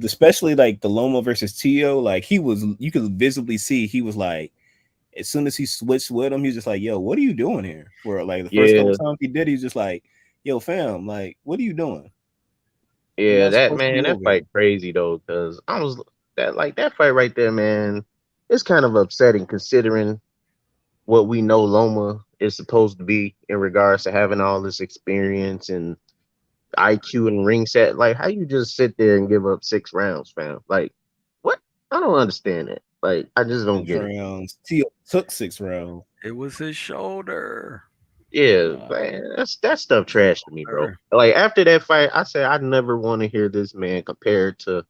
especially like the Loma versus Tio. Like he was, you could visibly see he was like, as soon as he switched with him, he was just like, "Yo, what are you doing here?" For like the first couple Yeah. times he did, he's just like, "Yo, fam, like, what are you doing? You're Yeah. not That supposed to man, be that over here." fight crazy though, because that fight right there, man, it's kind of upsetting considering what we know Loma is supposed to be in regards to having all this experience and IQ and ring set. Like, how you just sit there and give up 6 rounds, fam? Like, what? I don't understand it. Like, I just don't Six get it. rounds. Tio took 6 rounds. It was his shoulder. Yeah, Nah, man, that stuff trash to me, bro. Shoulder. Like after that fight, I said I never want to hear this man compared to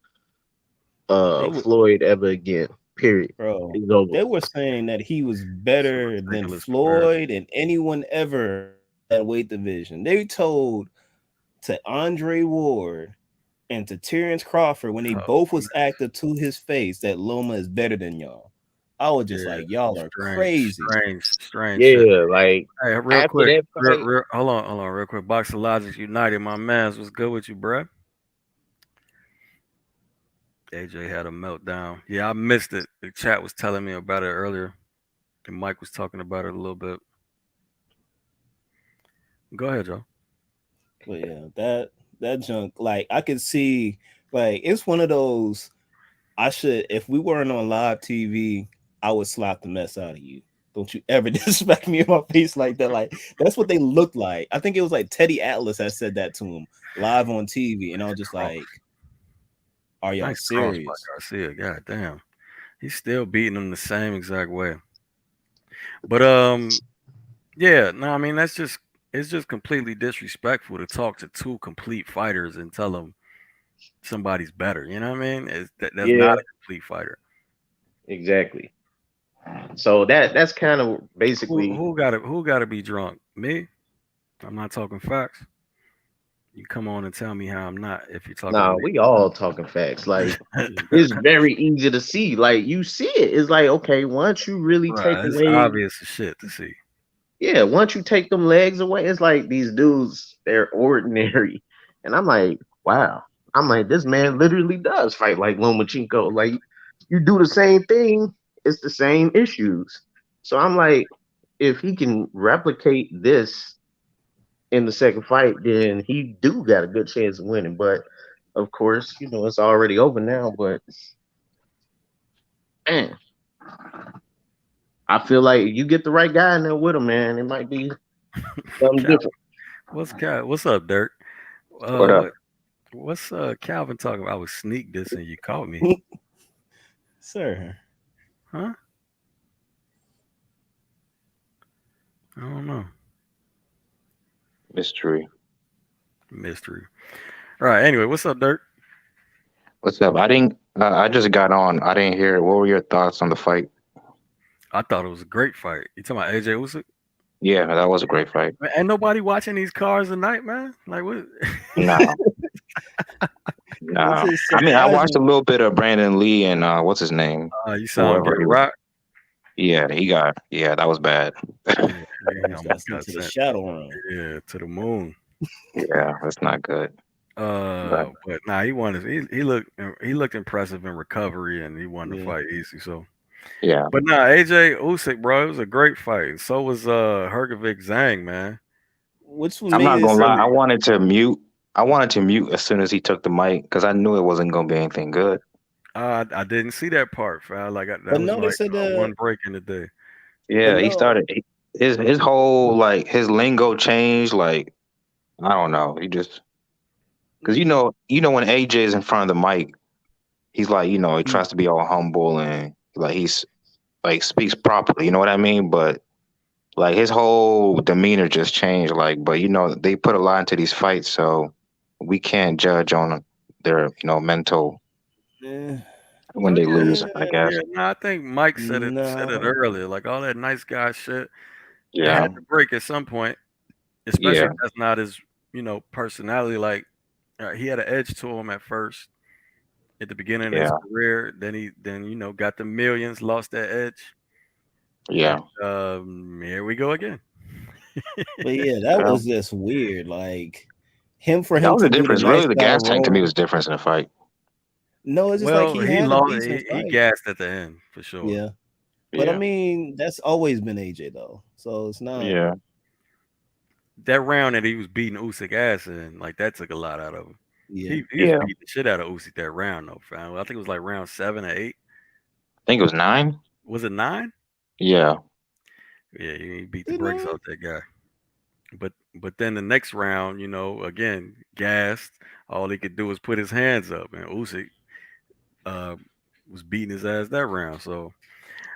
They were, Floyd ever again. Period. bro. It's over. They were saying that he was It's a better than ridiculous comparison. Floyd and anyone ever in that weight division. They told to Andre Ward and to Terrence Crawford when they Oh, both was active to his face that Loma is better than y'all. I was just yeah, like, y'all are crazy. strange shit. Yeah, like Hey, real after quick, that fight, hold on, real quick. Boxing Logic United, my man's was good with you, bruh. AJ had a meltdown. Yeah, I missed it. The chat was telling me about it earlier, and Mike was talking about it a little bit. Go ahead, Joe. But yeah, that junk, like I could see, like it's one of those. I should, if we weren't on live TV, I would slap the mess out of you. Don't you ever disrespect me in my face like that. Like that's what they looked like. I think it was like Teddy Atlas that said that to him live on TV, and I was just Cross. like, "Are y'all Nice cross by serious?" Garcia. God damn. He's still beating him the same exact way. But yeah, no, I mean it's just completely disrespectful to talk to two complete fighters and tell them somebody's better. You know what I mean? That's not yeah, a complete fighter. exactly. So that's kind of basically Who gotta be drunk? Me? I'm not talking facts. You come on and tell me how I'm not if you're talking to nah. me. We all talking facts. Like Mhm. it's very easy to see. Like you see it. It's like okay, once you really take Right, it's away, obvious as shit to see. yeah, once you take them legs away, it's like these dudes they're ordinary, and I'm like, wow. I'm like, this man literally does fight like Lomachenko. Like you do the same thing, it's the same issues. So I'm like, if he can replicate this in the second fight, then he do got a good chance of winning. But of course, it's already over now. But man, I feel like you get the right guy in there with him, man. It might be something Cal, different. what's up, Dirk? What up? What what's Calvin talking about? I was sneak dissing you caught me. Sir, Huh? I don't know. Mystery. Mystery. All right, anyway, what's up, Dirk? What's up? I didn't. I just got on. I didn't hear it. What were your thoughts on the fight? I thought it was a great fight. You talking about AJ Usyk? Yeah, that was a great fight. Man, ain't nobody watching these cars tonight, man. Like what? No, it's no. just I mean, I watched a surprising. little bit of Brandon Lee and what's his name, You saw him get whoever he was. rocked. Yeah, he got. Yeah, that was bad. Yeah, He he almost got almost sent got to the sent. shadow realm. Yeah, to the moon. Yeah, that's not good. But But nah, he won. He looked impressive in recovery, and he won the Yeah. fight easy. So, yeah, but nah, AJ Usyk, bro, it was a great fight. So was Hergovic Zhang, man. Which I'm made not it gonna lie. so. I wanted to mute. I wanted to mute as soon as he took the mic because I knew it wasn't gonna be anything good. I didn't see that part, fam. That But was no, they like said one break in the day. but Yeah, he no. started his whole like his lingo changed. Like I don't know. He just because when AJ is in front of the mic, he's like he He, tries to be all humble and like he's like speaks properly. You know what I mean? But like his whole demeanor just changed. Like, but they put a lot into these fights, so we can't judge on their mental eh, when they lose. yeah, I guess. Yeah, no, I think Mike said it nah, earlier. Like all that nice guy shit, it Yeah, had to break at some point. Especially yeah, if that's not his, personality. Like he had an edge to him at first, at the beginning of his yeah, career. Then got the millions, lost that edge, and yeah. here we go again. but yeah, that Yeah. was just weird. Like for That him was to the do the difference. nice Really, the guy gas tank to me role. was the difference in the fight. No, it's just like Well, he he had a lost. decent He fight. gassed at the end for sure. Yeah. But I Yeah, mean, that's always been AJ though. So it's not. yeah, That round that he was beating Usyk ass in, like that took a lot out of him. Yeah. He was yeah. beating the shit out of Usyk that round though, fam. I think it was like round 7 or 8. I think it was 9. Was it 9? Yeah, Yeah, he beat the You brakes know? off that guy. But then the next round, again, gassed. All he could do was put his hands up, and Usyk uh, was beating his ass that round. So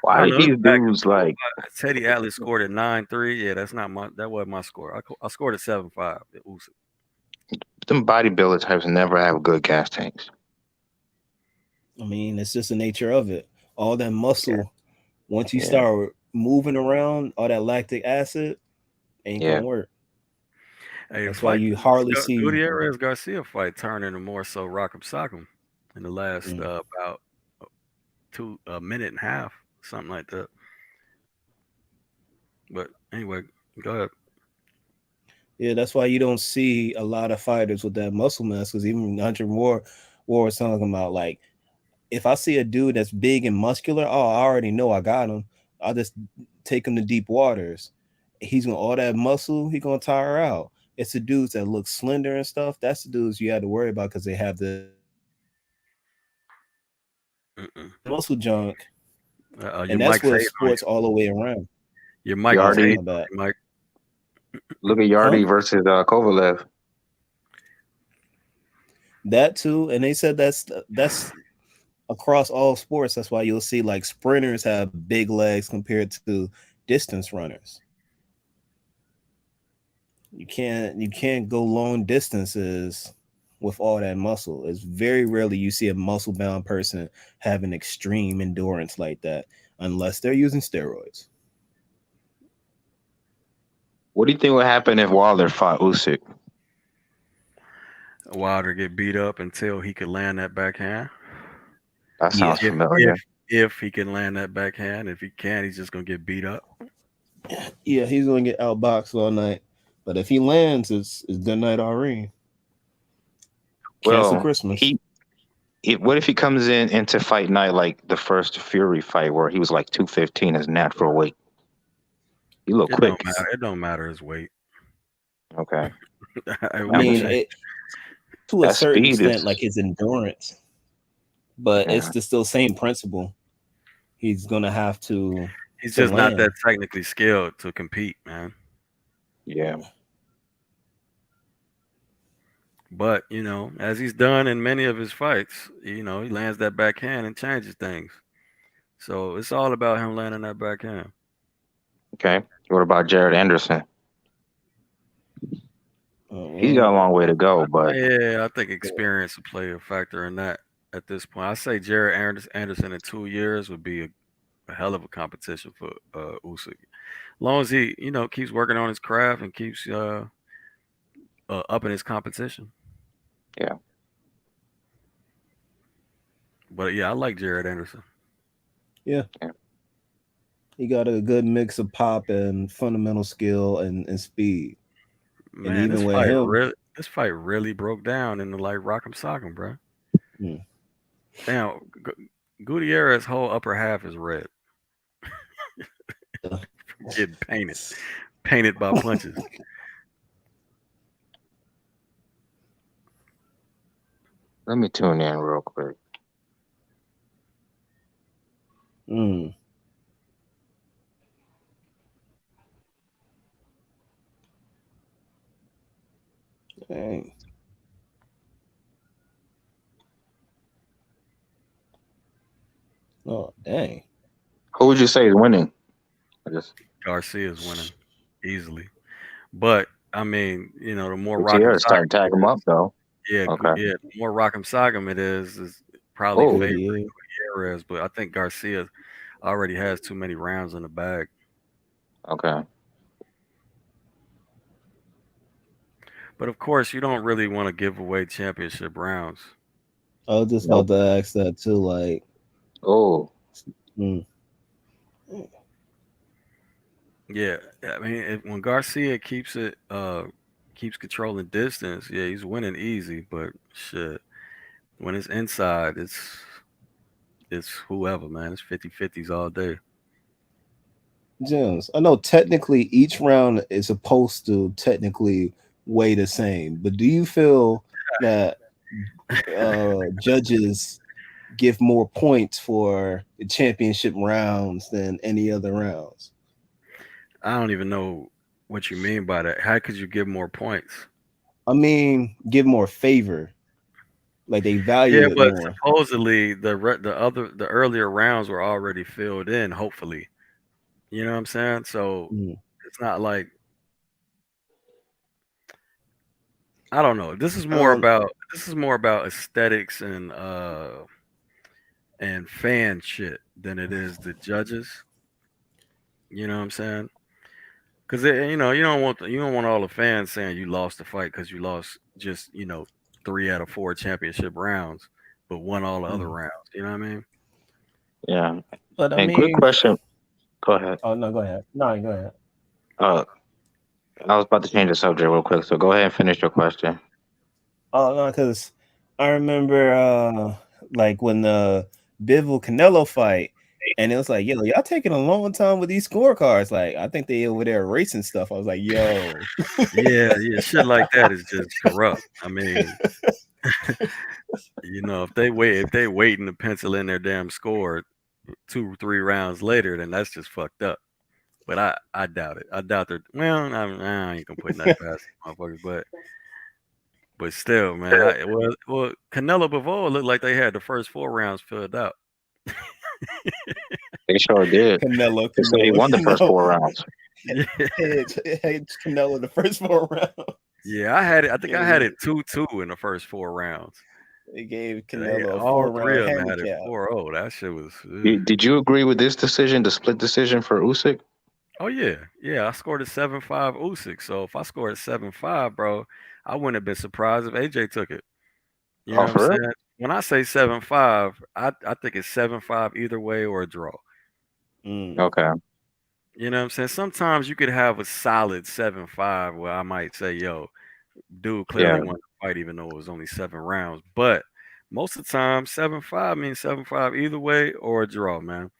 I why don't did know. It was these back and dudes forth. like? Teddy Atlas scored at 9-3. Yeah, that wasn't my score. I scored at 7-5. At Usyk. Them bodybuilder types never have good gas tanks. I mean, it's just the nature of it. All that Yeah, muscle, once you yeah, start moving around, all that lactic acid ain't yeah. gonna work. Hey, the That's why fight, you this hardly see. Gutierrez Garcia fight turned into more so Rock'em Sock'em in the last Mm. about a minute and a half, something like that. But anyway, go ahead. Yeah, that's why you don't see a lot of fighters with that muscle mass. Because even Hunter War was talking about like, if I see a dude that's big and muscular, oh, I already know I got him. I'll just take him to deep waters. He's gonna all that muscle, he gonna tire out. It's the dudes that look slender and stuff. That's the dudes you have to worry about because they have the Mm-mm. muscle junk, Your and that's mic's what hating on sports all the way around. you. Your mic is Oh, hating Yardy, my on bad. you, Mike. look at Huh? Yardy versus Kovalev. That too. And they said that's across all sports. That's why you'll see like sprinters have big legs compared to distance runners. You can't go long distances with all that muscle. It's very rarely you see a muscle bound person have an extreme endurance like that unless they're using steroids. What do you think would happen if Wilder fought Usyk? Wilder get beat up until he could land that backhand. That Yeah. sounds If familiar. if if he can land that backhand, if he can't, he's just gonna get beat up. Yeah, he's gonna get outboxed all night. But if he lands, it's good night Irene. Cancel Well, Christmas. what if he comes in into fight night like the first Fury fight where he was like 215 his natural weight? He looked It don't quick. matter. It don't matter his weight. Okay, I It I'm wouldn't mean, saying change. it to a that certain speed extent, is like his endurance, but it's yeah, the still same principle. He's gonna have He's to just not that land. technically skilled to compete, man. yeah. But as he's done in many of his fights, he lands that backhand and changes things. So it's all about him landing that backhand. Okay. What about Jared Anderson? He's got a Uh, long way to go, but Yeah, I think experience would play a factor in that at this point. I say Jared Anderson in 2 years would be a hell of a competition for Usyk. As long as he, keeps working on his craft and keeps upping his competition. yeah. But yeah, I like Jared Anderson. yeah, Yeah. he got a good mix of pop and fundamental skill and speed. And Man, even with him, this fight really broke down into like Rock'em Sock'em, bro. mm, Damn, Gutierrez' whole upper half is red, yeah, getting painted by punches. Let me tune in real quick. mm, dang, oh dang, Who would you say is winning? I just Garcia's winning easily. But I mean, the more Rock'em Gutierrez Sock'em starting to tag him it up is, though. yeah, Okay. the more Rock'em Sock'em it is probably Oh, favoring 48. Gutierrez. But I think Garcia already has too many rounds in the bag. okay. But of course, you don't really want to give away championship rounds. I was just about Nope. to ask that too. Like, Oh, mm, Yeah, I mean, when Garcia keeps controlling distance, yeah, he's winning easy. But shit, when it's inside, it's whoever, man. It's 50-50s all day. Jones, I know technically each round is supposed to technically weigh the same, but do you feel that judges give more points for the championship rounds than any other rounds? I don't even know what you mean by that. How could you give more points? I mean, give more favor, like they Yeah, value it but more. supposedly the earlier rounds were already filled in. Hopefully, you know what I'm saying. So Mm. it's not like I don't know. Um, This is more about aesthetics and and fan shit than it is the judges. You know what I'm saying? Because you don't want all the fans saying you lost the fight because you lost just 3 out of 4 championship rounds, but won all the other Mhm. rounds. You know what I mean? Yeah. But I And quick mean, question. Go ahead. oh no, go ahead. No, go ahead. Uh, I was about to change the subject real quick, so go ahead and finish your question. Oh no, because I remember like when the Bivol Canelo fight, and it was like, yo, y'all taking a long time with these scorecards. Like, I think they over there racing stuff. I was like, yo, Yeah, yeah, shit like that is just corrupt. I mean, if they waiting to pencil in their damn score 2 or 3 rounds later, then that's just fucked up. But I doubt it. I doubt they're I ain't gonna put nothing past these motherfuckers, but still, man. Canelo Bivol looked like they had the first 4 rounds filled out. They sure did. Canelo, They said he Canelo, won the first Canelo, 4 rounds. Yeah, hedge Canelo the first 4 rounds. yeah. I had it. I think I had Gave it 2-2 in the first 4 rounds. they gave They Canelo a all four three round of them had it handicap. 4-0. That shit was. Ugh. Did you agree with this decision, the split decision for Usyk? Oh yeah, yeah. I scored a 7-5 Usyk. So if I scored a 7-5, bro, I wouldn't have been surprised if AJ took it. You know Oh, what I'm for real? saying? When I say 7-5, I think it's 7-5 either way or a draw. Mm. Okay. You know what I'm saying? Sometimes you could have a solid 7-5 where I might say, yo, dude clearly Yeah. won the fight even though it was only 7 rounds. But most of the time, 7-5 means 7-5 either way or a draw, man.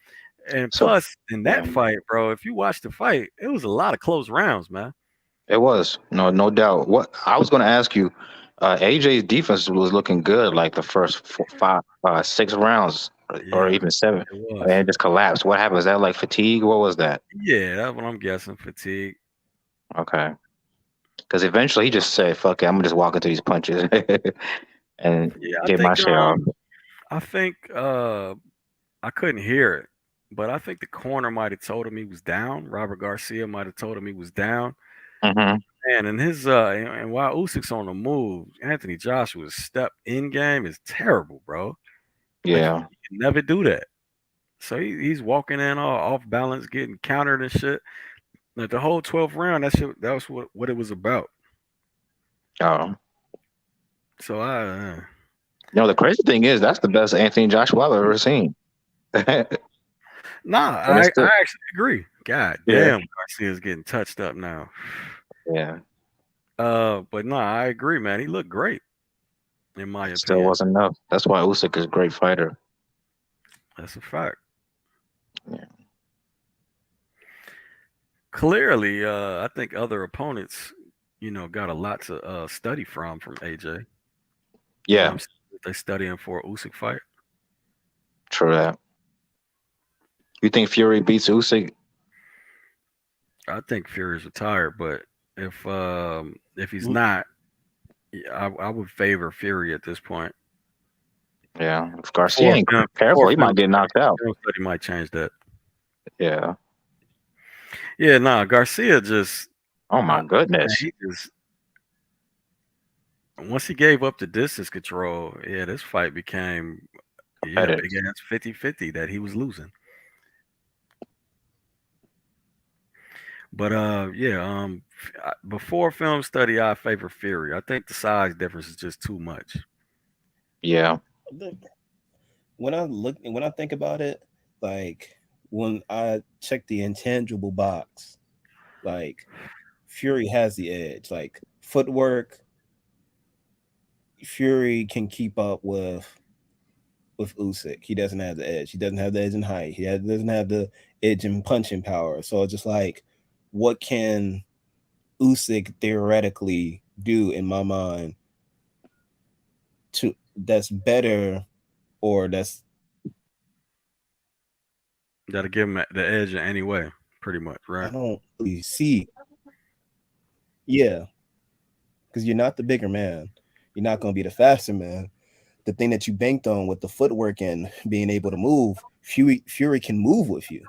And So, plus, in yeah, that fight, bro, if you watch the fight, it was a lot of close rounds, man. it was no doubt. What I was going to ask you, AJ's defense was looking good, like the first 6 rounds, or Yeah, even 7, it and was. then it just collapsed. What happened? Was that like fatigue? What was that? Yeah, that's what I'm guessing. Fatigue. Okay, because eventually he just said, "Fuck it, I'm gonna just walk into these punches and Yeah, get my shit off." I think I couldn't hear it, but I think the corner might have told him he was down. Robert Garcia might have told him he was down. Hmm. Man, and and while Usyk's on the move, Anthony Joshua's step in game is terrible, bro. Like he Yeah. can never do that. So he's walking in all off balance, getting countered and shit. Like the whole 12th round, that was what it was about. Oh. So The crazy thing is that's the best Anthony Joshua I've ever seen. And nah, it's I still, actually agree. God yeah, damn, Garcia's getting touched up now. yeah. But nah, I agree, man. He looked great in my It still opinion. wasn't enough. That's why Usyk is a great fighter. That's a fact. Yeah. Clearly, I think other opponents, got a lot to study from AJ. You know what Yeah, I'm saying? They studying for a Usyk fight. true that. You think Fury beats Usyk? I think Fury's retired, but if he's not, yeah, I would favor Fury at this point. Yeah. If Garcia ain't Before careful, he might get knocked out. film study might change that. Yeah. Yeah, nah, Garcia just, Oh man, my goodness. he just once he gave up the distance control, yeah, this fight became Competitive. big ass 50-50 that he was losing. But yeah, before film study, I favor Fury. I think the size difference is just too much. Yeah. When I think about it, like when I check the intangible box, like Fury has the edge. Like footwork, Fury can keep up with Usyk. He doesn't have the edge. He doesn't have the edge in height. Doesn't have the edge in punching power. So it's just like, what can Usyk theoretically do in my mind to that's better or that's Gotta give him the edge in any way, pretty much, I right? don't really see. Yeah, because you're not the bigger man. You're not going to be the faster man. The thing that you banked on with the footwork and being able to move, Fury can move with you.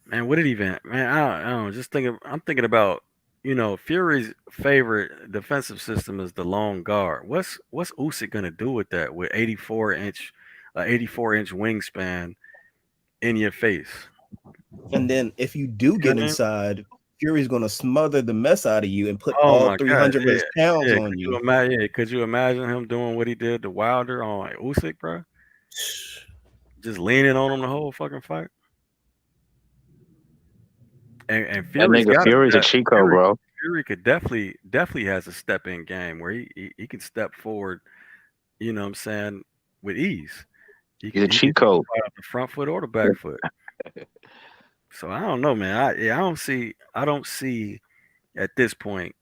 Man, what did even man? I don't know. I'm thinking about Fury's favorite defensive system is the long guard. What's Usyk gonna do with that with 84-inch wingspan in your face? And then if you do You know get what I mean? inside, Fury's gonna smother the mess out of you and put Oh all my god, 300 of yeah, his pounds yeah. on you. Could you imagine him doing what he did to Wilder on Usyk, bro? Just leaning on him the whole fucking fight. And That Fury's nigga got a Fury's a step. cheat code, Fury bro. Fury could definitely has a step in game where he can step forward. You know what I'm saying, with ease. He's a He could cheat do code. it right off the front foot or the back foot. So I don't know, man. I don't see at this point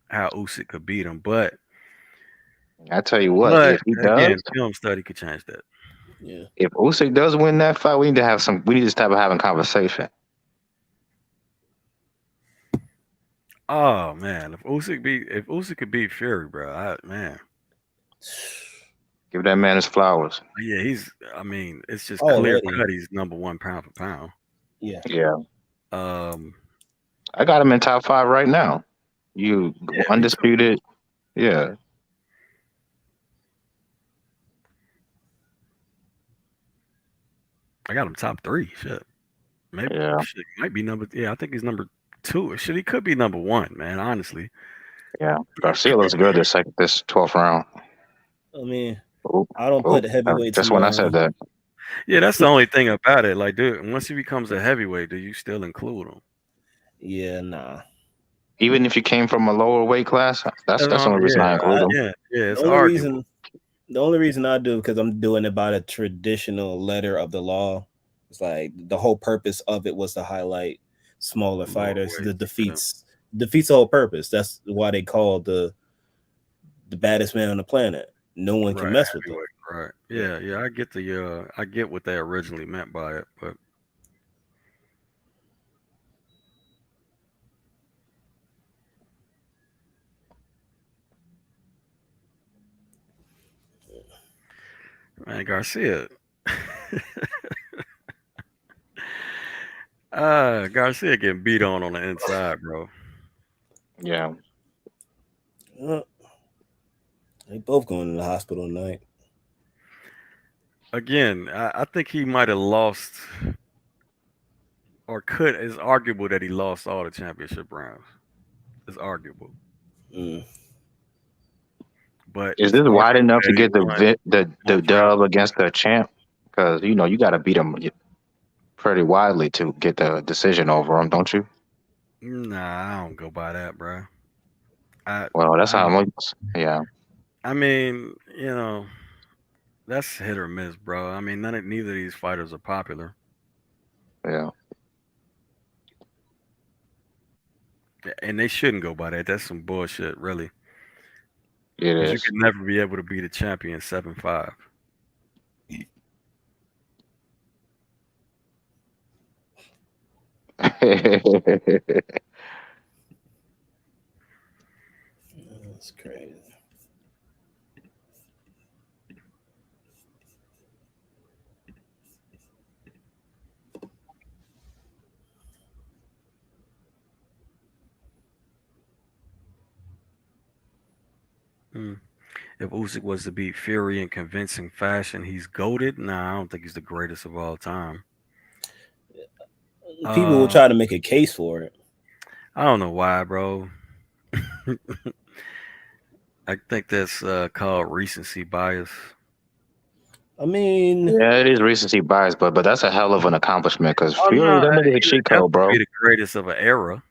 how Usyk could beat him. I tell you what, But if he does, again, film study could change that. Yeah. if Usyk does win that fight, we need to have some. We need to start having conversation. Oh man, if Usyk could beat Fury, bro, man, Give that man his flowers. yeah, I mean, it's just clear Already. cut. He's number one pound for pound. Yeah. Yeah, Um, I got him in top five right now. You yeah, me too. undisputed. Yeah, I got him top three. Shit, maybe yeah, shit, he might be number. Yeah, I think he's number two. Shit, he could be number one, man. Honestly. yeah. Garcia looks good this 12th round. I mean, Oop, I don't put oop. the heavyweights Just in when I said my that. Yeah, that's the only thing about it. Like, dude, once he becomes a heavyweight, do you still include him? yeah, nah. Even if you came from a lower weight class, that's the only reason Yeah, I include him. yeah, The it's only arguable. reason the only reason I do because I'm doing it by the traditional letter of the law. It's like the whole purpose of it was to highlight smaller Lower fighters. The weights. Yeah. defeats the whole purpose. That's why they call the baddest man on the planet. No one can Right, mess with them. heavyweight. Right. Yeah. Yeah, I get what they originally meant by it, but man, Garcia. Garcia getting beat on the inside, bro. Yeah, Uh, they both going to the hospital tonight. Again, I think he might have lost or could. It's arguable that he lost all the championship rounds. It's arguable, Mm. but is it's this wide arguable enough to that he get the won the more rounds. dub against the champ? Because you got to beat him pretty widely to get the decision over him, don't you? Nah, I don't go by that, bro. I Well, that's I how it looks. Yeah, I mean, that's hit or miss, bro. I mean, neither of these fighters are popular, yeah. and they shouldn't go by that. That's some bullshit, really, It because you is. could never be able to beat a champion 7-5. That's crazy. Mm. If Usyk was to beat Fury in convincing fashion, he's goaded. Nah, I don't think he's the greatest of all time. People will Uh, try to make a case for it. I don't know why, bro. I think that's called recency bias. I mean, Yeah, it is recency bias, but that's a hell of an accomplishment because Oh Fury, no, that nigga's a he'll cheat code, definitely be bro. the greatest of an era.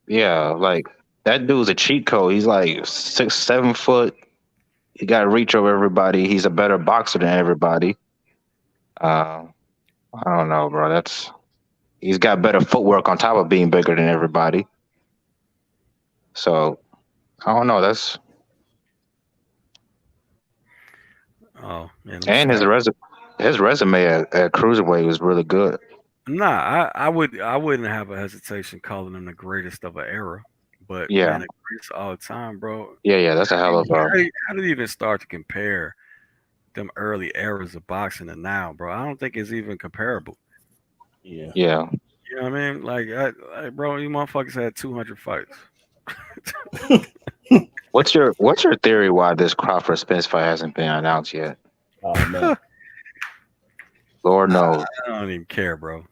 Yeah, like that dude's a cheat code. He's like 6, 7 foot. He got reach over everybody. He's a better boxer than everybody. Uh, I don't know, bro. He's got better footwork on top of being bigger than everybody. So I don't know. That's Oh man, them and stats. his resume at cruiserweight was really good. Nah, I wouldn't have a hesitation calling him the greatest of an era. But Yeah, man, the greatest of all time, bro. yeah. That's a hell of a How did you even start to compare them early eras of boxing and now, bro? I don't think it's even comparable. yeah. yeah. You know what I mean? Like, bro, you motherfuckers had 200 fights. What's your theory why this Crawford Spence fight hasn't been announced yet? Oh man, Lord I, knows. I don't even care, bro.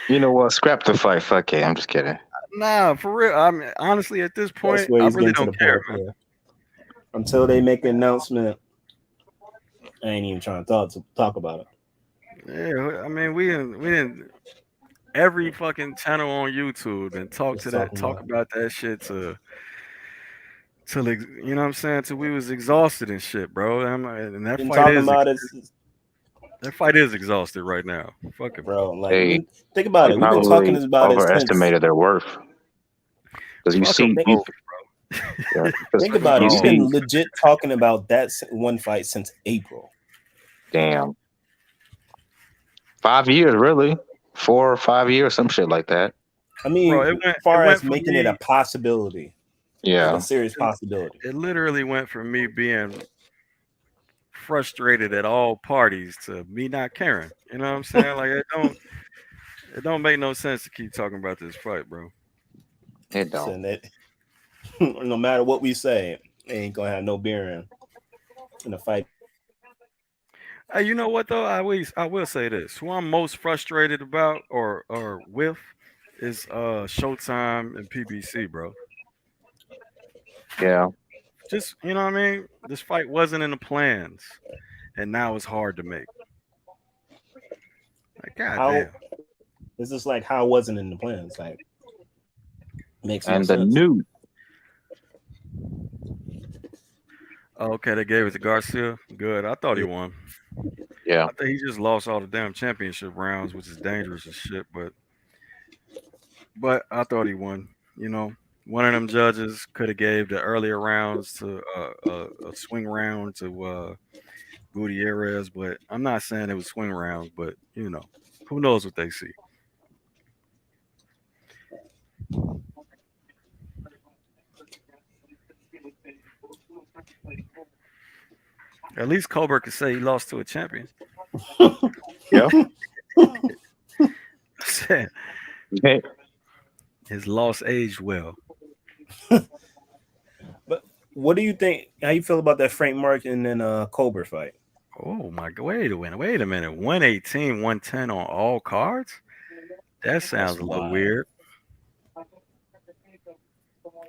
You know what? Scrap the fight. Fuck it. I'm just kidding. Nah, for real. I mean, honestly, at this that's point, where I he's really getting to don't the care, point. man. Yeah. Until they make an announcement, I ain't even trying to talk about it. Yeah, I mean, we didn't every fucking channel on YouTube and Just talking talk about. about that shit to till you know what I'm saying, till we was exhausted and shit, bro. And Been talking about it, that fight is exhausted right now. Fuck it, bro. bro. Like, They think about they it. We've been talking probably about it since. overestimated their worth because you Fuck them see Think, you both, yeah, because think bro. Fuck about them it. you We've both. been see legit talking about that one fight since April. damn 5 years really 4 or 5 years some shit like that. I Bro, mean, it far went as from making it a me. possibility, like a Yeah, serious It, possibility. it literally went from me being frustrated at all parties to me not caring. You know what I'm saying? Like it don't make no sense to keep talking about this fight, bro. it don't. So that no matter what we say, they ain't gonna have no beer in the fight. Hey, you know what though? I will say this. Who I'm most frustrated about or with is Showtime and PBC, bro. Yeah, Just you know what I mean? This fight wasn't in the plans, and now it's hard to make. Like, How goddamn. this is like how it wasn't in the plans. Like makes no and the sense. new Oh, okay, they gave it to Garcia. Good. I thought he Yeah. won. yeah. I think he just lost all the damn championship rounds, which is dangerous as shit. But I thought he won. You know, one of them judges could have gave the earlier rounds to a swing round to Gutierrez, but I'm not saying it was swing rounds. But who knows what they see? At least Colbert could say he lost to a champion. Yeah. Hey, His loss aged well. But what do you think? How you feel about that Frank Martin and Cobra fight? Oh my god! Wait a minute. 118, 110 on all cards. That That's sounds a little wild. weird.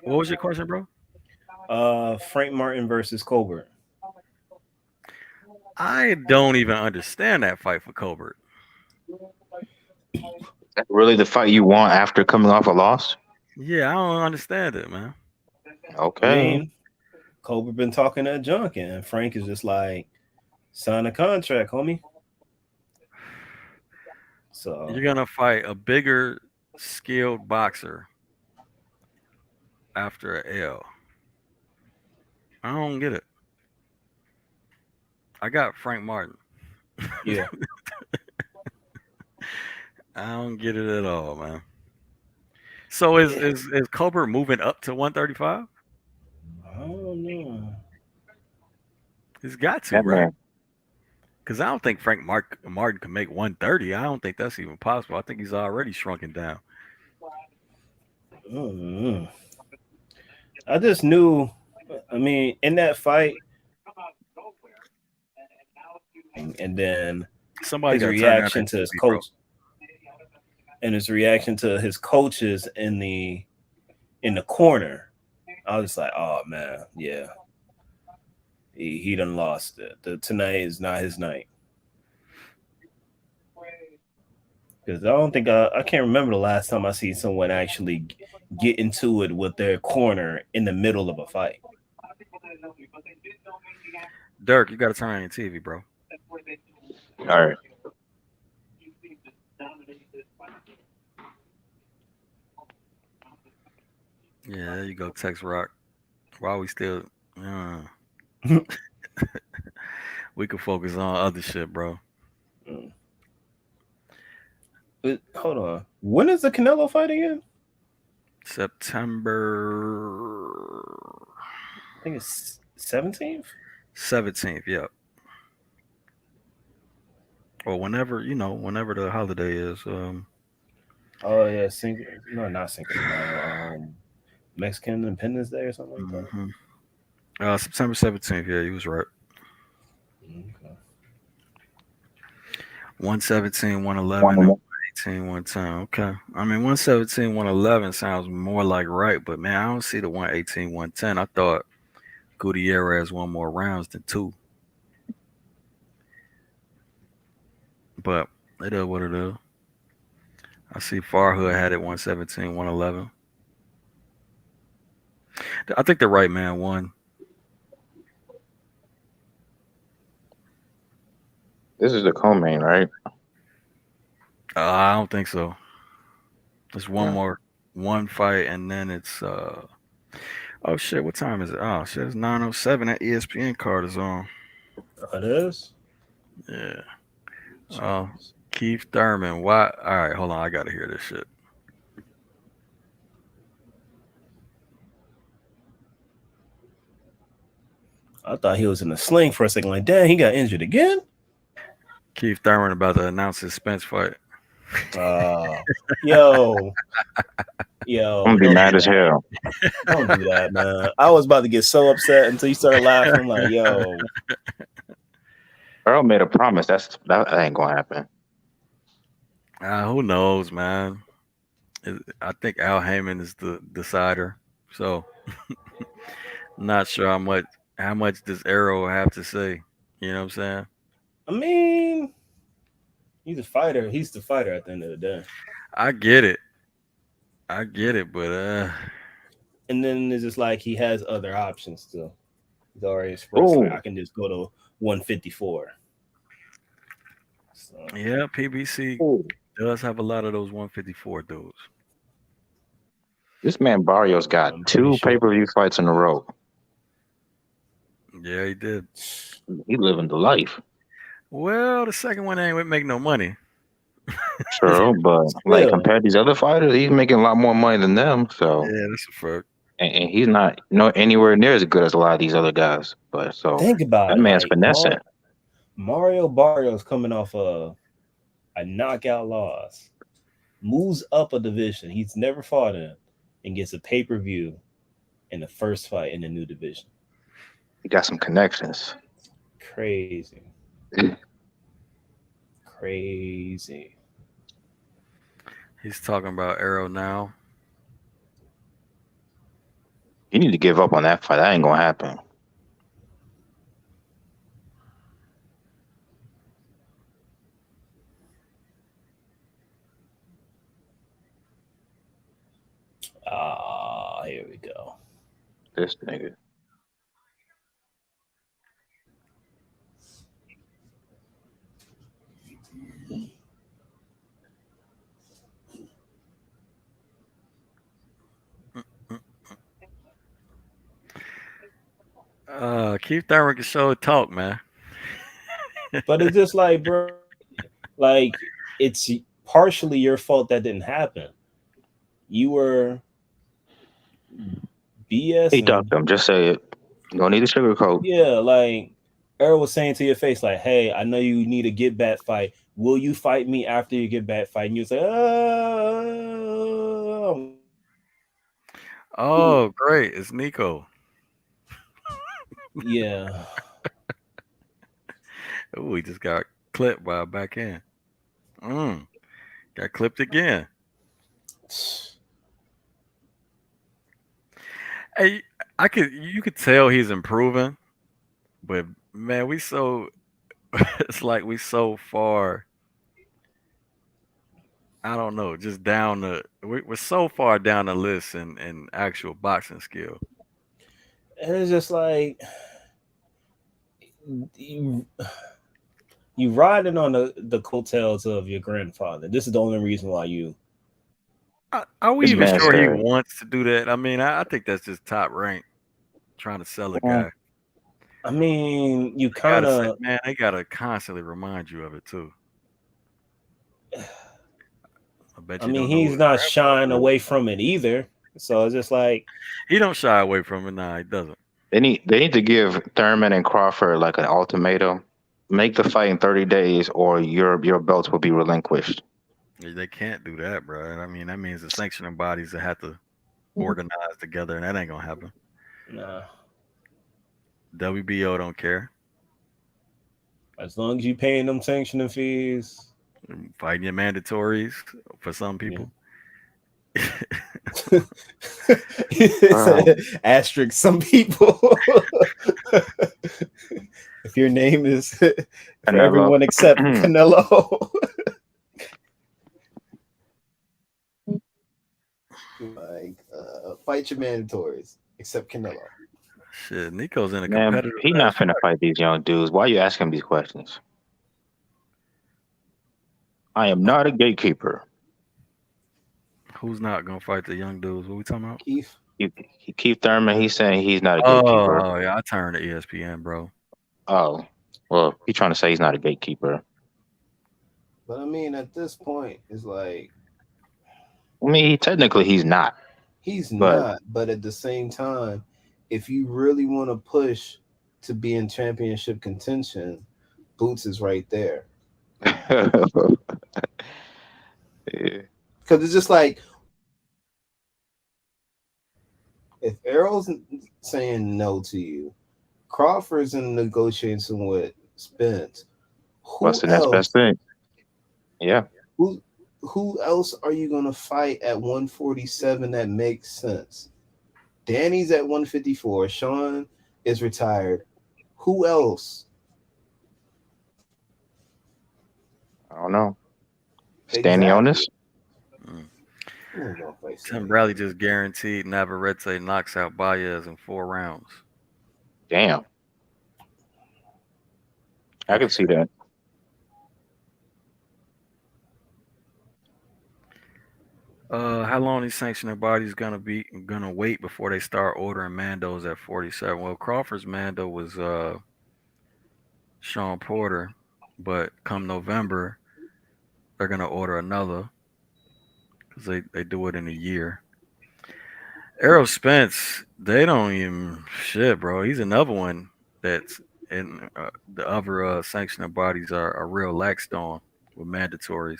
What was your question, bro? Frank Martin versus Colbert. I don't even understand that fight for Colbert. that's really the fight you want after coming off a loss? Yeah, I don't understand it, man. I Okay. mean, Colbert been talking that junk, and Frank is just like, sign a contract, homie. So You're gonna fight a bigger, skilled boxer after a L. I don't get it. I got Frank Martin. yeah, I don't get it at all, man. So is yeah. is Colbert moving up to 135? I don't know. He's got to, That right? man. Because I don't think Martin can make 130. I don't think that's even possible. I think he's already shrunken down. Mm. I just knew. I mean, in that fight, and then Somebody his got to turn down that reaction to his TV, bro. coach, and his reaction to his coaches in the corner, I was just like, oh man, yeah, he done lost it. Tonight is not his night. Because I don't think I can't remember the last time I see someone actually get into it with their corner in the middle of a fight. Dirk, you got to turn on your TV, bro. All right. Yeah, there you go, Tex Rock. While we still, uh, we could focus on other shit, bro. But hold on, when is the Canelo fight again? September I think it's 17th. 17th. Yep. Or whenever the holiday is. Oh yeah, no, not Cinco de Mayo. Mexican Independence Day or something like that. Hmm. September 17th. Yeah, you was right. Okay. 117, 111, and One 118, 110. Okay. I mean, 117, 111 sounds more like right, but man, I don't see the 118, 110. I thought Gutierrez won more rounds than two, but it is what it is. I see Farhood had it 117, 111. I think the right man won. This is the co-main, right? I don't think so. There's one Huh. more, one fight, and then it's oh shit, what time is it? Oh shit, it's 9:07. That ESPN card is on. Oh, it is. Yeah. Oh, Jeez. Keith Thurman. Why? All right, hold on. I gotta hear this shit. I thought he was in a sling for a second. Like, damn, he got injured again. Keith Thurman about to announce his Spence fight. Uh, yo, I'm yo, gonna be don't do mad as that. hell. Don't do that, man. I was about to get so upset until you started laughing. I'm like, yo, Earl made a promise. That ain't gonna happen. Who knows, man? I think Al Heyman is the decider. So not sure how much does Arrow have to say. You know what I'm saying? I mean, he's a fighter. He's the fighter at the end of the day. I get it. I get it, but And then it's just like he has other options still. He's already expressed like Oh, I can just go to 154. So yeah, PBC oh. does have a lot of those 154 dudes. This man Barrios got I'm pretty two sure. pay-per-view fights in a row. Yeah, he did. He living the life. Well, the second one ain't make no money. True, but like Still, compared to these other fighters, he's making a lot more money than them. So, Yeah, that's a fact. and he's not anywhere near as good as a lot of these other guys. But so think about that it. man's Like finessing. Mario Barrios coming off a knockout loss, moves up a division he's never fought in, and gets a pay-per-view in the first fight in the new division. He got some connections. Crazy. Crazy. He's talking about Arrow now. You need to give up on that fight. That ain't gonna happen. Ah, here we go. This nigga. Keith Thurman can show talk, man. But it's just like, bro, like it's partially your fault that didn't happen. You were He BSing. ducked him. Just say it. You don't need a sugarcoat. Yeah, like Errol was saying to your face, like, hey, I know you need a get back fight. Will you fight me after you get back fight? And you say, oh, Oh, great. It's Nico. yeah. Oh, he just got clipped by a backhand. Mm, got clipped again. Hey, you could tell he's improving, but man, it's like we so far. I don't know, just we're so far down the list in actual boxing skill. And it's just like you, you riding on the coattails of your grandfather. This is the only reason why you. Are we This even man sure he said, wants to do that? I mean, I think that's just top rank trying to sell a well, guy. I mean, you They kind gotta say, of. man, they gotta constantly remind you of it too. I bet I you mean, don't know who he's his not shying grandfather is. away from it either. So it's just like, He don't shy away from it. Nah, he doesn't. they need to give Thurman and Crawford like an ultimatum. Make the fight in 30 days or your belts will be relinquished. They can't do that, bro. I mean, that means the sanctioning bodies that have to organize together, and that ain't gonna happen. Nah. WBO don't care. As long as you paying them sanctioning fees. Fighting your mandatories for some Yeah. people. It's a asterisk. Some people. If your name is for Canelo. everyone except Canelo. Like fight your mandatories except Canelo. Shit, Nico's in a Man, competitive he ass not finna fight. fight these young dudes. Why you asking him these questions? I am not a gatekeeper. Who's not gonna fight the young dudes? What we talking about? Keith. Keith Thurman, he's saying he's not a gatekeeper. Oh yeah, I turned to ESPN, bro. Oh, well, he's trying to say he's not a gatekeeper. But I mean, at this point, it's like I mean, technically he's not, he's but not. But at the same time, if you really want to push to be in championship contention, Boots is right there. yeah. Because it's just like if Errol's saying no to you, Crawford's in negotiation with Spence. What's Who the next best else? thing? Yeah. Who who else are you gonna fight at 147 that makes sense? Danny's at 154. Sean is retired. Who else? I don't know. Exactly. Stanionis? Mm. Who ain't gonna fight Tim Stanny Bradley on just guaranteed Navarrete knocks out Baez in 4 rounds. Damn. I can see that. How long these sanctioning bodies gonna wait before they start ordering Mandos at 47? Well, Crawford's Mando was Sean Porter, but come November they're gonna order another because they do it in a year. Errol Spence, they don't even shit, bro. He's another one that's in the other sanctioning bodies are real laxed on with mandatories.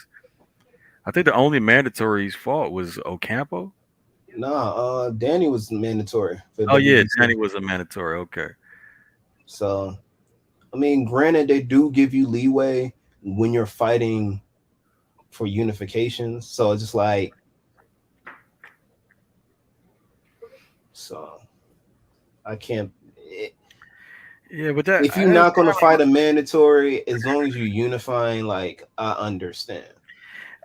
I think the only mandatory he's fought was Ocampo. Nah, Danny was mandatory for Oh yeah, WBC. Danny was a mandatory. Okay. So I mean, granted, they do give you leeway when you're fighting for unification. So it's just like so I can't. Yeah, but that If you're that's not gonna kind of. fight a mandatory, as long as you're unifying, like I understand.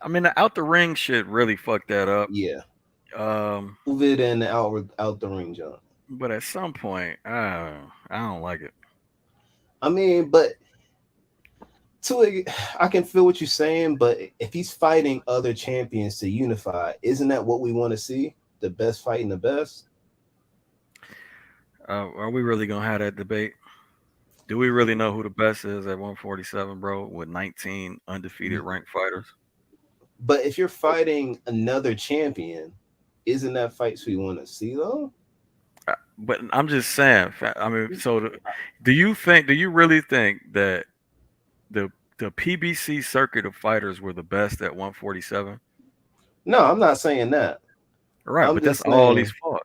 I mean, the out the ring shit really fucked that up. Yeah, Um, move it and out the ring jump. but at some point, I don't like it. I mean, but I can feel what you're saying. But if he's fighting other champions to unify, isn't that what we want to see? The best fighting the best. Are we really gonna have that debate? Do we really know who the best is at 147, bro? With 19 undefeated ranked fighters. But if you're fighting another champion, isn't that fights we want to see though? But I'm just saying. I mean, so do you think? Do you really think that the the PBC circuit of fighters were the best at 147? No, I'm not saying that. Right, I'm but that's just all he's saying fought.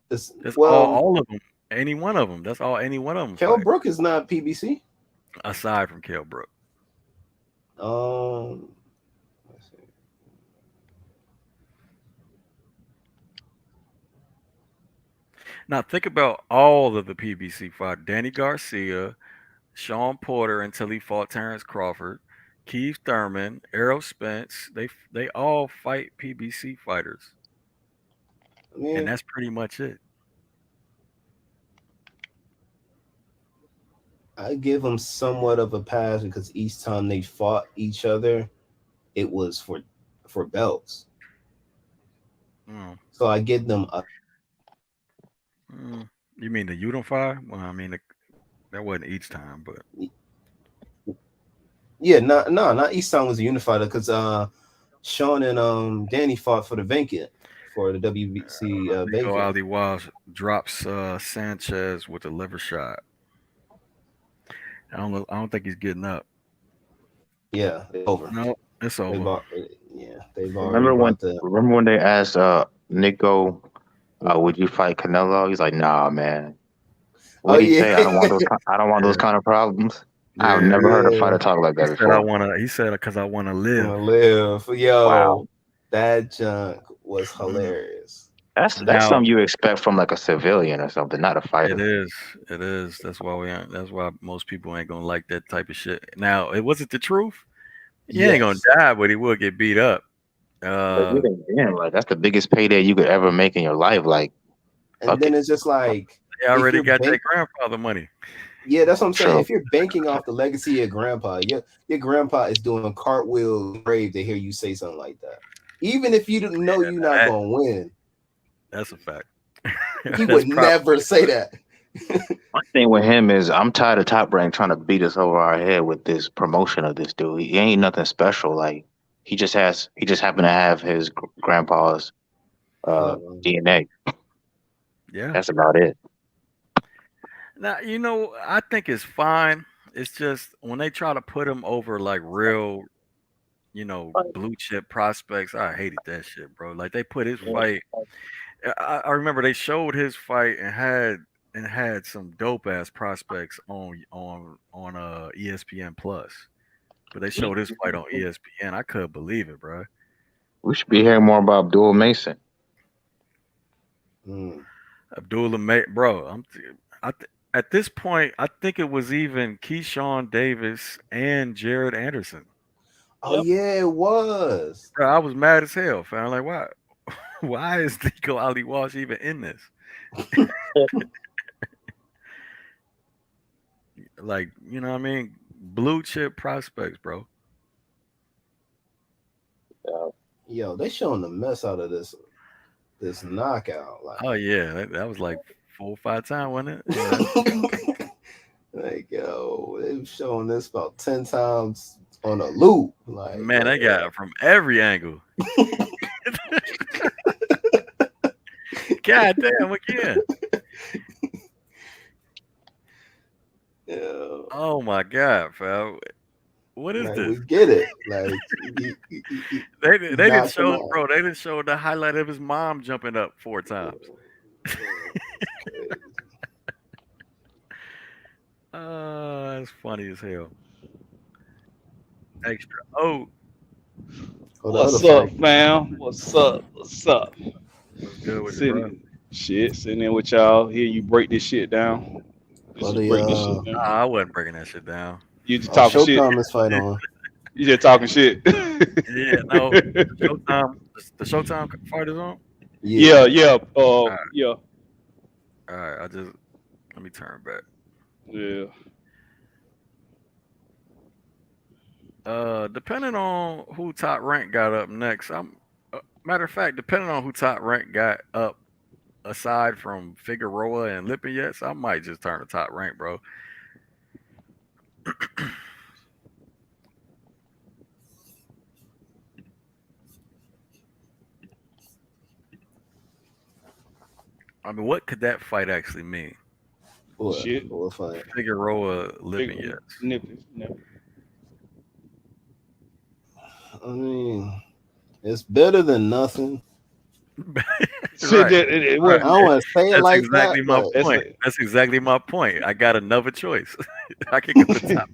this. That's Well, all of them. Any one of them. That's all any one of them Kell fight. Brook is not PBC. Aside from Kell Brook. Um, let's see. Now think about all of the PBC fight. Danny Garcia, Sean Porter until he fought Terrence Crawford, Keith Thurman, Errol Spence. They all fight PBC fighters, I and mean, that's pretty much it. I give them somewhat of a pass because each time they fought each other, it was for belts. Mm, So I give them a mm. You mean the Unify? Well, I mean that wasn't each time, but yeah. Not each time was unified because Sean and Danny fought for the vacant for the WBC Nico vacant. Ali Walsh drops Sanchez with a liver shot. I don't know. I don't think he's getting up. Yeah, it's over. No, It's They've over. al- yeah, they've already Remember when brought the. remember when they asked Nico, would you fight Canelo? He's like, nah, man. Oh What did he yeah, say? I don't want those Yeah, kind of problems. I've yeah. never heard a yeah. fighter talk like He that said I before. wanna. He said because I wanna I'm live. gonna live. Wow. Yo, that junk was Mm. hilarious. That's Now something you expect from like a civilian or something, not a it fighter. is. It is. That's why we. Ain't, that's why most people ain't gonna like that type of shit. Now it wasn't the truth. He ain't gonna Yes, die, but he will get beat up. But Uh, even then, like that's the biggest payday you could ever make in your life. Like, and fuck then it. it's just like they if already you're got their bank. grandfather money. Yeah, that's what I'm saying. True. If you're banking off the legacy of your grandpa, your grandpa is doing cartwheels in the grave to hear you say something like that. Even if you didn't know you're not That, gonna win, that's a fact. he That's would probably never say that. My thing with him is I'm tired of Top Rank trying to beat us over our head with this promotion of this dude. He ain't nothing special. Like he just happened to have his grandpa's Bloodline. DNA. yeah. That's about it. Now I think it's fine. It's just when they try to put him over like real, blue chip prospects. I hated that shit, bro. Like they put his fight. I remember they showed his fight and had some dope ass prospects on ESPN Plus, but they We, showed his fight on ESPN. I couldn't believe it, bro. we should be hearing more about Abdul Mason. Mm. Abdullah, bro. At this point, I think it was even Keyshawn Davis and Jared Anderson. Oh yeah, it was. Bro, I was mad as hell, fam. Like, why? Why is Nico Ali Walsh even in this? Like, you know what I mean? Blue chip prospects, bro. Yo, they showing the mess out of this knockout. Oh Like, yeah, that was like 4 or 5 times, wasn't it? Yeah. like yo, they was showing this about 10 times on a loop. Like, Man, they got it from every angle. God damn, again. yeah, Oh my god, fam. What is like this? we get it. Like They he didn't knocked him show, out. bro. They didn't show the highlight of his mom jumping up 4 times. It's crazy. That's funny as hell. Extra. Oh, Oh, the other What's up, fight. fam? What's up? What's up? what's good with you, bro? Sitting, sitting there with y'all. Hear you break this shit down. Oh, Just break this shit Nah, down. I wasn't breaking that shit down. You just talking shit. Showtime is fight on. You just talking shit. Yeah, no. Showtime. The Showtime fight is on. Yeah. Yeah, yeah, All right, yeah, all right. Let me turn back. yeah. Depending on who top rank got up next, matter of fact, depending on who top rank got up aside from Figueroa and Lipinets, I might just turn to top rank, bro. I mean, what could that fight actually mean? Shit. What fight? Figueroa Big Lipinets. nippy, nippy. I mean, it's better than nothing. Shit, Right, it right. I wasn't. don't want to say it That's like exactly that, my but That's point. like, That's exactly my point. I got another choice. I can go to top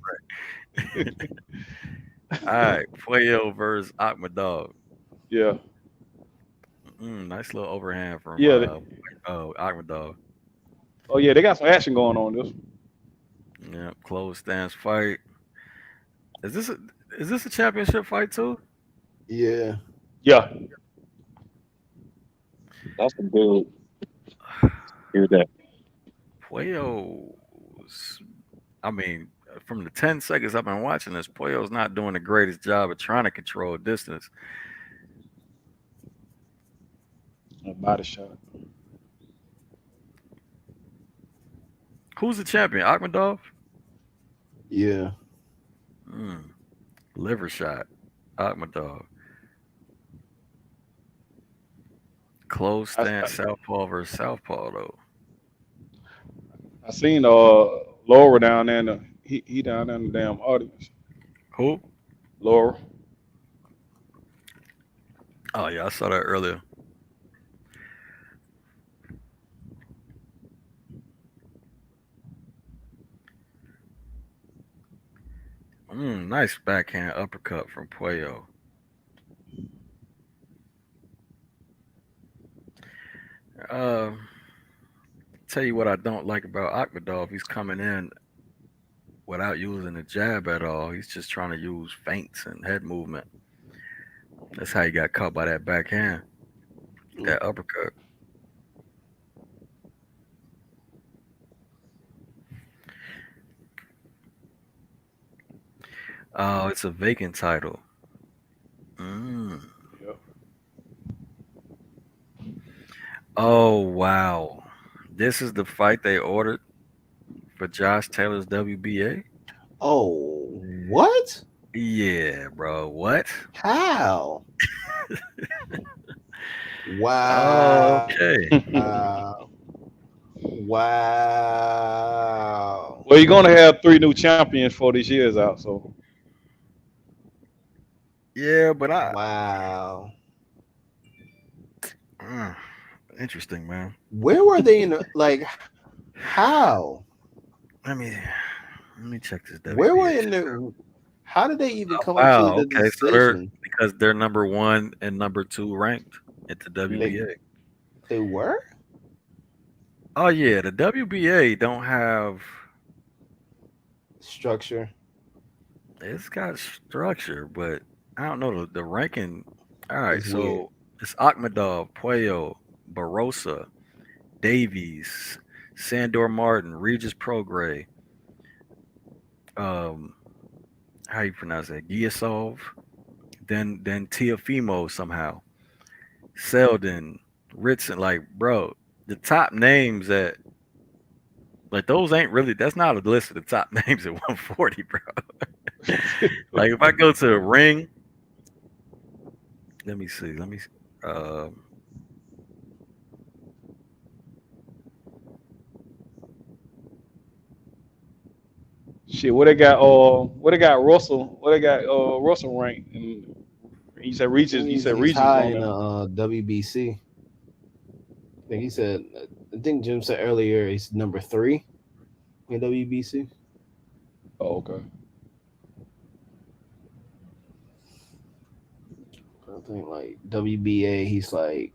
rank. All right, Fuego versus Akmadov. yeah, Nice little overhand from yeah. Akmadov. Oh yeah, they got some action going on this. Yeah, close stance fight. Is this a is this a championship fight too? yeah. Yeah, That's the dude. Dude that Puello's. I mean, from the 10 seconds I've been watching this, Puello's not doing the greatest job of trying to control distance. a body shot. Who's the champion? Akhmadov? Yeah. Mm, liver shot. Akhmadov. Close I, stance I, southpaw versus southpaw though. I seen Laura down there. He down there in the damn audience. Who? Laura. Oh yeah, I saw that earlier. Nice backhand uppercut from Puello. Uh, tell you what I don't like about Akhmadov. He's coming in without using the jab at all. He's just trying to use feints and head movement. That's how he got caught by that backhand, that uppercut. Oh, it's a vacant title. Mm. Yep. Oh wow, this is the fight they ordered for Josh Taylor's WBA. Oh, what? Yeah, bro. What? How? Okay. Wow. Wow. Well, you're gonna have 3 new champions for this year's out. So Yeah, but Wow. mm, interesting, man. Where were they in the, like, how? Let me let me check this Where were WBA. in the, how did they even come up to Wow. the Okay, so they're decision? because they're number one and number two ranked at the They WBA. they were? Oh yeah, the WBA don't have. Structure. It's got structure, but I don't know the ranking. All right, It's weird. so it's Akhmadov, Puello, Barossa, Davies, Sandor Martin, Regis Prograis, um, how you pronounce that? Giasov, then Tiafimo somehow, Selden, Ritson. Like, bro, the top names that like those ain't really. That's not a list of the top names at 140, bro. Like if I go to the ring, let me see. Let me. Um, shit, what they got Russell, what they got Russell ranked, and I think You said he's Regis was high on in there. the WBC. Think he said. I think Jim said earlier he's number 3 in WBC. Oh, okay. I think like WBA, he's like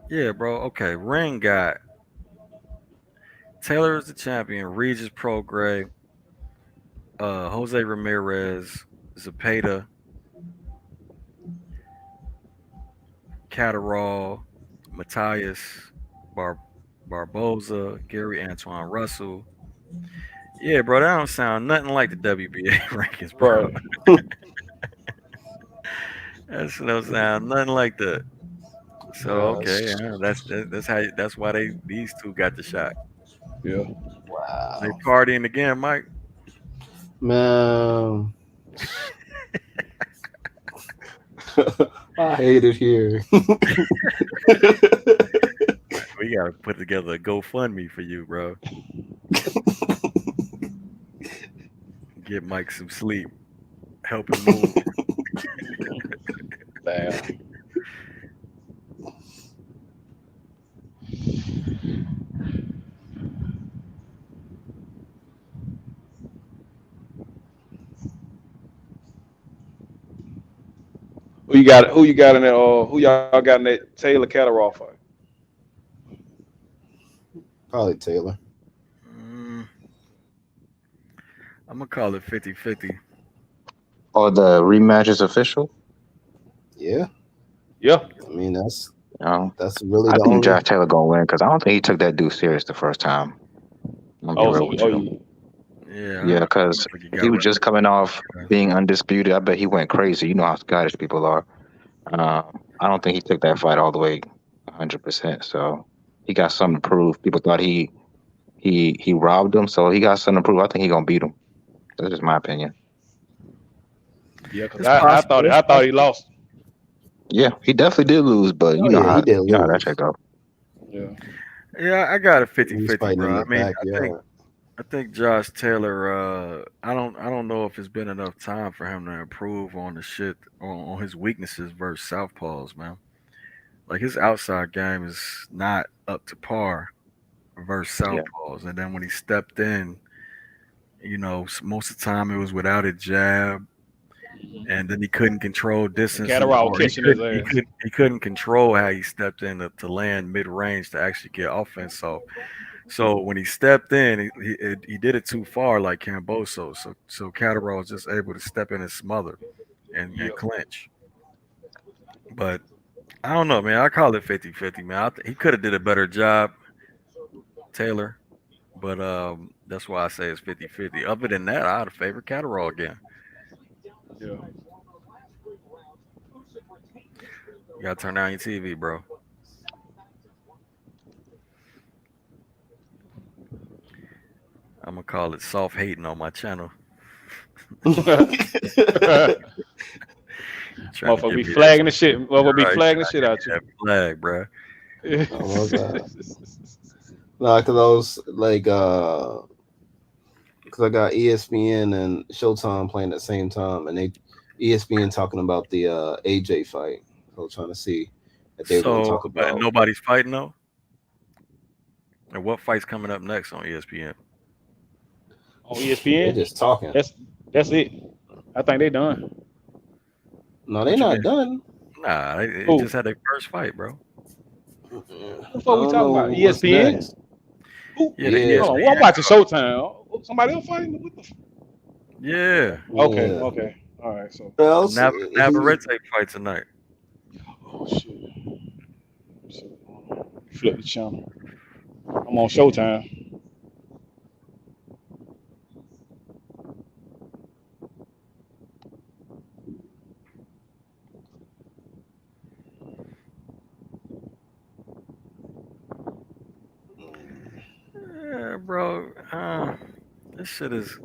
yeah, bro. Okay, ring got Taylor is the champion. Regis Prograis, Jose Ramirez, Zapata, Catterall, Matthias, Bar- Barboza, Gary Antoine Russell. Yeah, bro, that don't sound nothing like the WBA rankings, bro. Right. That don't sound nothing like that. So okay, sh- yeah, that's why these two got the shot. Yeah. They wow, partying again, Mike. man. I hate it here. We gotta put together a GoFundMe for you, bro. Get Mike some sleep. Help him move. Damn. Who you got? Who you got in that? Who y'all got in that Taylor Catterall fight? Probably Taylor. Mm, I'm gonna call it 50-50. Or the rematch is official. Yeah, Yeah. I mean You know, that's really I the think only. Josh Taylor gonna win because I don't think he took that dude serious the first time. I'm gonna be Oh, real so with oh, you. you, Yeah, Yeah, I because don't think he he got was right. just coming off being undisputed. I bet he went crazy. You know how Scottish people are. I don't think he took that fight all the way 100%. So he got something to prove. People thought he robbed him, so he got something to prove. I think he gonna beat him. That's just my opinion. yeah, because It's possible. It's I thought he possible. lost. Yeah, he definitely did lose, but Oh yeah, he did you know how that lose. shit go. Yeah. Yeah, I got a He was 50-50, fighting in bro. the backyard. I I think Josh Taylor. I don't know if it's been enough time for him to improve on the shit on his weaknesses versus southpaws, man. Like his outside game is not up to par versus Yeah. southpaws, and then when he stepped in, most of the time it was without a jab, and then he couldn't control And distances, Catterall or he catching his couldn't he ass. couldn't he couldn't control how he stepped in to land mid range to actually get offense. So when he stepped in, he did it too far, like Camboso. So Catterall was just able to step in and smother and Yep. clinch. But I don't know, man. I call it 50-50, man. He could have did a better job, Taylor. But that's why I say it's 50-50. Other than that, I'd have favored Catterall again. Yeah. You gotta turn down your TV, bro. I'm gonna call it soft hating on my channel. Trying to Motherfucker give be me that, flagging the shit. Motherfucker be right, flagging the shit give out me that flag, bro. you. Oh my god. No, because I was like, because I got ESPN and Showtime playing at the same time, and they ESPN talking about the AJ fight. So trying to see if they were going to So, talk but about. nobody's fighting though. And what fight's coming up next on ESPN? On They ESPN. just talking. That's it. I think they done. No, they What you not mean? done. Nah, they Who? just had their first fight, bro. I Who the fuck we don't talking know about? what's ESPN? next. Who? Yeah, the Yeah, Hold on. Well, I'm ESPN watching card. Showtime. Somebody else fighting? What the Yeah, Okay, yeah. okay. All right, so What else? Who's Navarrete fight tonight. oh shit. So, flip the channel. I'm on Showtime. Yeah, bro. This shit is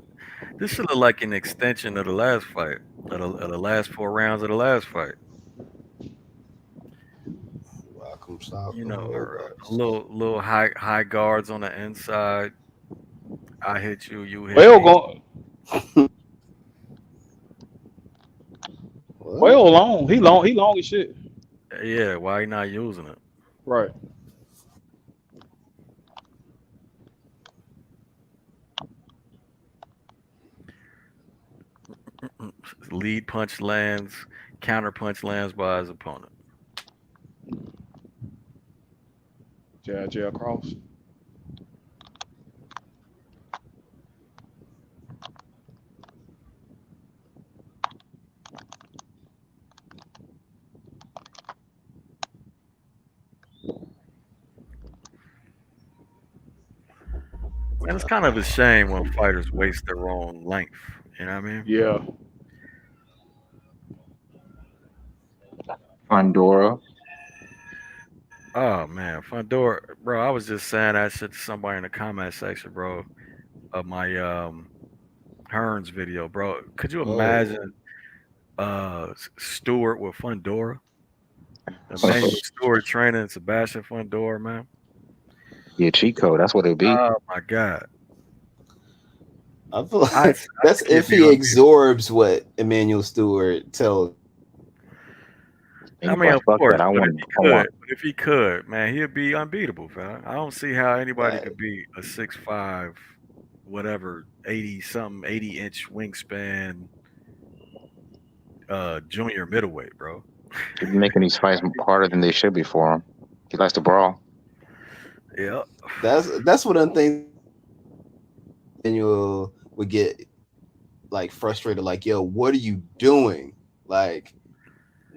this should look like an extension of the last fight, of the last 4 rounds of the last fight. Welcome Stop You the know, a Robux? little high guards on the inside. I hit you, you hit Quail me. going. What? Quail long. He long. He long as shit. Yeah, why you not using it? Right. Lead punch lands, counter punch lands by his opponent. Jail cross. Man, it's kind of a shame when fighters waste their own length. You know what I mean? Yeah. Pandora. Oh man, Fundora, bro. I was just saying that shit to somebody in the comment section, bro, of my Hearns video, bro. Could you Oh, imagine Stewart with Fundora? Emmanuel Stewart training Sebastian Fundora, man. Yeah, cheat code. That's what it be. Oh my god. I feel I that's think he'd if be he unbeatable. absorbs what Emmanuel Stewart tells. And I you mean, but of fuck course, that. I but if want. he I could, want. man, he'd be unbeatable, fam. I don't see how anybody Like, could be a 6'5", whatever, 80 something, 80-inch wingspan, junior middleweight, bro. He be making these fights harder than they should be for him. He likes to brawl. Yeah. that's what I think. Emmanuel would get like frustrated. Like, yo, what are you doing? Like,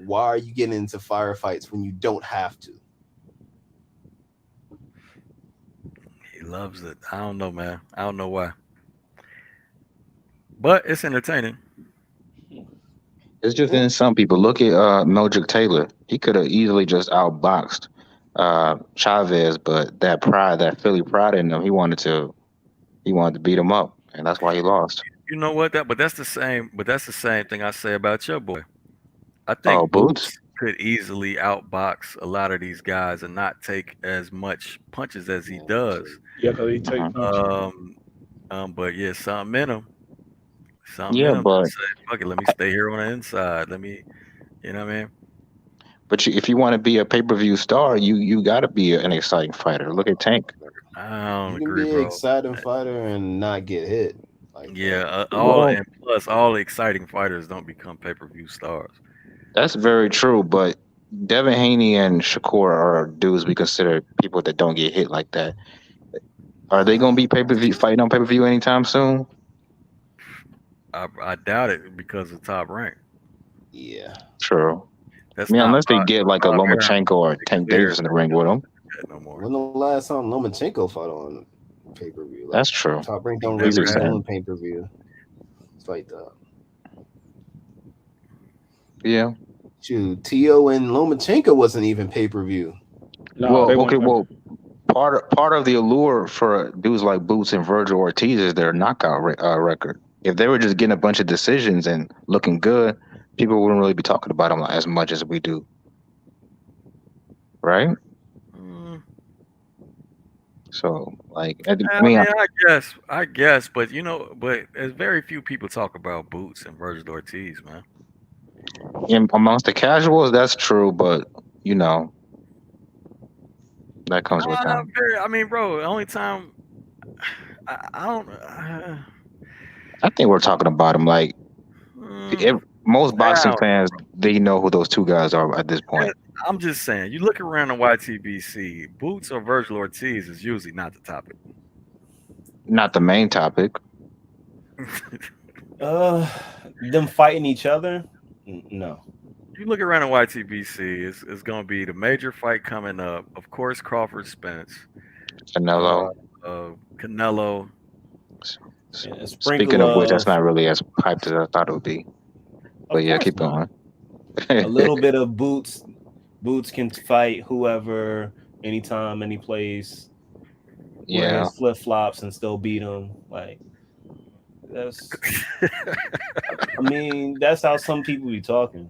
why are you getting into firefights when you don't have to? He loves it. I don't know, man. I don't know why. But it's entertaining. It's just Yeah. in some people. Look at Meldrick Taylor. He could have easily just outboxed Chavez, but that pride, that Philly pride in him, he wanted to beat him up, and that's why he lost. You know what? That's the same thing I say about your boy. I Oh, think Boots. Boots could easily outbox a lot of these guys and not take as much punches as he does. Yeah, cause he take Uh-huh. punches. Um, But yeah, something in them. Something in Yeah, them but just say, fuck it, let me stay here on the inside. Let me, you know what I mean? if you want to be a pay per view star, you got to be an exciting fighter. Look at Tank. I You don't can agree, be an bro. exciting fighter and not get hit like Yeah, that. all Well, and plus all exciting fighters don't become pay-per-view stars. that's very true. But Devin Haney and Shakur are dudes we consider people that don't get hit like that. Are they going to be pay per view fighting on pay per view anytime soon? I doubt it because of Top Rank. Yeah. True. I That's mean, not unless they get like a Bob Arum. Lomachenko or Tank Gutierrez Davis in the ring with them. no more. When the last time Lomachenko fought on pay per view? Like That's true. Top Rank He don't He's never really be had. exciting. doing pay per view. It's like that. Yeah. Shoot, Tio and Lomachenko wasn't even pay per view. No, Well, they okay. won't. Well, part of the allure for dudes like Boots and Virgil Ortiz is their knockout record. If they were just getting a bunch of decisions and looking good, people wouldn't really be talking about them as much as we do, right? Mm, So, like, I I mean, mean, I guess, but but there's very few people talk about Boots and Virgil Ortiz, man. amongst the casuals, that's true, but you know that comes with time. I mean, bro, the only time I don't. I think we're talking about them. Like, Mm, most boxing how? fans, they know who those two guys are at this Eh, point. I'm just saying, you look around the YTBC, Boots or Virgil Ortiz is usually not the topic. Not the main topic. Uh, them fighting each other? No. You look around the YTBC, it's going to be the major fight coming up. Of course, Crawford Spence, uh, Canelo. Canelo. Yeah, a Speaking sprinkle of which, that's of, not really as hyped as I thought it would be. of But yeah, course keep not. going. A little bit of Boots. Boots can fight whoever, anytime, any place. Wear Yeah, his flip flops and still beat him. Like that's. I mean, that's how some people be talking.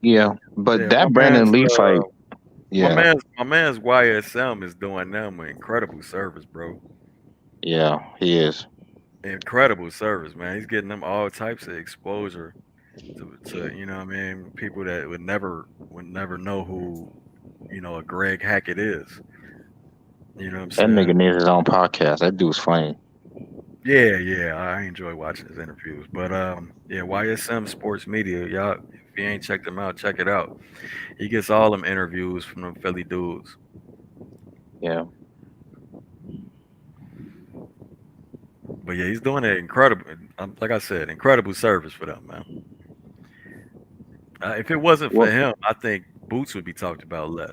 yeah. But Yeah, my that Brandon man's Lee fight, my yeah, man's my man's YSM is doing them an incredible service, bro. yeah, he is. Incredible service, man. He's getting them all types of exposure to Yeah. what I mean, people that would never know who a Greg Hackett is. You know what I'm That saying? nigga needs his own podcast. That dude's funny. Yeah, yeah. I enjoy watching his interviews. But yeah, YSM Sports Media, y'all. If you ain't checked him out, check it out. He gets all them interviews from them Philly dudes. Yeah. But yeah, he's doing an incredible, like I said, incredible service for them, man. If it wasn't for Well, him, I think Boots would be talked about less,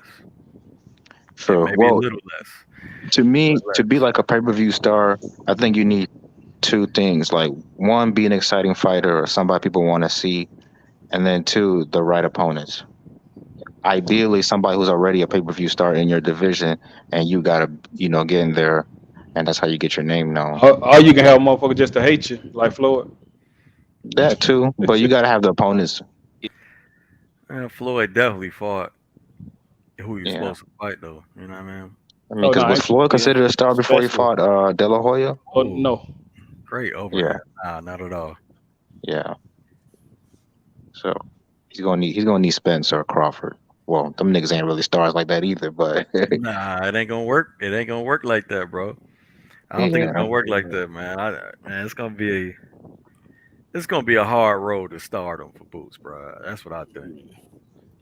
and true. maybe a Well, little less, to me, but to be less. like a pay per view star, I think you need two things. Like one, be an exciting fighter or somebody people want to see, and then two, the right opponents. Ideally, somebody who's already a pay per view star in your division, and you gotta, get in there, and that's how you get your name known. Or you can have a motherfucker just to hate you, like Floyd. That too, but you gotta have the opponents. Floyd definitely fought who he was Yeah, supposed to fight, though. You know what I mean? I mean, Oh no, because was Floyd Yeah. considered a star before he Especially. fought De La Hoya? oh Ooh. no. Great Yeah, overhead. Nah, not at all. yeah. So he's gonna need Spence or Crawford. Well, them niggas ain't really stars like that either, but Nah, it ain't gonna work. It ain't gonna work like that, bro. I don't think it's yeah, gonna work like that, man. Man, it's gonna be a hard road to start on for Boots, bro. That's what I think.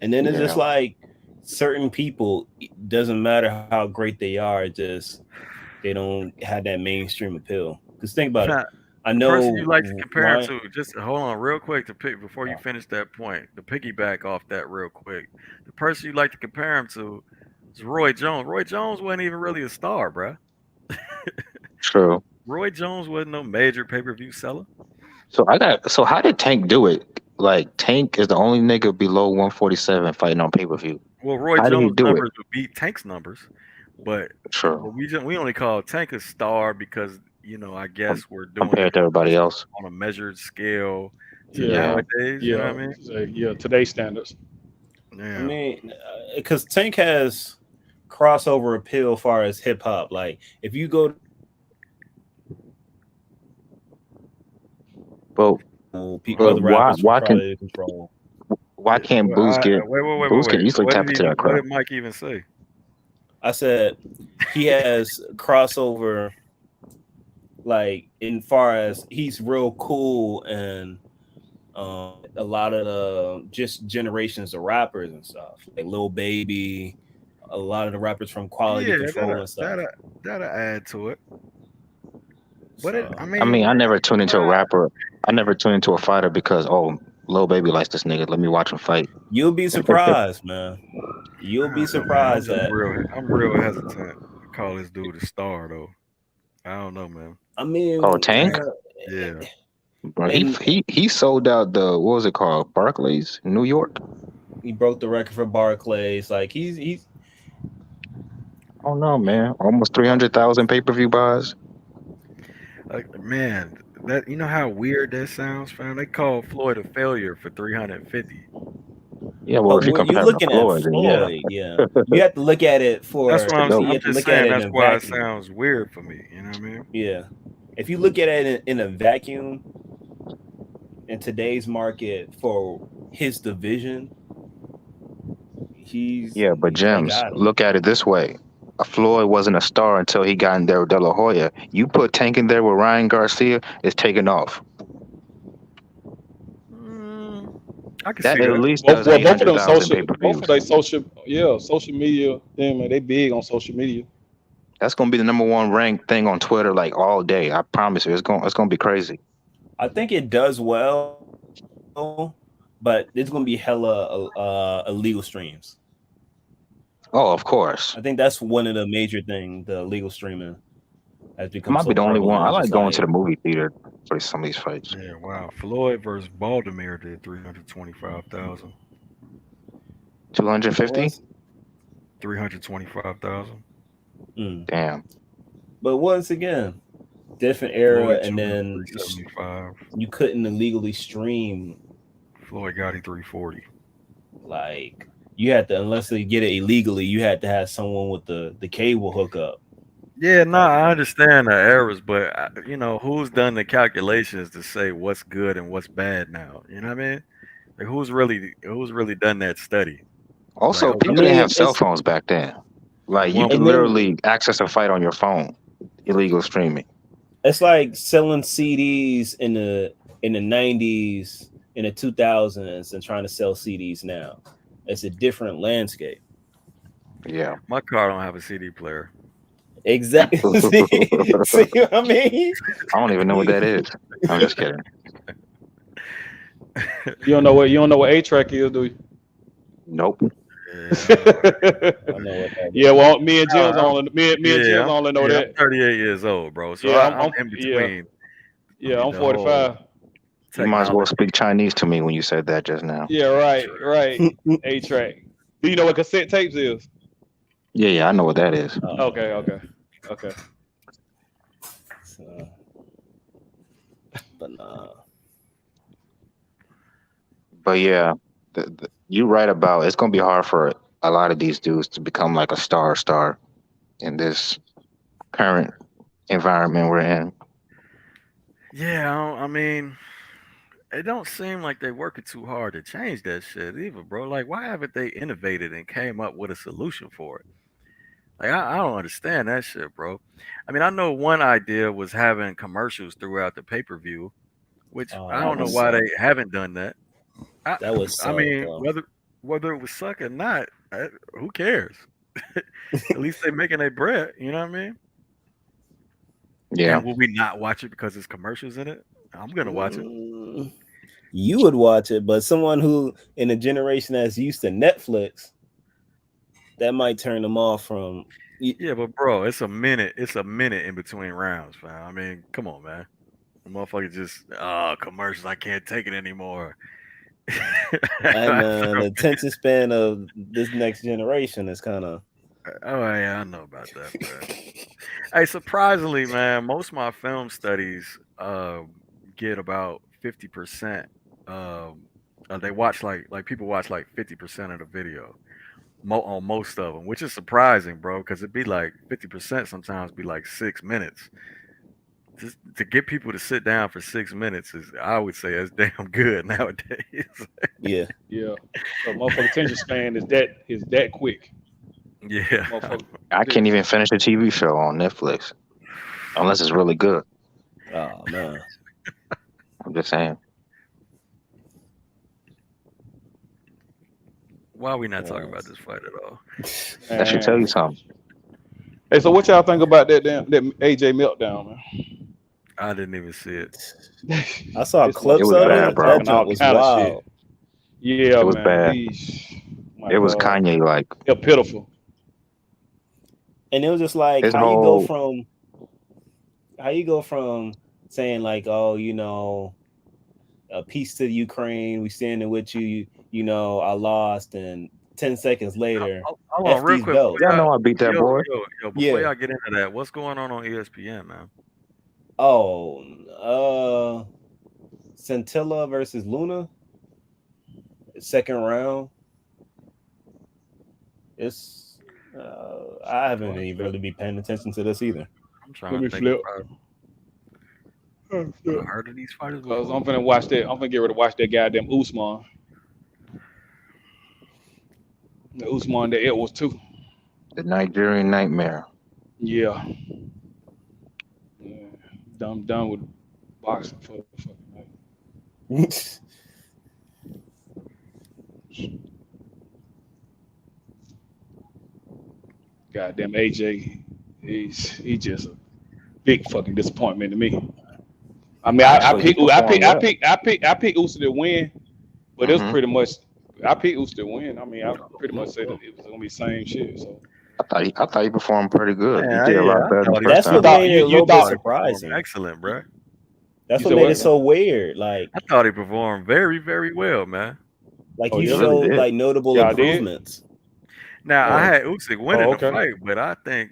And then it's just yeah. like certain people, it doesn't matter how great they are, just they don't have that mainstream appeal. Because think about it. Now, I the person you know like to compare him Ryan. to, just hold on real quick to pick before you finish that point. To piggyback off that real quick, the person you like to compare him to is Roy Jones. Roy Jones wasn't even really a star, bro. True. Roy Jones wasn't no major pay-per-view seller. So how did Tank do it? Like Tank is the only nigga below 147 fighting on pay per view. Well, Roy How did he Jones' do it? numbers would beat Tank's numbers, but True. we only call Tank a star because I guess we're doing Compared to everybody comparisons else. on a measured scale to Yeah. Yeah. nowadays. You know Yeah. what I mean? So, yeah. Today's standards. I Yeah. mean, because Tank has crossover appeal as far as hip hop. Like, if you go But Other why rappers from why can Quality Control. why can't Well, Boost get Boost can wait. easily tap into that What crowd? did Mike even say? I said he has crossover, like in far as he's real cool and a lot of the just generations of rappers and stuff, like Lil Baby, a lot of the rappers from Quality Yeah, Control and stuff. that'll add to it. But it, I So I mean, mean, I never tune into a rapper. I never tune into a fighter because Lil Baby likes this nigga. Let me watch him fight. you'll be surprised, man. You'll I be don't know, man. surprised that I'm real hesitant to call this dude a star though. I don't know, man. I Oh, mean, Tank, Yeah. bro, and he sold out the what was it called, Barclays, in New York. he broke the record for Barclays. Like he's Oh no, man, almost 300,000 pay-per-view buys. Like, man, that you know how weird that sounds, fam? They called Floyd a failure for 350. Yeah, well, but if you you're compare him to looking at Floyd, then yeah, Floyd. Yeah, you have to look at it That's for. what no. You I'm have to just look at saying. it in That's a why it vacuum. sounds weird for me. You know what I mean? Yeah, if you look at it in a vacuum in today's market for his division, Yeah, but they Gems, got him. look at it this way. A Floyd wasn't a star until he got in there with De La Hoya. You put Tank in there with Ryan Garcia, it's taking off. Mm, I can That see at that. least does Both of them 800,000 social, both of pay-per-views. they social, yeah, social media. Damn, man, they big on social media. That's gonna be the number one ranked thing on Twitter like all day. I promise you, it's gonna be crazy. I think it does well, but it's gonna be hella illegal streams. Oh, of course. I think that's one of the major things. The illegal streaming has I become might be so the only one. prevalent. I It's like just going to like the movie theater for some of these fights. Yeah, wow. Floyd versus Baltimore did 325,000. what 250? was. 325,000. Mm. Damn. But once again, different era, Floyd and Jones then 375. you couldn't illegally stream. Floyd got him 340. Like you had to, unless they get it illegally, you had to have someone with the cable hookup. Yeah, no, Type of I thing. understand the errors, but you know, who's done the calculations to say what's good and what's bad now? You know what I mean? Like, who's really done that study? Like, Also, oh, I people didn't mean, have cell it's phones back then. Like you one could and then literally access a fight on your phone, illegal streaming. it's like selling CDs in the 90s, in the 2000s, and trying to sell CDs now. It's a different landscape. Yeah. my car don't have a CD player. Exactly. See what I mean? I don't even know what that is. I'm just kidding. You don't know what A track is, do you? Nope. Yeah, I don't know. I know what that Yeah, is. well, me and Jim's I'm, only me and yeah, Jim's only know yeah, I'm that. 38 years old, bro. So Yeah, I'm in yeah, between. I yeah, mean, I'm the whole 45. You might as well technology. speak Chinese to me when you said that just now. Yeah, right, True. right. A track. Do you know what cassette tapes is? Yeah, yeah, I know what that is. Okay, okay, okay. So, but But yeah, you're right about it's gonna be hard for a lot of these dudes to become like a star in this current environment we're in. Yeah, I mean, it don't seem like they working too hard to change that shit either, bro. Like, why haven't they innovated and came up with a solution for it? Like, I don't understand that shit, bro. I mean, I know one idea was having commercials throughout the pay per view, which I that don't know would why they suck. haven't done that. I, That would I suck mean, though. whether it was suck or not, who cares? At least they making their bread. You know what I mean? Yeah. And will we not watch it because there's commercials in it? I'm gonna watch it. Mm, you would watch it, but someone who in a generation that's used to Netflix, that might turn them off from. Yeah, but bro, it's a minute. It's a minute in between rounds, fam. I mean, come on, man. The motherfucker just commercials. I can't take it anymore. Hey man, the attention span of this next generation is kind of. Oh yeah, I know about that, bro. Hey, surprisingly, man, most of my film studies get about 50%. They watch like people watch like 50% of the video on most of them, which is surprising, bro, because it'd be like 50% sometimes be like 6 minutes. just to get people to sit down for 6 minutes is, I would say, that's damn good nowadays. Yeah. Yeah. So motherfucker attention span is that quick. Yeah. Motherfucker. I can't even finish a TV show on Netflix unless it's really good. Oh man. I'm just saying. Why are we not talking about this fight at all? That should tell you something. Hey, so what y'all think about that AJ meltdown, man? I didn't even see it. I saw This clips It was of bad, it. bro. That talking all junk was kind of shit. wild. Yeah, It was man. bad. My It was God. Kanye like. They're pitiful. And it was just like His how you go whole from saying like, oh, a peace to Ukraine, we standing with you, I lost, and 10 seconds later, Hold F on, real these quick. belts. y'all know I beat that boy. Before Yeah. y'all get into that, what's going on ESPN, man? Oh, Scintilla versus Luna, second round. It's I haven't even really been paying attention to this either. I'm trying Let me to think flip. about I heard of these fighters Cause before. I'm finna watch that. I'm finna get ready to watch that goddamn Usman. The Usman that it was too. The Nigerian Nightmare. Yeah. Done with boxing for the fucking night. Goddamn AJ, he just a big fucking disappointment to me. I mean, I Actually, he picked performed well. Usyk to win, but it was Mhm. pretty much I picked Usyk to win. I mean, I pretty much said that it was gonna be the same shit. So I thought he performed pretty good. He Man, did a yeah, lot I better than thought the he first That's what time. thought made it a you little bit thought performed surprising. excellent, bro. That's you what said made what? it so weird. Like I thought he performed very, very well, man. Oh he He yeah, really showed did. like notable y'all did. improvements. Now I Oh, had Usyk winning oh the okay. fight, but I think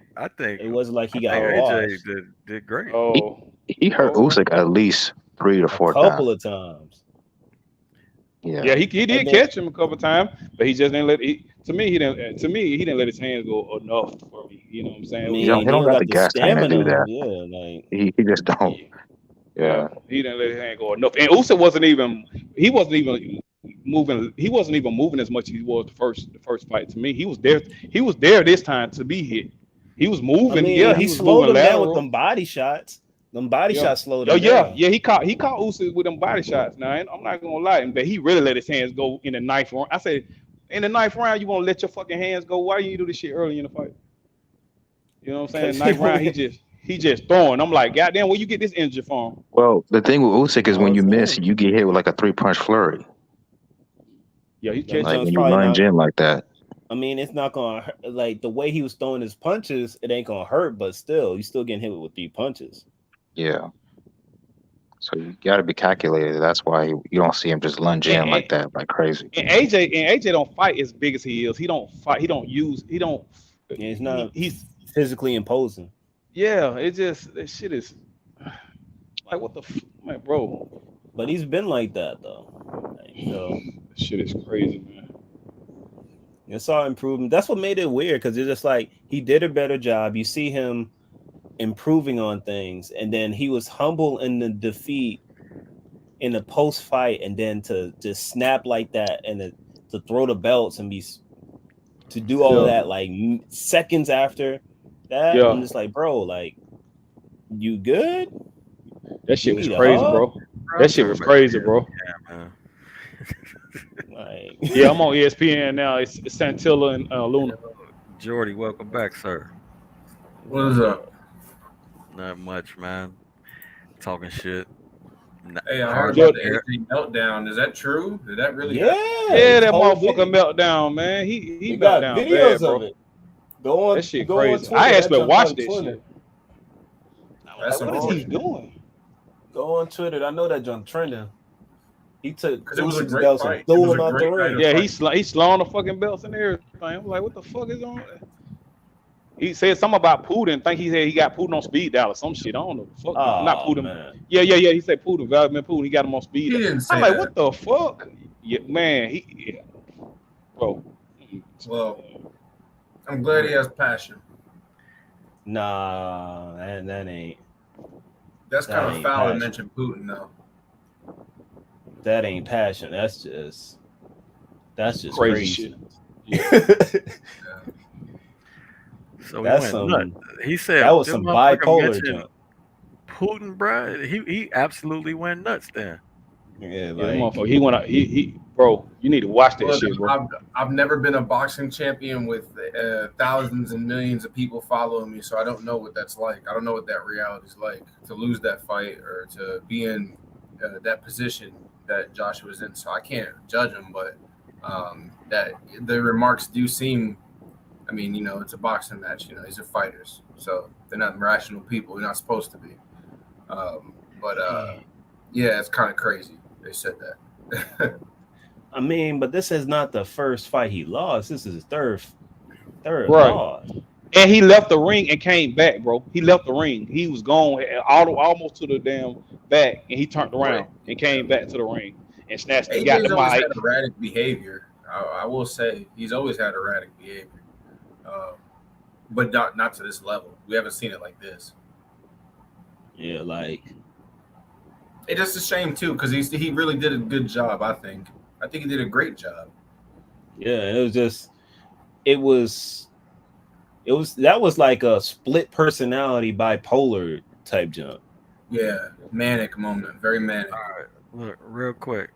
It wasn't like he I got think Oh, AJ washed did great. He oh, he hurt oh, okay. Usyk at least 3 to a 4 times. couple of times. Yeah, Yeah. he And did then catch him a couple times, but he just didn't let. To me, he didn't let his hands go enough for me. You know what I'm saying? I It was He like, mean, he he don't don't got got the the gas tank to do stamina. that. Yeah, like He just don't. yeah, Yeah. no, he didn't let his hand go enough. And Usyk wasn't even. He wasn't even moving. He wasn't even moving as much as he was the first fight. To me, he was there. He was there this time to be hit. He was I moving. Yeah, mean, he he was slowed moving him down with lateral. them body shots. Them body Yeah. shots slowed Oh him yeah, down. yeah. He caught Usyk with them body shots. Now I'm not gonna lie, but he really let his hands go in the ninth round. I said, in the ninth round, you want to let your fucking hands go? Why you do this shit early in the fight? You know what I'm saying? Because Ninth round, he just throwing. I'm like, goddamn, where you get this energy from? Well, the thing with Usyk I is when was you miss, saying, you get hit with like a 3-punch flurry. Yeah, he them catch Like you. Jones when you probably lunge not. in like that. I mean, it's not gonna hurt. Like the way he was throwing his punches, it ain't gonna hurt. But still, you still getting hit with 3 punches. Yeah. So you got to be calculated. That's why you don't see him just lunge And, in and, like that, like crazy. and AJ don't fight as big as he is. He don't fight. He don't use. He don't. And it's not He's physically imposing. yeah. It just that shit is like what the man, bro. But he's been like that though. Like, so That shit is crazy, man. you saw improvement. That's what made it weird because it's just like he did a better job. You see him improving on things, and then he was humble in the defeat in the post fight, and then to just snap like that and to throw the belts and to do all of Yeah, that like seconds after that. I'm yeah. just like, bro, like you good? That You shit was need a crazy, hug? bro. Bro, That I'm shit talking was about crazy, bro. man. Like Yeah, I'm on ESPN now. It's Santilla and Luna. Jordy, welcome back, sir. What is up? Not much, man. Talking shit. Hey, I heard Hard about Jordan, the air. AJ meltdown. Is that true? Did that really happen? yeah, yeah, it's that whole motherfucker video. meltdown, man. He We meltdown got down videos bad, of bro. it. That shit Go on crazy. I Twitter. That actually junk watched on that Twitter. shit. I was That's like, what is he unfortunate doing? Go on Twitter. I know that junk trending. He took because it was a Usyk's great belts and fight. It threw was them a out the great night ring. of Yeah, fight. he's slowing the fucking belts and everything. I'm like, what the fuck is on? He said something about Putin. Think he said he got Putin on speed dial or some shit. I don't know. Fuck, not Oh Putin. man. Yeah. He said Putin, Vladimir Putin. He got him on speed. He didn't I'm say like, that. what the fuck? Yeah, man. Bro. Well, I'm glad he has passion. Nah, that ain't. That's That kind of ain't foul to passion. mention Putin, though. That ain't passion. That's just Crazy crazy. So he That's went nuts. some. He said, That was "This some motherfucker bipolar mentioned junk. Putin, bruh. He absolutely went nuts then." Yeah, Yeah, that like motherfucker. He went out. Bro, you need to watch that Look, shit, bro. I've never been a boxing champion with thousands and millions of people following me, so I don't know what that's like. I don't know what that reality is like to lose that fight or to be in that position that Joshua was in. So I can't judge him, but that the remarks do seem. I mean, it's a boxing match. These are fighters, so they're not rational people. They're not supposed to be. But yeah, it's kind of crazy. They said that. I mean, but this is not the first fight he lost. This is his third Right. loss. And he left the ring and came back, bro. He left the ring. He was gone almost to the damn back, and he turned around and came back to the ring and snatched and got the AJ's always had mic. erratic behavior. I will say he's always had erratic behavior, but not to this level. We haven't seen it like this. Yeah, like It's just a shame too because he really did a good job. I think he did a great job. yeah, it was that was like a split personality bipolar type jump. Yeah, manic moment, very manic. All right, look, real quick.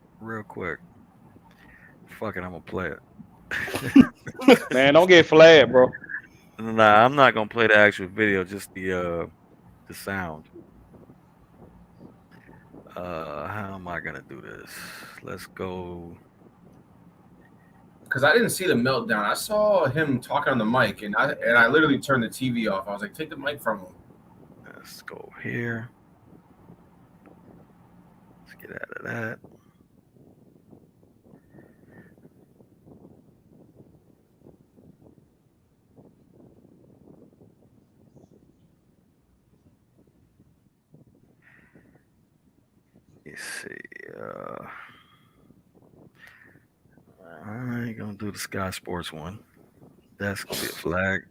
Fuck it, I'm gonna play it. Man, don't get flagged, bro. Nah, I'm not gonna play the actual video, just the sound. How am I gonna do this? Let's go. Because I didn't see the meltdown. I saw him talking on the mic, and I literally turned the TV off. I was like, "Take the mic from him." Let's go here. Let's get out of that. Let's see. I ain't gonna do the Sky Sports one. That's gonna be a flag.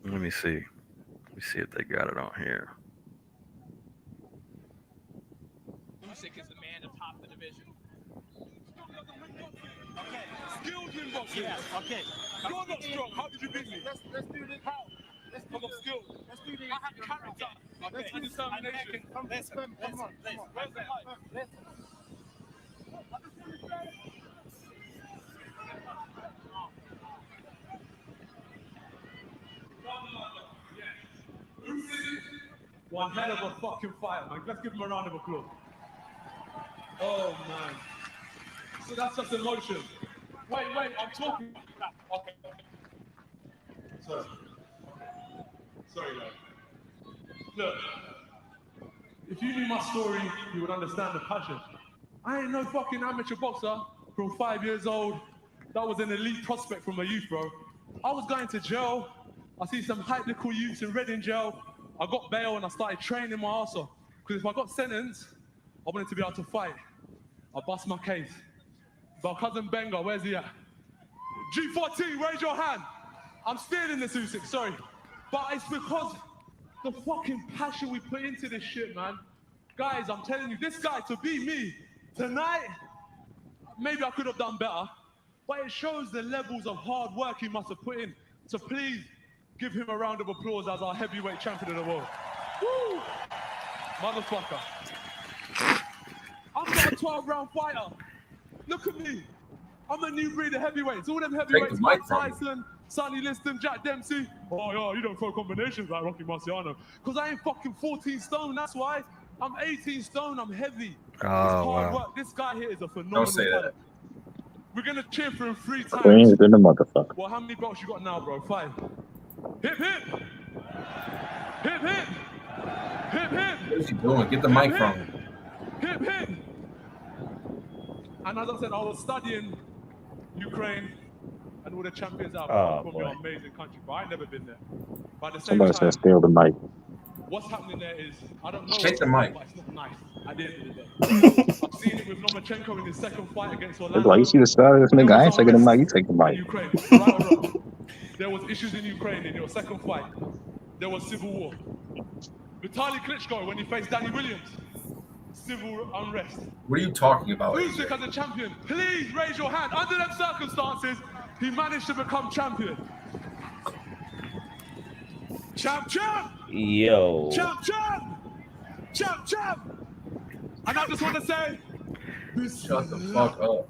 Let me see. Let me see if they got it on here. Usyk is the man to top the division. Okay, skills in boxing. Yeah, okay. You're not strong. How did you beat me? Let's do this. How? Let's do the skills. Let's do the. I have character. Let's do determination. Let's come on. Where's the hype? One hell of a fucking fight, man. Let's give him a round of applause. Oh, man. So that's just emotion. Wait, I'm talking. Okay. Sorry, lad. Look, if you knew my story, you would understand the passion. I ain't no fucking amateur boxer from 5 years old. That was an elite prospect from a youth, bro. I was going to jail. I see some hype little youths in Reading jail. I got bail and I started training my ass off. Because if I got sentenced, I wanted to be able to fight. I bust my case. But cousin Benga, where's he at? G14, raise your hand. I'm stealing this, Usyk, sorry. But it's because the fucking passion we put into this shit, man. Guys, I'm telling you, this guy, to be me tonight, maybe I could have done better, but it shows the levels of hard work he must have put in. So please give him a round of applause as our heavyweight champion of the world. Woo! Motherfucker. I'm not a 12-round fighter. Look at me. I'm a new breed of heavyweights. All them heavyweights, Mike Tyson, Sonny Liston, Jack Dempsey. Oh, yeah, you don't throw combinations like Rocky Marciano. Because I ain't fucking 14 stone, that's why. I'm 18 stone, I'm heavy. It's hard work. This guy here is a phenomenal fighter. We're going to cheer for him 3 times. Queen's been a motherfucker. Well, how many belts you got now, bro? 5. Hip, hip. Hip, hip. Hip, hip. What's he doing? Get the mic from him. Hip, hip. And as I said, I was studying Ukraine and all the champions out there from your amazing country, but I've never been there. But at the same Somebody time, said steal the mic. what's happening there is, I don't know. Take the mic. But it's not nice at the end of the day. I've seen it with Lomachenko in his second fight against Orlando. Like, you see the side of this nigga? I ain't taking the mic. You take the mic. In Ukraine, right or wrong? There was issues in Ukraine in your second fight. There was civil war. Vitaly Klitschko, when he faced Danny Williams, civil unrest. What are you talking about? Usyk as a champion, please raise your hand. Under them circumstances, he managed to become champion. Champ, champ! Yo. Champ, champ! Champ, champ! And I just want to say, Shut the fuck up.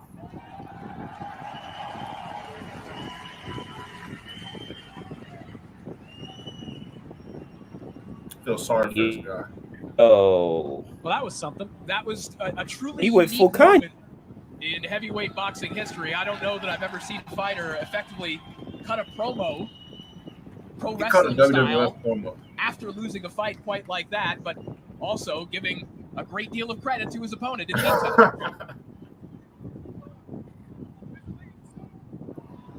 I feel sorry for this guy. Oh. Well, that was something. That was a truly He went unique full Kanye. moment in heavyweight boxing history. I don't know that I've ever seen a fighter effectively cut a promo, pro He cut a wrestling style, WWF promo. after losing a fight quite like that, but also giving a great deal of credit to his opponent in the meantime.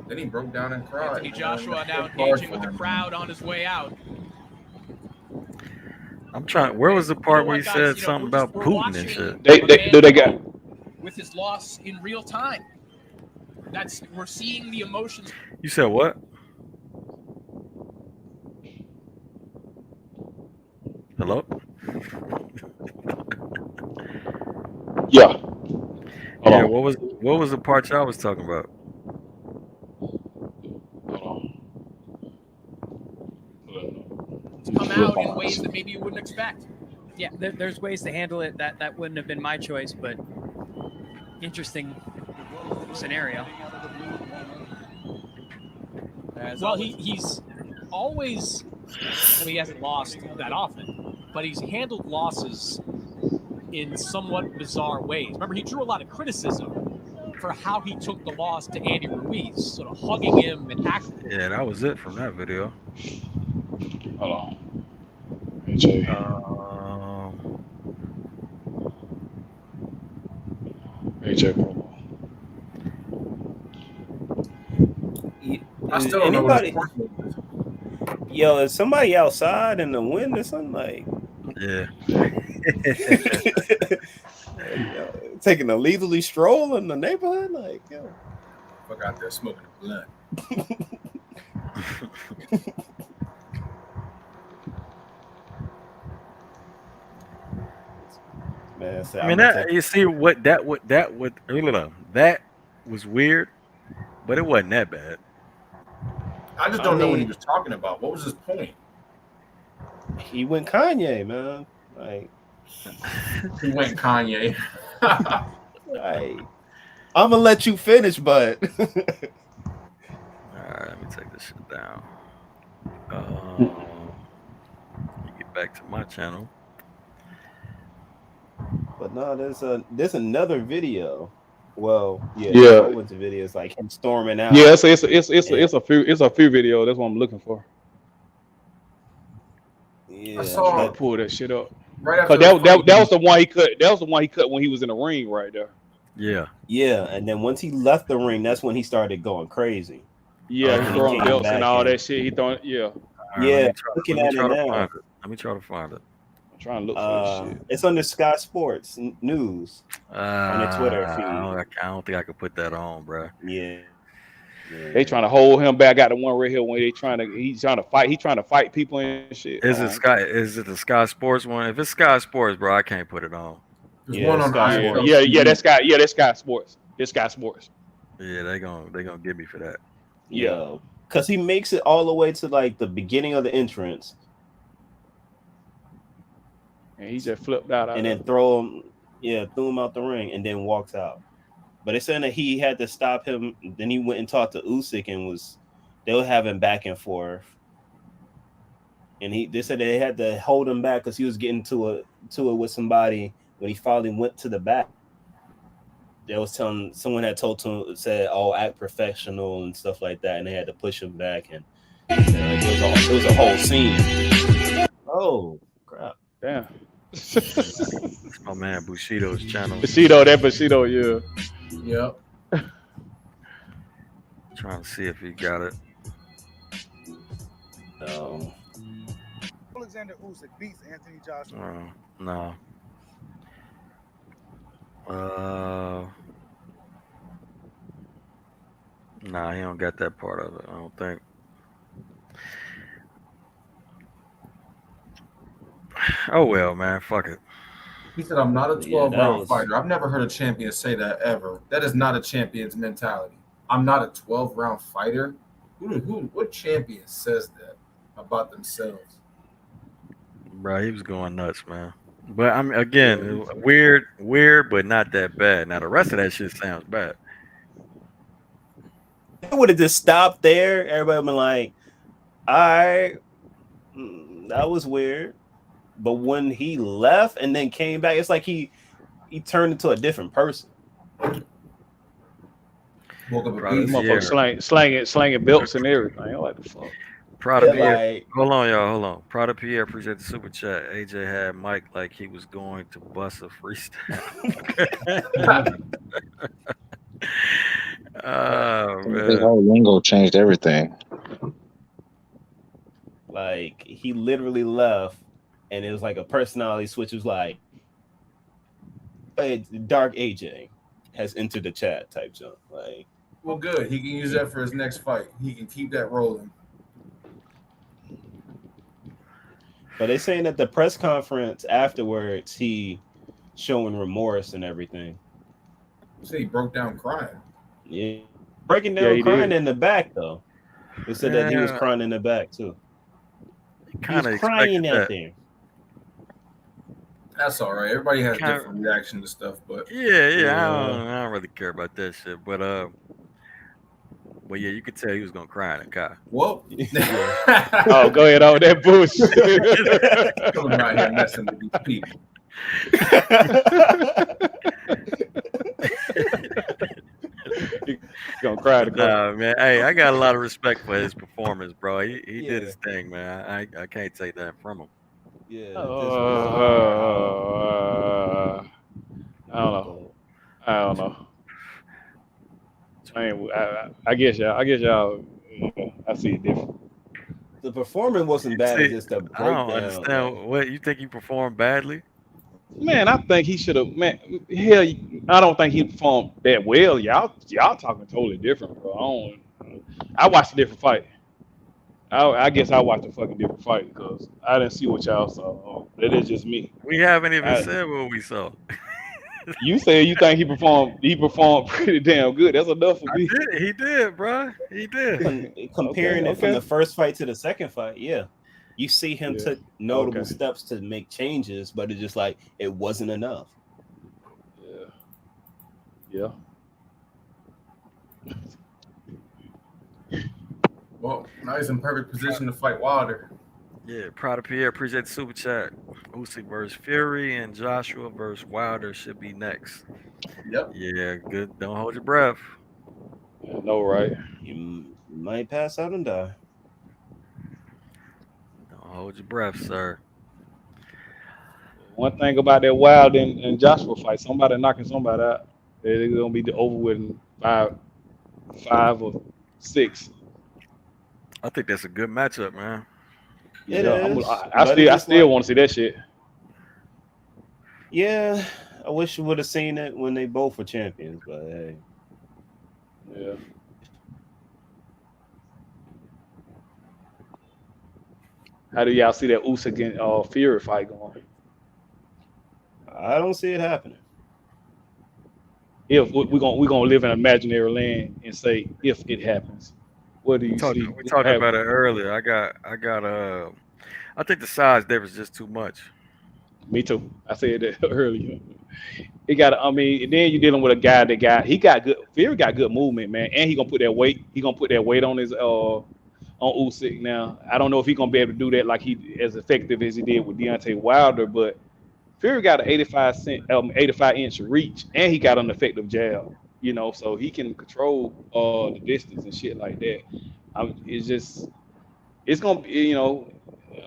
Then he broke down and cried. Anthony Joshua now engaging with the crowd on his way out. I'm trying. Where was the part where he guys, said something about we're Putin watching and shit? They got with his loss in real time. We're seeing the emotions. You said what? Hello? yeah. Yeah, what was the part y'all was talking about? come out in ways that maybe you wouldn't expect. Yeah, there's ways to handle it that wouldn't have been my choice, but interesting scenario. Well, he's always, well, he hasn't lost that often, but he's handled losses in somewhat bizarre ways. Remember, he drew a lot of criticism for how he took the loss to Andy Ruiz, sort of hugging him and acting. Yeah, that was it from that video. Hold on. AJ. AJ promo. I still don't know what his Anybody? point was. Yo, is somebody outside in the wind or something? Like, Yeah. taking a leisurely stroll in the neighborhood? Like, yo. Fuck out there smoking a blunt. Man, I mean, that you see that was weird, but it wasn't that bad. I just don't know what he was talking about. What was his point? He went Kanye, man. Like, He went Kanye. like, I'm gonna let you finish, but All right, let me take this shit down. Let me get back to my channel. but no, there's another video. Well, yeah, Yeah. a whole bunch of videos like him storming out. Yeah, it's a few videos. That's what I'm looking for. Yeah, I saw Trying to pull that shit up. right after Cause the fight, that was the one he cut. That was the one he cut when he was in the ring right there. Yeah. yeah, and then once he left the ring, that's when he started going crazy. Yeah, he he throwing came belts back and all and- that shit. He throwing All right, Yeah, let looking me at try it to now. find it. Let me try to find it. I'm trying to look for that shit. It's under Sky Sports News on their Twitter feed. I don't think I could put that on, bro. Yeah. They trying to hold him back. I got the one right here when he's trying to fight. He's trying to fight people and shit. Is it the Sky Sports one? If it's Sky Sports, bro, I can't put it on. there's Yeah, one on Sky IFL. Sports. Yeah, that's Sky Sports. It's Sky Sports. Yeah, they gonna get me for that. Yeah. Because he makes it all the way to like the beginning of the entrance And he just flipped out. and then threw him out the ring and then walks out. But it's saying that he had to stop him. Then he went and talked to Usyk and they were having back and forth. And they said they had to hold him back because he was getting to it with somebody when he finally went to the back. They was telling someone had told him, said, "Oh, act professional" and stuff like that, and they had to push him back, and it was a whole scene. Oh crap! Damn. It's my man Bushido's channel. Bushido, yeah. Yep. Trying to see if he got it. Alexander Usyk beats Anthony Joshua? No. Uh, nah, he don't got that part of it. I don't think. Oh well, man. Fuck it. He said, "I'm not a Yeah, 12 that round was. fighter." I've never heard a champion say that ever. That is not a champion's mentality. I'm not a 12 round fighter. What champion says that about themselves? Bro, he was going nuts, man. But I mean, again, Yeah, weird, but not that bad. Now the rest of that shit sounds bad. If it would have just stopped there, everybody would been like, all right, that was weird. But when he left and then came back, it's like he turned into a different person. woke up a Prada beast. Pierre. slanging belts and everything. I'm like, the fuck. Prada Yeah, Pierre. like Hold on, y'all. Hold on. Prada Pierre appreciate the super chat. AJ had Mike like he was going to bust a freestyle. Oh His man. whole lingo changed everything. like he literally left, and it was like a personality switch. It was like, hey, Dark AJ has entered the chat type jump. Like, Well, good. He can use that for his next fight. He can keep that rolling. but they saying that the press conference afterwards, he showing remorse and everything. So he broke down crying. Yeah, breaking Yeah, down, he crying did. in the back though. They said that he was Yeah, crying in the back too. He was kind of expected crying out that. there. That's all right. Everybody has Kind different reaction to stuff, but yeah. Yeah. I don't really care about that shit. But yeah, you could tell he was gonna cry in the car. well, Yeah. Oh, go ahead on that bullshit. coming around here messing with these people. He gonna cry the car. Nah, man. Hey, I got a lot of respect for his performance, bro. He did Yeah. his thing, man. I can't take that from him. Yeah, just bizarre how. I don't know. I don't know. I guess y'all. Yeah, I see it different. The performance wasn't bad. It's See, just a I don't breakdown. understand Like, what you think he performed badly. Man, I think he should have. Man, hell, I don't think he performed that well. Y'all talking totally different, bro. I watched a different fight. I guess I watched a fucking different fight because I didn't see what y'all saw. That is just me. We haven't even I, said what we saw. you said you think he performed pretty damn good. That's enough for me. He did, bro. He did. comparing it from Okay. the first fight to the second fight, yeah, you see him Yeah. took notable Okay. steps to make changes, but it's just like it wasn't enough. Yeah. Well, now he's in perfect position to fight Wilder. Yeah, Prada Pierre, appreciate the super chat. Usyk versus Fury and Joshua versus Wilder should be next. Yep. Yeah, good. Don't hold your breath. I know, right? You might pass out and die. Don't hold your breath, sir. One thing about that Wild and Joshua fight, somebody knocking somebody out. They're gonna be over with in five or six. I think that's a good matchup, man. It Yeah, is, I but it's just still like, want to see that shit. yeah, I wish you would have seen it when they both were champions, but hey. Yeah. How do y'all see that Usyk and Fury fight going? I don't see it happening. If we're gonna live in an imaginary land and say if it happens, what do you see? We talked about it earlier. I think the size difference is just too much. Me too. I said that earlier. He got. I mean, and then you're dealing with a guy he got good. Fury got good movement, man, and he gonna put that weight. He gonna put that weight on his on Usyk now. I don't know if he gonna be able to do that like he as effective as he did with Deontay Wilder, but Fury got an 85-inch reach, and he got an effective jab. You know, so he can control the distance and shit like that. It's gonna be, you know,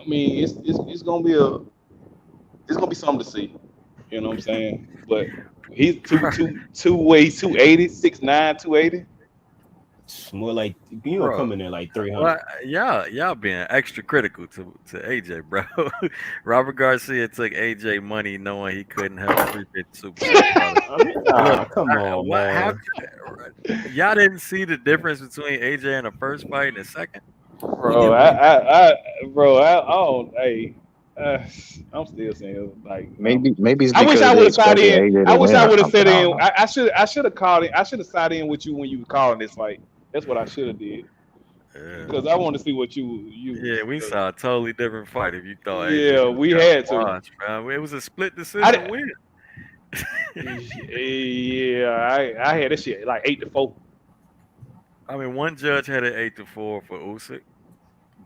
I mean, it's gonna be something to see. You know what I'm saying? But he's two weighs 280, 6'9", 280. It's more like bro. come in there like 300. Well, y'all being extra critical to AJ, bro. Robert Garcia took AJ money knowing he couldn't have a 350 super six, brother. I mean, Look, come on, what man. happened? Y'all didn't see the difference between AJ in the first fight and the second? Bro, I don't. Hey, uh, I'm still saying like Maybe it's I wish because I they would have sat expected in. AJ I to wish win I or would have something. sat I don't in. know. I should have called it. I should have sat in with you when you were calling this fight. That's what I should have did Yeah. because I want to see what you. Yeah, we saw a totally different fight if you thought AJ Yeah, would we have got had to. washed, bro. It was a split I decision win. yeah, I had this shit like 8-4. I mean, one judge had it 8-4 for Usyk,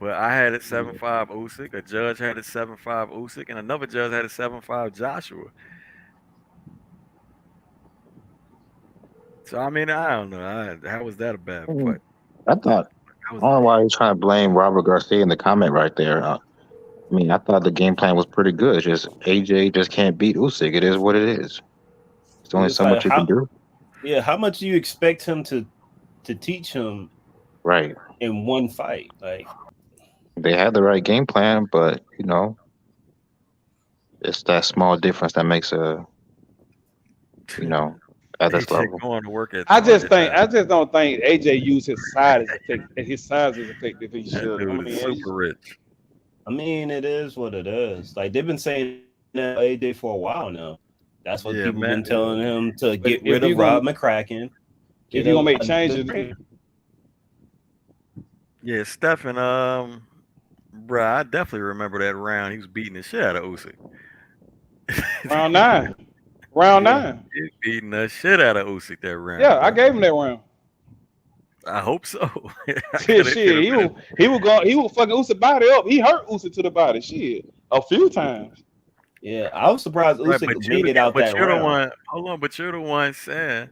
but I had it 7-5 Usyk. A judge had it 7-5 Usyk, and another judge had it 7-5 Joshua. So I mean, I don't know. How was that a bad fight? I thought. That I was don't know why he's trying to blame Robert Garcia in the comment right there. I mean, I thought the game plan was pretty good. It's just AJ just can't beat Usyk. It is what it is. There's only It's so like much you can do. how much do you expect him to teach him Right. in one fight? Like, They had the right game plan, but it's that small difference that makes you know, at this AJ level. going to work at I just 200 think now. I just don't think AJ used his size as effective. His size is effective. He That should. I dude is mean, super rich. I mean, it is what it is. Like they've been saying that AJ for a while now. That's what Yeah, people man. been telling him to but get rid of Rob McCracken. if Get you're gonna make another changes, trainer. Yeah, Stefan. Bruh, I definitely remember that round. He was beating the shit out of Usyk. round nine, round Yeah. nine. He beating the shit out of Usyk that Yeah, round, I bro. gave him that round. I hope so. Shit, It could have been. he was fucking Usyk body up. He hurt Usyk to the body. Shit, a few times. Yeah, I was surprised Right, Usyk made it out but that you're the round. one. Hold on, but you're the one saying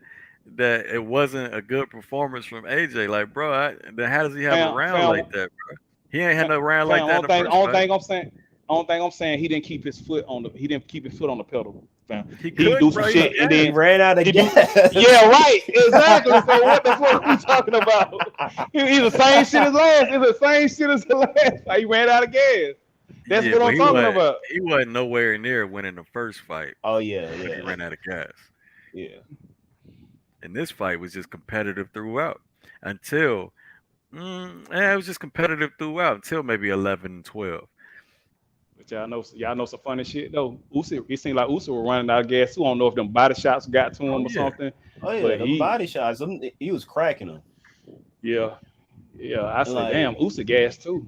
that it wasn't a good performance from AJ. Like, bro, then how does he have a Fam, round fam, like that, bro? He ain't had no round like fam. that in the first fight. Only thing I'm saying, he didn't keep his foot on the. He didn't keep his foot on the pedal. Fam. He He couldn't, do some bro. He was shit and He then gassed. ran out of he do. gas. Yeah, right. Exactly. So what the fuck are we talking about? He's the same shit as last. It's the same shit as the last. Fight. He ran out of gas. That's Yeah, what but I'm talking about. he wasn't nowhere near winning the first fight Oh yeah, because he yeah, ran out of gas. yeah. And this fight was just competitive throughout until it was just competitive throughout until maybe 11 and 12. But y'all know some funny shit though. Usyk, it seemed like Usyk was running out of gas too. I don't know if them body shots got to Oh him or yeah. something. Oh yeah, But them body shots. He was cracking them. yeah. I said, Like, damn, Usyk gas too.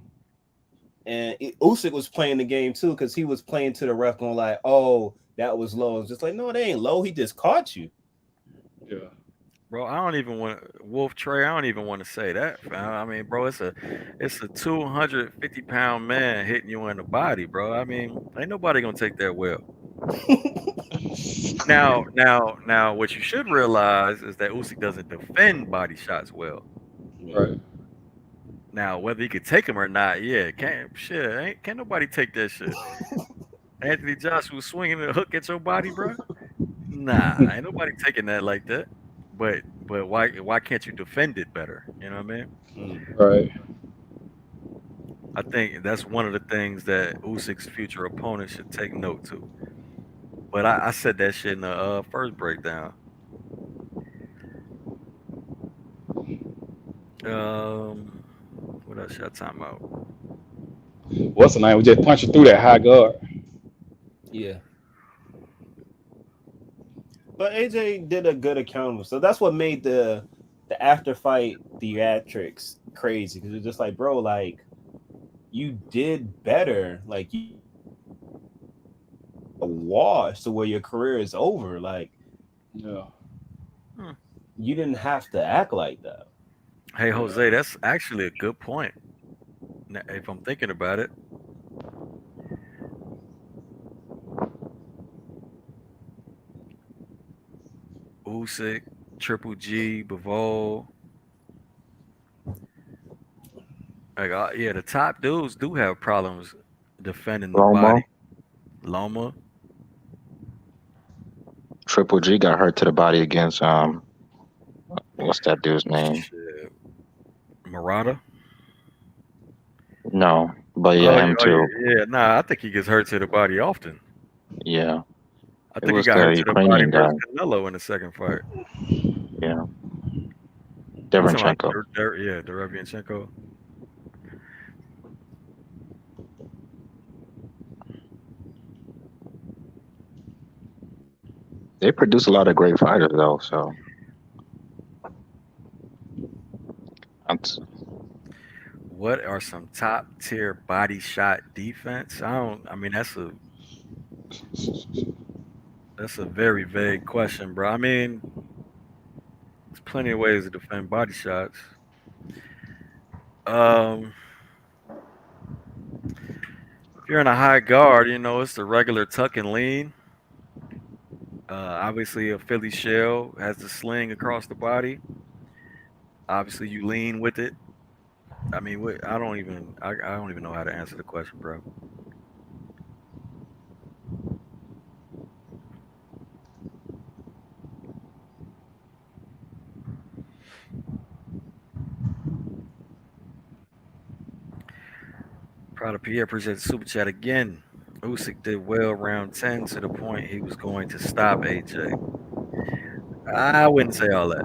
and Usyk was playing the game too because he was playing to the ref going like, "Oh, that was low." It's just like, no, it ain't low. He just caught you. Yeah. Bro, I don't even want Wolf Trey. I don't even want to say that, fam. I mean, bro, it's a 250-pound man hitting you in the body, bro. I mean, ain't nobody gonna take that well. Now, what you should realize is that Usyk doesn't defend body shots well. Right. Now, whether he could take them or not, yeah, can't nobody take that shit. Anthony Joshua swinging a hook at your body, bro. Nah, ain't nobody taking that like that. But why can't you defend it better? You know what I mean? Right. I think that's one of the things that Usyk's future opponent should take note to. But I said that shit in the first breakdown. What else y'all talking about? What's the name? We just punching through that high guard. Yeah. But AJ did a good account, so that's what made the after fight theatrics crazy because it's just like, bro, like you did better, like you washed to where your career is over, like Yeah. you didn't have to act like that. Hey, Jose, that's actually a good point. Now, if I'm thinking about it. Usyk, Triple G, Bivol. Like, yeah, the top dudes do have problems defending the Loma. body. Loma. Triple G got hurt to the body against what's that dude's name? Shit. Murata. No, but Oh, yeah, him too. yeah. Nah, I think he gets hurt to the body often. Yeah, I it think he was got the hurt to the body Ukrainian guy. versus Canelo in the second fight. Yeah, You talking about Derenchenko. Yeah, Derevianchenko. They produce a lot of great fighters though. So I'm What are some top tier body shot defense? I don't. I mean, that's a very vague question, bro. I mean, there's plenty of ways to defend body shots. Um, if you're in a high guard, it's the regular tuck and lean. Obviously, a Philly shell has the sling across the body. Obviously, you lean with it. I mean, I don't even know how to answer the question, bro. Proud of Pierre, appreciate the super chat again. Usyk did well round 10 to the point he was going to stop AJ. I wouldn't say all that.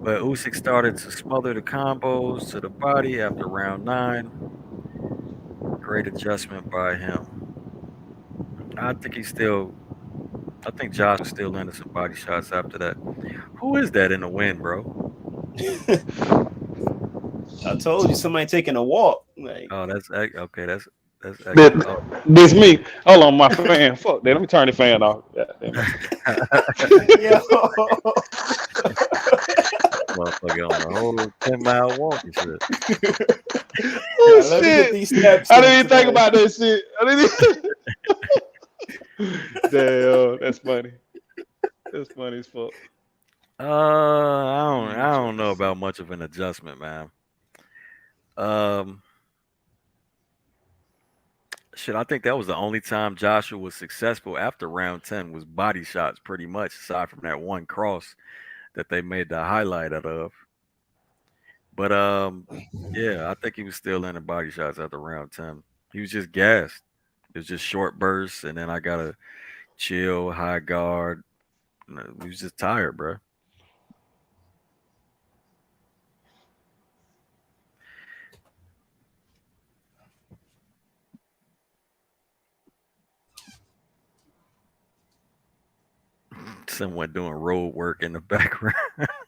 But Usyk started to smother the combos to the body after round 9. Great adjustment by him. I think Josh was still landing some body shots after that. Who is that in the wind, bro? I told you somebody taking a walk. Like, Oh, okay. That's This, extra. Oh. this me. Hold on, my fan. Fuck that. Let me turn the fan off. God damn it. yo. Motherfucker on a whole 10-mile walk and shit. Oh Let me get shit! these steps I in didn't even think today. about that shit. Damn, that's funny. That's funny as fuck. I don't know about much of an adjustment, man. Shit, I think that was the only time Joshua was successful after round 10 was body shots, pretty much, aside from that one cross that they made the highlight out of. But yeah, I think he was still in the body shots after round 10. He was just gassed. It was just short bursts, and then I gotta chill, high guard. He was just tired, bro. Someone doing road work in the background.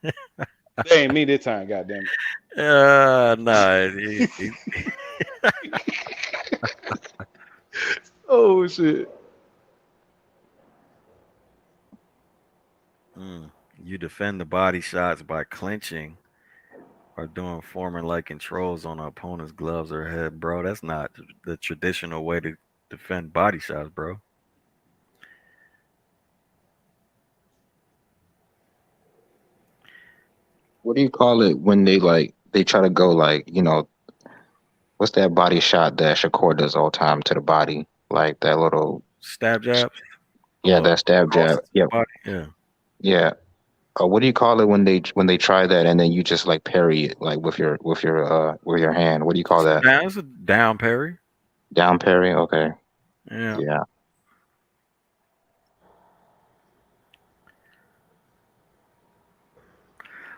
That ain't me this time, goddamn it. Nah. Oh shit. You defend the body shots by clinching or doing foreman-like controls on an opponent's gloves or head, bro. That's not the traditional way to defend body shots, bro. what do you call it when they try to go what's that body shot that Shakur does all the time to the body? Like that little Stab jabs? yeah, that stab Cross jab. it to the Yep. body? Yeah. Yeah. What do you call it when they try that and then you just like parry it like with your hand? What do you call that? It's a down parry. Down parry? Okay. Yeah. Yeah.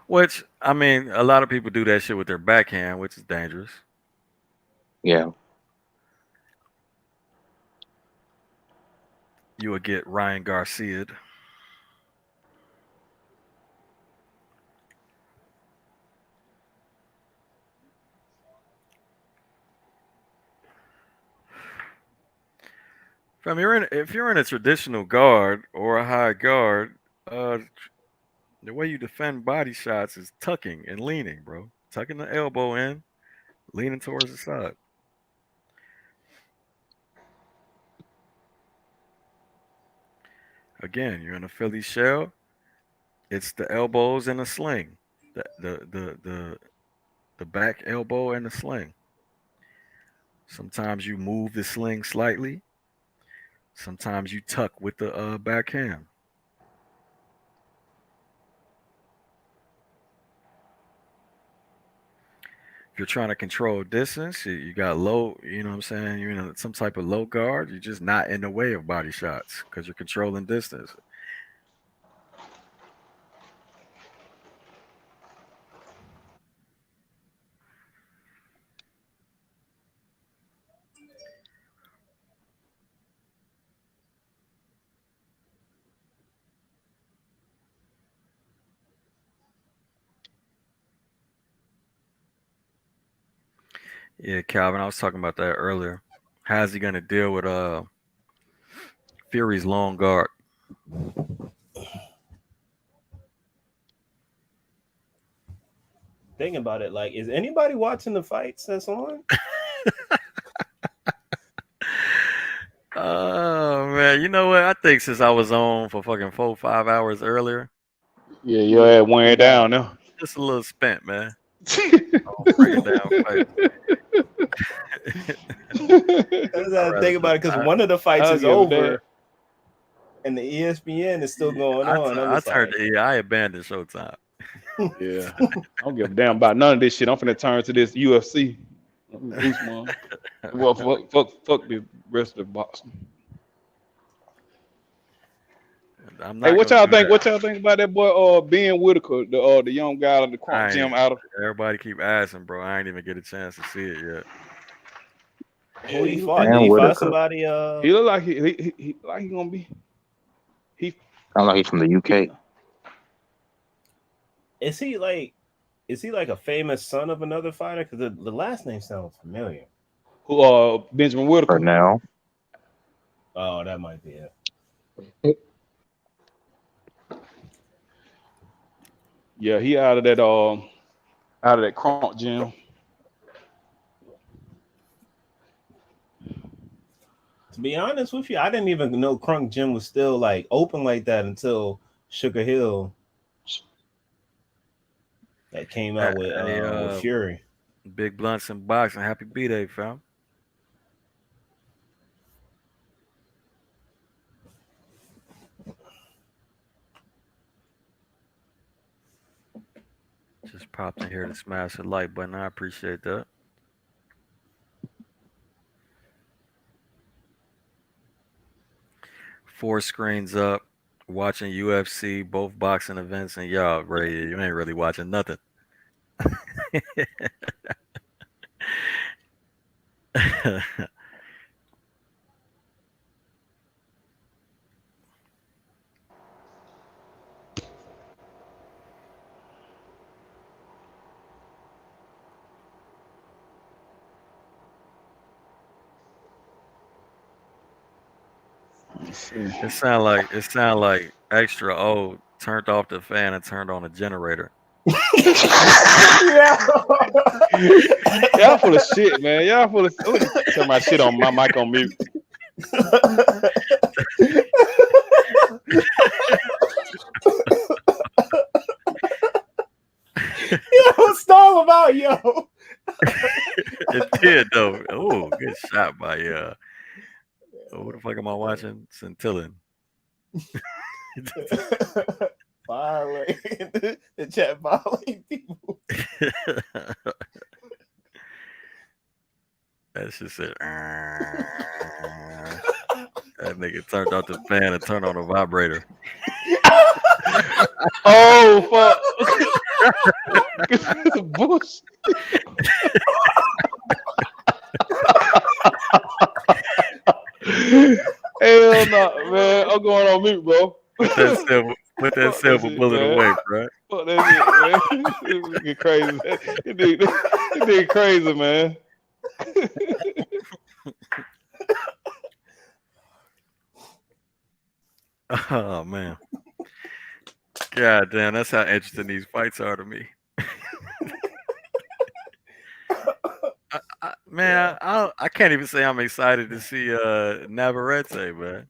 Which, I mean, a lot of people do that shit with their backhand, which is dangerous. Yeah. You would get Ryan Garcia. If you're in a traditional guard or a high guard, the way you defend body shots is tucking and leaning, bro. Tucking the elbow in, leaning towards the side. Again, you're in a Philly shell. It's the elbows and the sling. The back elbow and the sling. Sometimes you move the sling slightly. Sometimes you tuck with the backhand. If you're trying to control distance, you got low, you know what I'm saying? You're in some type of low guard. You're just not in the way of body shots because you're controlling distance. Yeah, Calvin, I was talking about that earlier. How's he gonna deal with Fury's long guard? Thinking about it, like, is anybody watching the fights that's on? Oh man, you know what? I think since I was on for fucking 4-5 hours earlier, Yeah, your ass wearing down now. just a little spent, man. Breaking down fights. I think about it because one of the fights is give a damn. over, and the ESPN is still going on. I turned I abandoned Showtime. Yeah, I don't give a damn about none of this shit. I'm finna turn to this UFC. Well, fuck the rest of the boxing. Hey, what y'all think? What y'all think about that boy Ben Whitaker, the young guy of the Crunk Gym out of? Everybody keep asking, bro. I ain't even get a chance to see it yet. Who he fought? Did he fight somebody? He look like he like he gonna be. He sound like he's from the UK. Is he like a famous son of another fighter? Because the last name sounds familiar. Who? Benjamin Whitaker. Now. Oh, that might be it. Yeah, he out of that Crunk Gym. To be honest with you, I didn't even know Crunk Gym was still like open like that until Sugar Hill that came out with Fury. Big blunts and boxing. Happy B-Day, fam. Just popped in here to smash the like button. I appreciate that. Four screens up, watching UFC, both boxing events, and y'all, Ray, you ain't really watching nothing. It sound like extra old turned off the fan and turned on the generator. Yeah. Y'all full of shit, man. Y'all full of. Let me turn my shit on. My mic on mute. Yo, stall about yo. It did though. Oh, good shot by what the fuck am I watching? Centillin. Violate the chat, violate people. That shit said. That nigga turned off the fan and turned on the vibrator. Oh fuck! It's a bullshit. Hell no, man! I'm going on mute, bro. Put that silver bullet away, bro. Fuck that shit, man. This nigga crazy. It did crazy, man. Oh man. God damn, that's how interesting these fights are to me. I can't even say I'm excited to see Navarrete, man.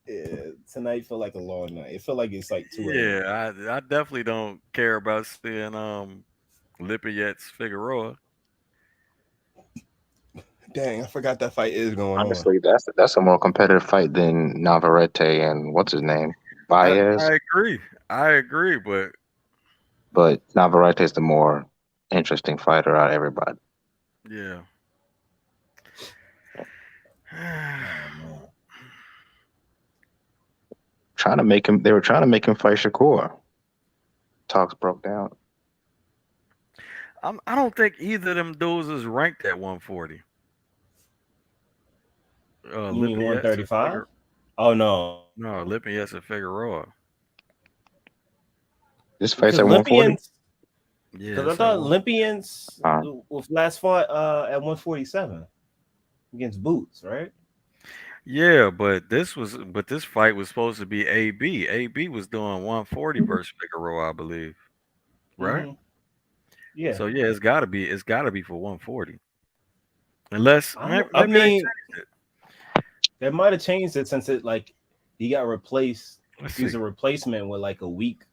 Yeah, tonight felt like a long night. It felt like it's like 2 a.m. Yeah, I definitely don't care about seeing Lipinets Figueroa. Dang, I forgot that fight is going Honestly, that's a more competitive fight than Navarrete and what's his name? Baez. I agree, but Navarrete is the more interesting fighter out of everybody. Yeah. Oh man. Trying to make him. They were trying to make him fight Shakur. Talks broke down. I don't think either of them dudes is ranked at 140. You mean Lipinets and 135? Oh no. no, Lipinets and Figueroa. This fight's Because at 140. Olympians, Yeah, because I it's at thought one. Olympians Uh, was last fought at 147 against Boots, right? Yeah, but this fight was supposed to be AB. AB was doing 140 versus Figueroa, I believe. Right? Mm-hmm. Yeah. So yeah, it's gotta be for 140. Unless I maybe they mean, changed it. they might have changed it since it like he got replaced. Let's He was see. a replacement with like a week,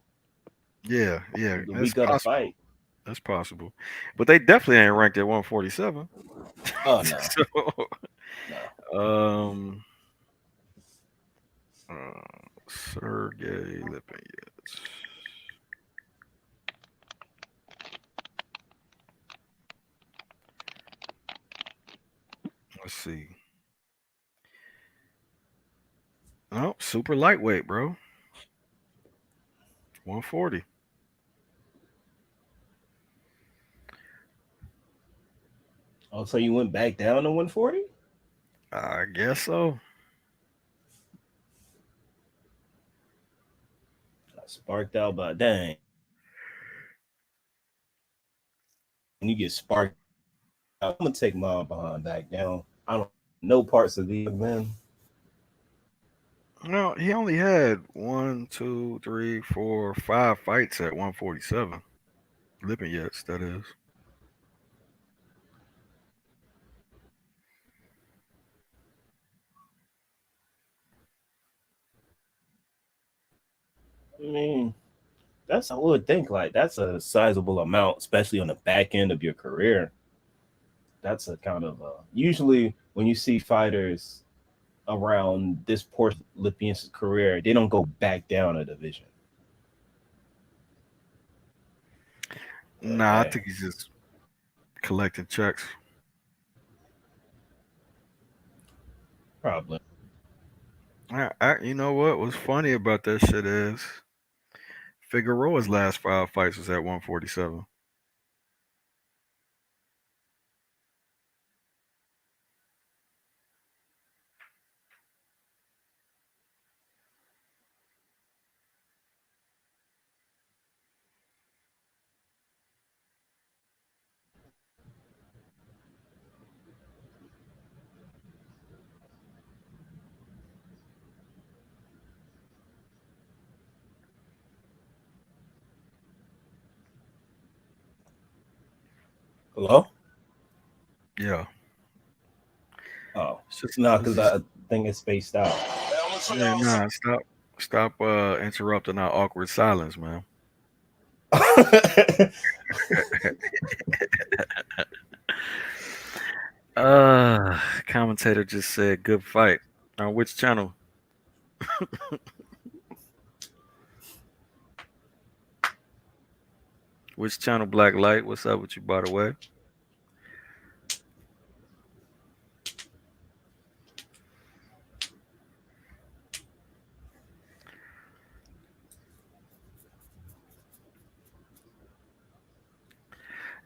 Yeah, the that's week of the possible. fight. That's possible. But they definitely ain't ranked at 147. Oh no, So no. um Sergey Lipinets. Let's see. Oh, super lightweight, bro. 140. Oh, so you went back down to 140? I guess so. I sparked out, but dang, when you get sparked out, I'm gonna take my behind back down. I don't know parts of the man. No, he only had one, two, three, four, five fights at 147. Lipinets, that is. I mean, that's I would think like that's a sizable amount, especially on the back end of your career. That's a kind of usually when you see fighters around this portion of Lippian's career, they don't go back down a division. But Nah, I hey, think he's just collecting checks. probably. You know what? What's funny about that shit is Figueroa's last five fights was at 147. Hello? Yeah. Oh, It's no, it's because just, I think it's spaced out. yeah, nah, stop interrupting our awkward silence, man. Commentator just said good fight. On which channel? Which channel, Black Light? What's up with you, by the way?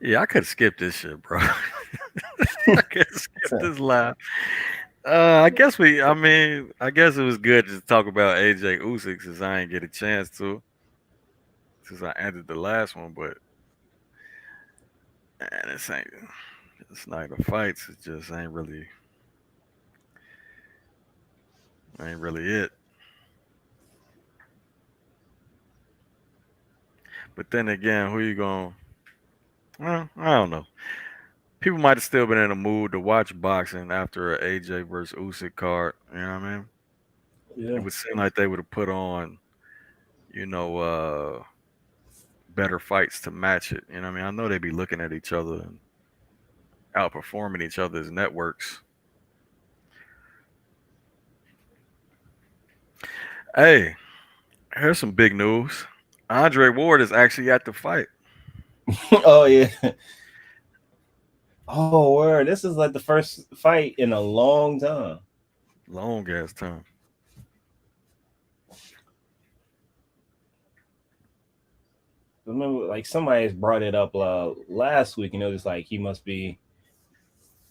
Yeah, I could skip this shit, bro. I could skip this live. I guess it was good to talk about AJ Usyk since I ain't get a chance to since I ended the last one, but man, it's not the fights. It just ain't really it. But then again, who you going? Well, I don't know. People might have still been in a mood to watch boxing after a AJ versus Usyk card. You know what I mean? It Yeah. would seem like they would have put on, you know, better fights to match it. You know what I mean? I know they'd be looking at each other and outperforming each other's networks. Hey, here's some big news. Andre Ward is actually at the fight. Oh yeah. Oh word! This is like the first fight in a long time. Long ass time. Remember, like somebody brought it up last week. Just like he must be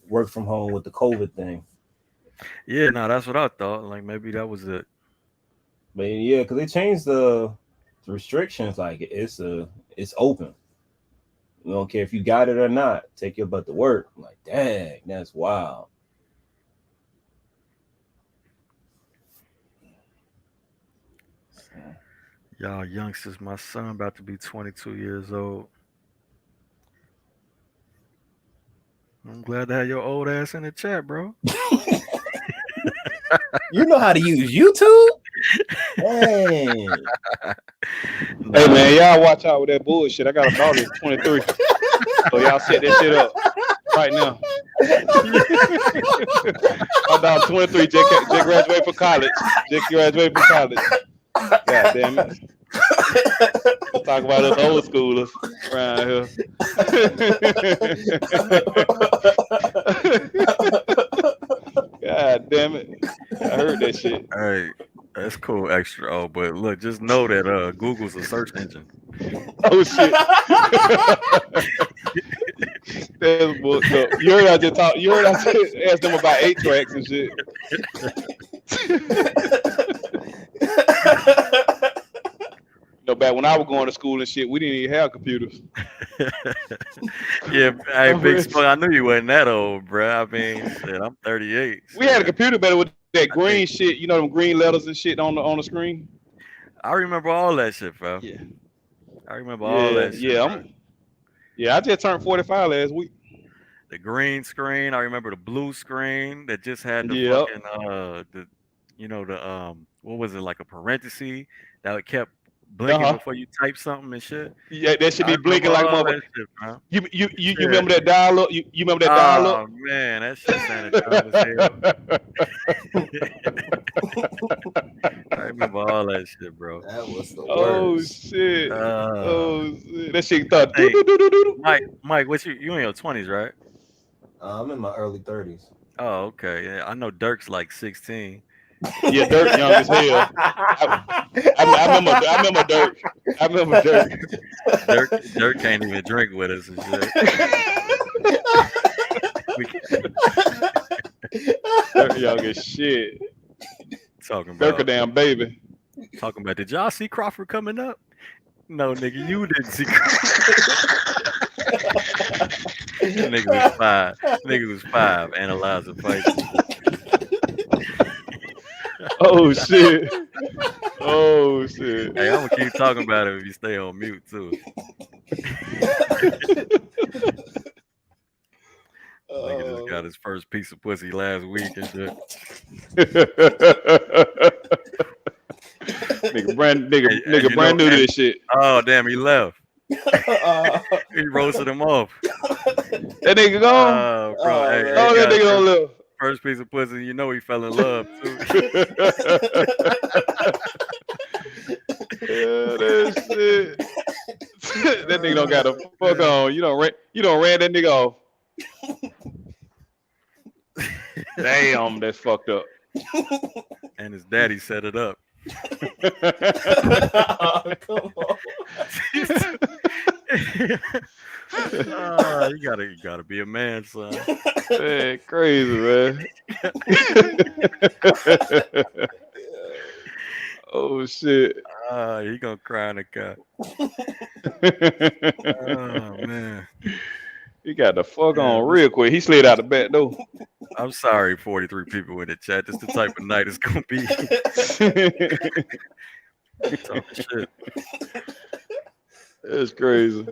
work from home with the COVID thing. Yeah, no, that's what I thought. Like maybe that was it. But yeah, because they changed the restrictions. Like it's open. We don't care if you got it or not. Take your butt to work. I'm like, dang, that's wild. Y'all youngsters, my son about to be 22 years old. I'm glad to have your old ass in the chat, bro. You know how to use YouTube? Hey. Hey man, y'all watch out with that bullshit. I got a daughter that's 23. So y'all set that shit up right now. My daughter 23, Jake graduated from college. God damn it. Talk about us old schoolers around here. God damn it. I heard that shit. Hey, that's cool, extra. Oh, but look, just know that Google's a search engine. Oh shit. That's booked up. You heard I just asked them about 8-tracks and shit. Back when I was going to school and shit, we didn't even have computers. Yeah, hey, Big Smoke, I knew you wasn't that old, bro. I mean, shit, I'm 38. We had a computer better with that green shit, them green letters and shit on the screen. I remember all that shit, bro. Yeah. I remember all that shit. I just turned 45 last week. The green screen, I remember the blue screen that just had the fucking what was it, like a parenthesis that kept blinking before you type something and shit. Yeah, that should be blinking like mother. You remember that dial up? You remember that dial up? Oh man, that shit sounded dumb as hell. I remember all that shit, bro. That was the worst. Oh shit. That shit thought. Mike, what you in your 20s, right? I'm in my early 30s. Oh, okay. Yeah, I know Dirk's like 16. Yeah, Dirk young as hell. I remember Dirk. Dirk can't even drink with us and shit. Dirk young as shit. Talking about Dirk a damn baby. Talking about, did y'all see Crawford coming up? No, nigga, you didn't see Crawford. Nigga was five. Analyzing fights. Oh shit. Oh shit. Hey, I'm gonna keep talking about it if you stay on mute too. Nigga just got his first piece of pussy last week and shit. nigga brand new to this shit. Oh damn, he left. He roasted him off. That nigga gone? Bro, that nigga don't live. First piece of pussy, you know he fell in love too. That shit. That nigga don't got the fuck on. You don't ran that nigga off. Damn, that's fucked up. And his daddy set it up. Oh, come on. You gotta be a man, son. Man, crazy, man. Oh shit. He gonna cry in the car. Oh man. He got the fuck on real quick. He slid out the back door. I'm sorry, 43 people in the chat. This the type of night it's gonna be. Talking shit. That's crazy.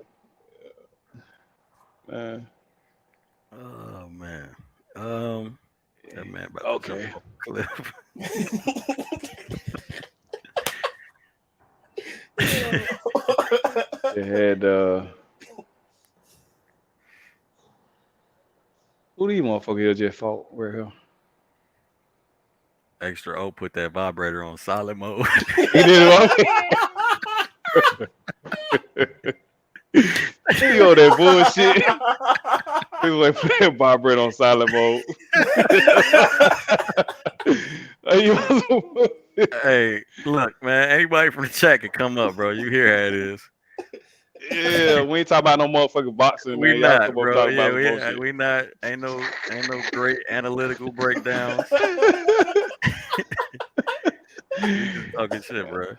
Man. Oh man. That man about to jump off a cliff. They had who these motherfuckers just fought? Where hell? Extra O put that vibrator on silent mode. He did it He on that bullshit. He was like, put vibrate on silent mode. Hey, look, man. Anybody from the chat can come up, bro. You hear how it is. Yeah, we ain't talking about no motherfucking boxing, We man. Y'all not, come up bro. talking Yeah, about bullshit. we not. Ain't no great analytical breakdowns. We just talking shit, bro.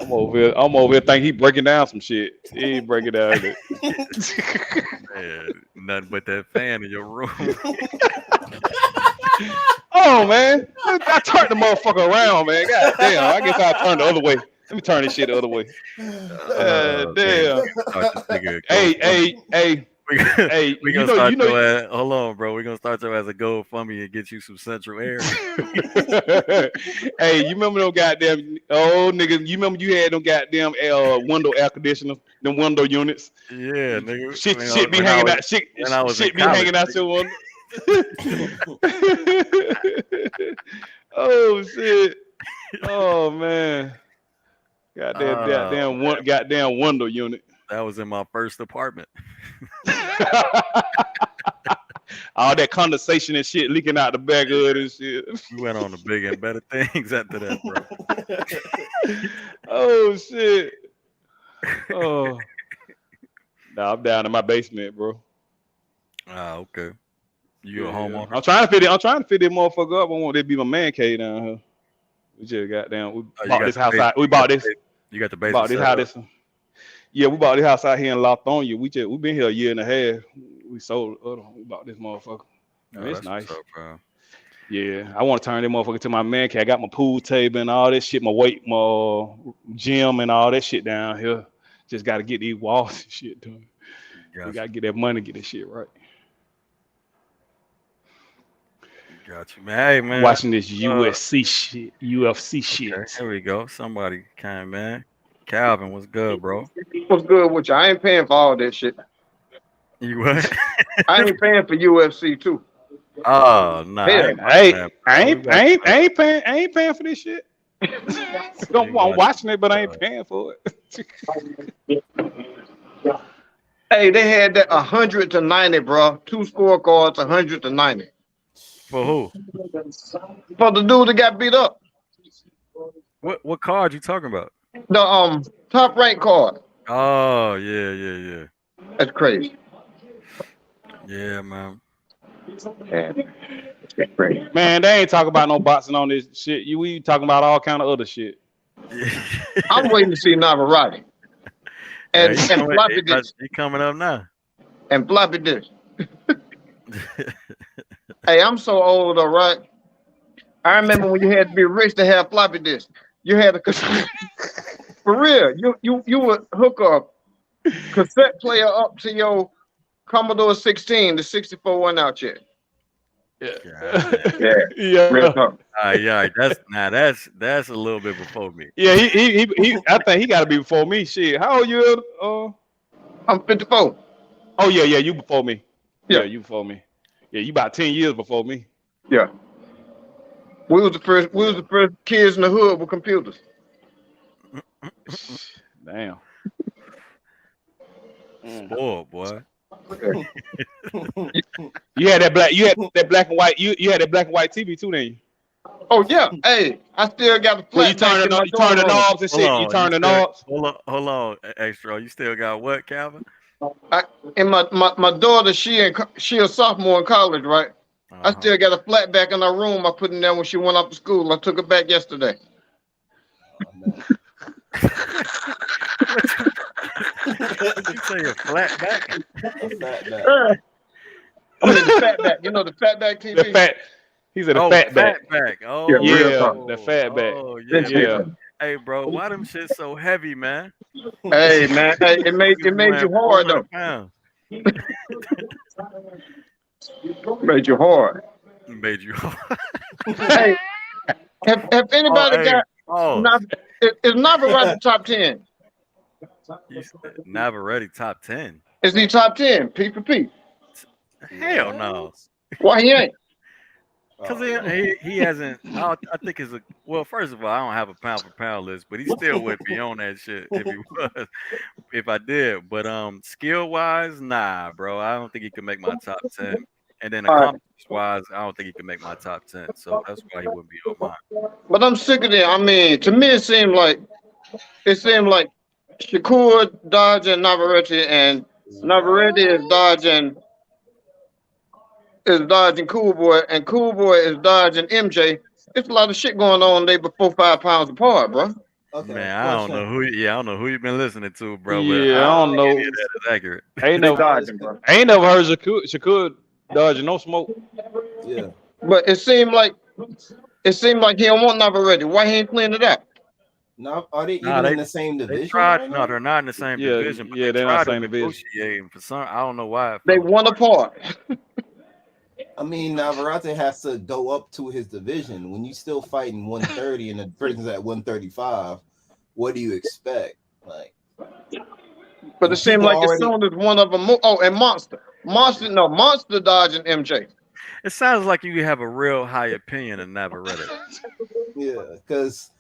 I'm over here thinking he breaking down some shit. He ain't breaking down it. Man, nothing but that fan in your room. Oh man, I turned the motherfucker around, man. God damn, I guess I turned the other way. Let me turn this shit the other way. Damn. Hey. Hey, we you gonna know, start your ass. Hold on, bro. We gonna start your ass a GoFundMe and get you some central air. Hey, you remember them goddamn nigga? You remember you had them goddamn window air conditioners, them window units? Yeah, nigga. Shit be hanging out. Shit be hanging out your window. Oh shit! Oh man! Goddamn window unit. That was in my first apartment. All that condensation and shit leaking out the back of it and shit. We went on to bigger and better things after that, bro. Oh shit! Oh, nah, I'm down in my basement, bro. Ah, okay. You a homeowner? I'm trying to fit this motherfucker up. I want it to be my man cave down here. We just goddamn. We bought this house out. We bought this. You got the basement. Bought this house. Yeah, we bought this house out here in Latonia. We been here a year and a half. We sold the other one. We bought this motherfucker. Oh, it's nice. Up, bro. Yeah, I want to turn this motherfucker to my man cave. I got my pool table and all that shit, my gym and all that shit down here. Just got to get these walls and shit done. We got to get that money, get this shit right. Got you, man. Hey, man. Watching this UFC shit. Here we go. Somebody came, man. Calvin, what's good, bro? What's good with you? I ain't paying for all that shit. You what? I ain't paying for UFC too. Oh no! I ain't paying for this shit. I'm watching it, but I ain't paying for it. Hey, they had that 100-90, bro. 2 scorecards, 100-90. For who? For the dude that got beat up. What card you talking about? The top rank card. Oh yeah. That's crazy. Yeah, man. That's crazy. Man, they ain't talking about no boxing on this shit. We talking about all kind of other shit. I'm waiting to see Navarrete. And floppy dish. He coming up now. And floppy dish. Hey, I'm so old, all right. I remember when you had to be rich to have floppy disk. You had a for real. You would hook a cassette player up to your Commodore 16, the 64 one out yet. Yeah. Real talk. That's a little bit before me. Yeah, he I think he got to be before me. Shit, how old you? I'm 54. Oh yeah, you before me. Yeah, you before me. Yeah, you about 10 years before me. Yeah. We was the first kids in the hood with computers. Damn. Spoiled, boy. You had that black and white. You had that black and white TV too, didn't you? Oh yeah. Hey, I still got the flat. Well, you turn the knobs and shit. You turn the knobs. Hold on, extra. You still got what, Calvin? My daughter, she a sophomore in college, right? I still got a flat back in her room. I put in there when she went up to school. I took it back yesterday. You say a flat back? A flat back. I mean the fat back. You know the fat back TV. He said a fat back. Oh yeah, the fat back. Oh yeah. Hey, bro, why them shit so heavy, man? Hey, man, it made you hard though. Made you hard. Made you hard. Hey, have anybody got? Is Navarrete top 10? Navarrete top 10. Is he top 10? P for P. Hell no. Why he ain't? Because Oh, he hasn't. I think it's a well. First of all, I don't have a pound for pound list, but he still would be on that shit if he was. If I did, but skill wise, nah, bro. I don't think he could make my top 10. And then All right. accomplishments wise, I don't think he could make my top 10. So that's why he wouldn't be on mine. But I'm sick of it. I mean, to me, it seemed like Shakur dodging Navarrete, and Navarrete is dodging Cool Boy, and Cool Boy is dodging MJ. It's a lot of shit going on. They were 4-5 pounds apart, bro. okay. Man, I don't Question. know who. Yeah, I don't know who you've been listening to, bro. But Yeah, I I don't don't think know. any of that is accurate. Ain't They never, dodging, bro. ain't never heard Shakur dodging no smoke. Yeah. But it seemed like he don't want Navarrete. Why he ain't cleaned it up? Now, are they Nah, even in the same they division tried. right No, now? they're not in the same Yeah, division, but yeah, they they're not tried to same division. negotiate. And for some, I don't know why it They fell one apart. apart. I mean, Navarrete has to go up to his division. When you still fighting 130 and the person's at 135, what do you expect? Like, But it and seemed people like as already, soon as one of them. Oh, and Monster dodging MJ. It sounds like you have a real high opinion of Navarrete. yeah, because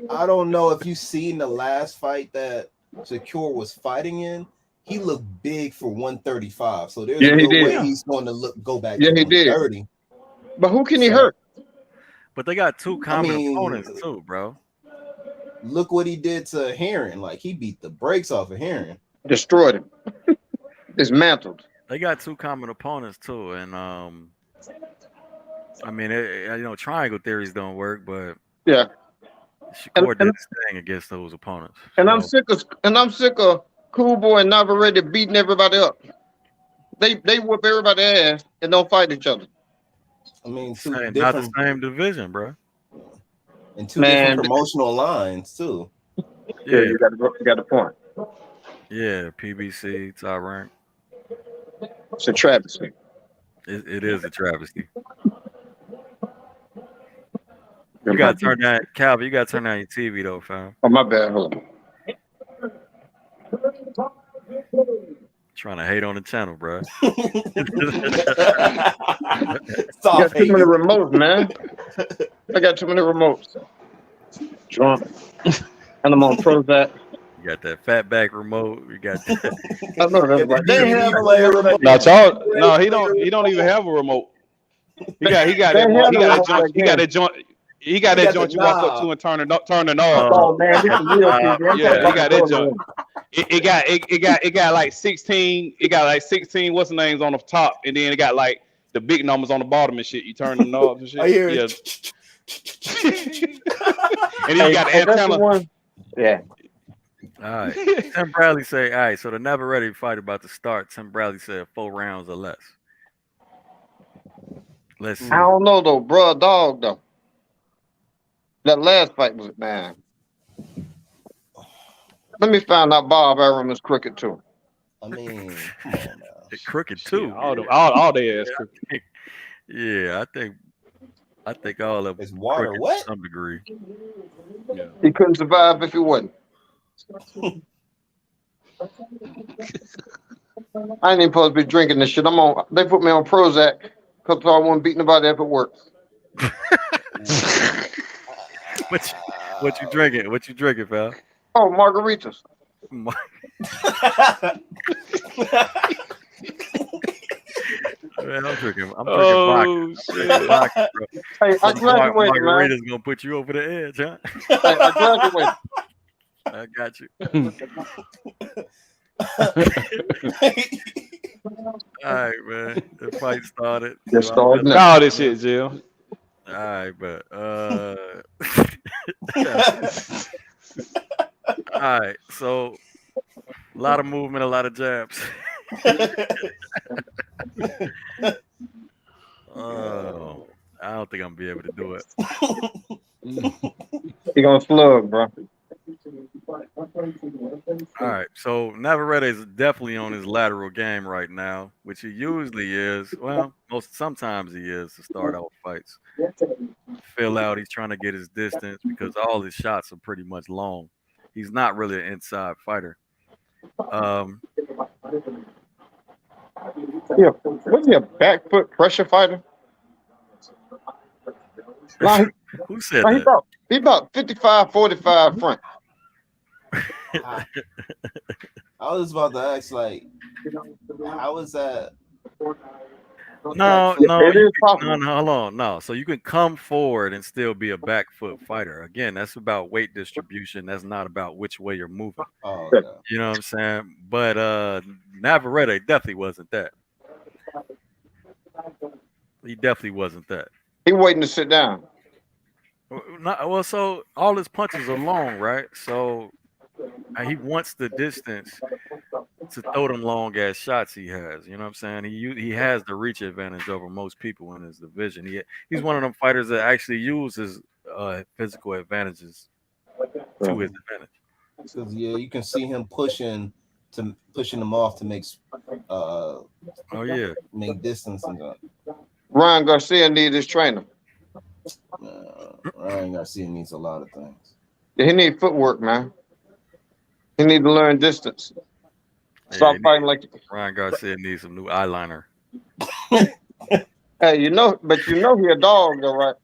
I don't know if you've seen the last fight that Shakur was fighting in. He looked big for 135, so there's Yeah, he no did. way he's going to go back Yeah, to he did. 130. But who can he So, hurt? But they got two I common mean, opponents too, bro. look what he did to Heron. Like, he beat the brakes off of Heron. Destroyed him. Dismantled. They got two common opponents too, and I mean, triangle theories don't work, but Yeah. And Shakur did his thing against those opponents. I'm So sick of Cool Boy and Navarrete beating everybody up. They whoop everybody ass and don't fight each other. I mean, not the same division, bro. And two different promotional lines too. Yeah, you got the point. Yeah, PBC, top rank. It's a travesty. It is a travesty. You gotta turn down, Calvin. You gotta turn down your TV though, fam. Oh, my bad. Hold on. Trying to hate on the channel, bro. I got too many remotes, man. I got too many remotes. Drunk. And I'm on Prozac. You got that fatback remote. You got that. I know that's right. They have like a remote. No, he don't even have a remote. He got that joint you walk up to and turn the knob. Oh man, this is real TV. Yeah, he got that joint. It got like 16. It got like 16 what's the names on the top, and then it got like the big numbers on the bottom and shit. You turn the knobs and shit. I hear yeah. it. And then you got the antenna. Yeah. All right. Tim Bradley say, all right, so the never ready fight about to start. Tim Bradley said 4 rounds or less. Let's see. I don't know though, bro. Dog though. That last fight was man. Let me find out Bob Arum is crooked too. I mean, come on now. Crooked too. Yeah, all they ass crooked. Yeah, I think all of it's water crooked wet to some degree. Yeah. He couldn't survive if he wasn't. I ain't even supposed to be drinking this shit. They put me on Prozac because I wasn't beating nobody up at work. What you drinking? What you drinking, pal? Oh, margaritas. Man, I'm drinking vodka. Vodka, bro. Hey, I graduated, Margarita's man. gonna put you over the edge, huh? Hey, I graduated. I got you. All right, man. The fight started. Just started now. Call this shit, Jill. All right, but all right. So a lot of movement, a lot of jabs. Oh, I don't think I'm gonna be able to do it. He gonna slug, bro. All right, so Navarrete is definitely on his lateral game right now, which he usually is. Well, sometimes he is to start out fights. Fill out, he's trying to get his distance because all his shots are pretty much long. He's not really an inside fighter. Yeah, was he a back foot pressure fighter? No, Who said he that? about 55-45 front. I was about to ask, like, how is that? No, It is no, possible. hold on, no. So you can come forward and still be a back foot fighter. Again, that's about weight distribution. That's not about which way you're moving. Oh, okay. You know what I'm saying? But Navarrete definitely wasn't that. He definitely wasn't that. He waiting to sit down. Well, so all his punches are long, right? So he wants the distance to throw them long ass shots he has. You know what I'm saying? He has the reach advantage over most people in his division. He's one of them fighters that actually uses physical advantages to his advantage. Because you can see him pushing them off to make make distance and that. Ryan Garcia needs his trainer. Ryan Garcia needs a lot of things. Yeah, he needs footwork, man. He needs to learn distance. Stop fighting like Ryan Garcia needs some new eyeliner. Hey, but he a dog, though, right?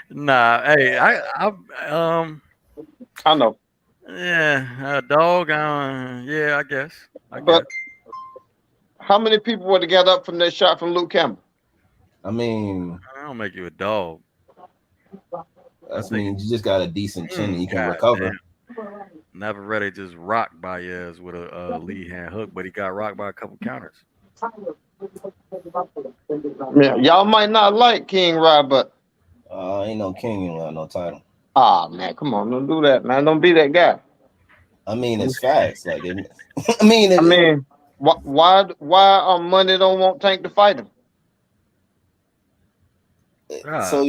Nah, hey, I know. Yeah, a dog. Yeah, I guess. But how many people would have got up from that shot from Luke Campbell? I mean, I don't make you a dog. That means you just got a decent chin and you can God recover. Damn. Navarrete just rocked Baez with a lead hand hook, but he got rocked by a couple counters. Yeah, y'all might not like King Rod, but ain't no king and no title. Ah, man, come on, don't do that, man. Don't be that guy. I mean, it's facts. Like, why Monday don't want Tank to fight him? So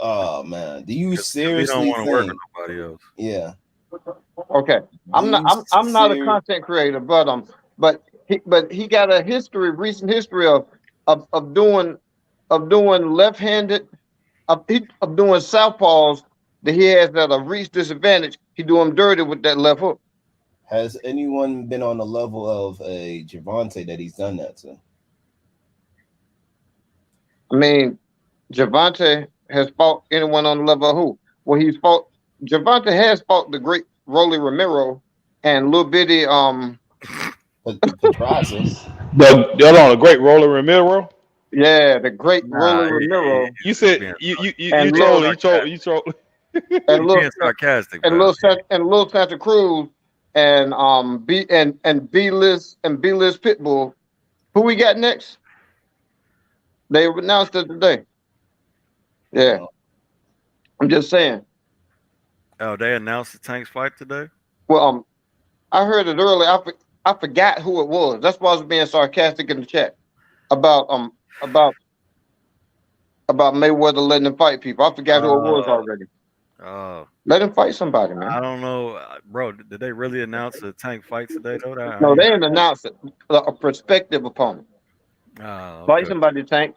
oh man, do you seriously don't want to work with think? nobody else? Yeah. Okay, I'm not a content creator, but he got a recent history of doing left-handed of doing southpaws that he has at a reach disadvantage. He do him dirty with that left hook. Has anyone been on the level of a Gervonta that he's done that to? I mean, Gervonta has fought anyone on the level of who? Well, Gervonta has fought the great Rolly Romero and little bitty Pedraza. The great Rolly Romero. Yeah, the great Rolly Romero. You said you trolled. And being sarcastic, and little Santa Cruz and B List Pitbull. Who we got next? They announced it today. Yeah, I'm just saying. Oh, they announced the Tank's fight today. Well, I heard it earlier. I forgot who it was. That's why I was being sarcastic in the chat about Mayweather letting him fight people. I forgot who it was already. Let him fight somebody, man. I don't know, bro. Did they really announce a Tank fight today, though? No, they didn't announce it. A prospective opponent. Fight somebody, Tank.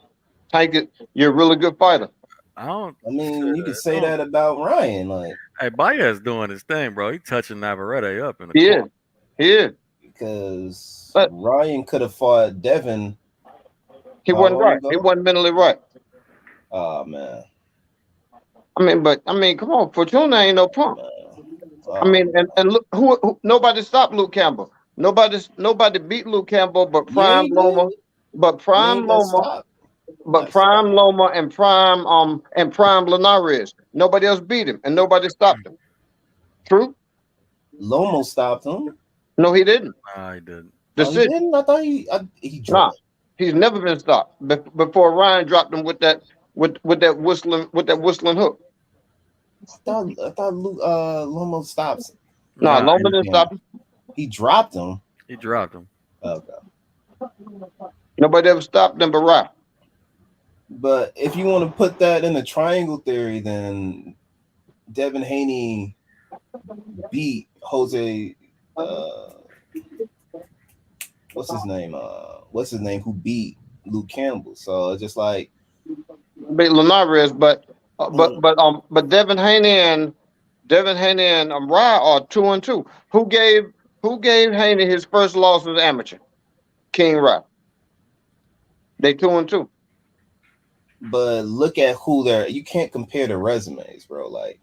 Tank, you're a really good fighter. I mean, you could say that about Ryan. Like, hey, Baez doing his thing, bro. He touching Navarrete up in the corner. He is. Because Ryan could have fought Devin. He wasn't right. He wasn't mentally right. Oh man. I mean, come on, Fortuna ain't no punk. I mean, and look, who nobody stopped Luke Campbell. Nobody beat Luke Campbell, but Prime Loma, Loma and Prime Linares. Nobody else beat him, and nobody stopped him. True. Loma stopped him. No, he didn't. Nah, he didn't. He didn't. I thought he dropped. Nah, he's never been stopped before Ryan dropped him with that whistling hook. I thought Loma stops him. No, Loma didn't stop him. He dropped him. He dropped him. Okay. Nobody ever stopped him but Ryan. But if you want to put that in the triangle theory, then Devin Haney beat Jose. What's his name? Who beat Luke Campbell? So it's just like beat Linares, but Devin Haney and Rye are 2-2. Who gave Haney his first loss as amateur? King Rye. They 2-2. But look at who they're. You can't compare the resumes, bro. Like,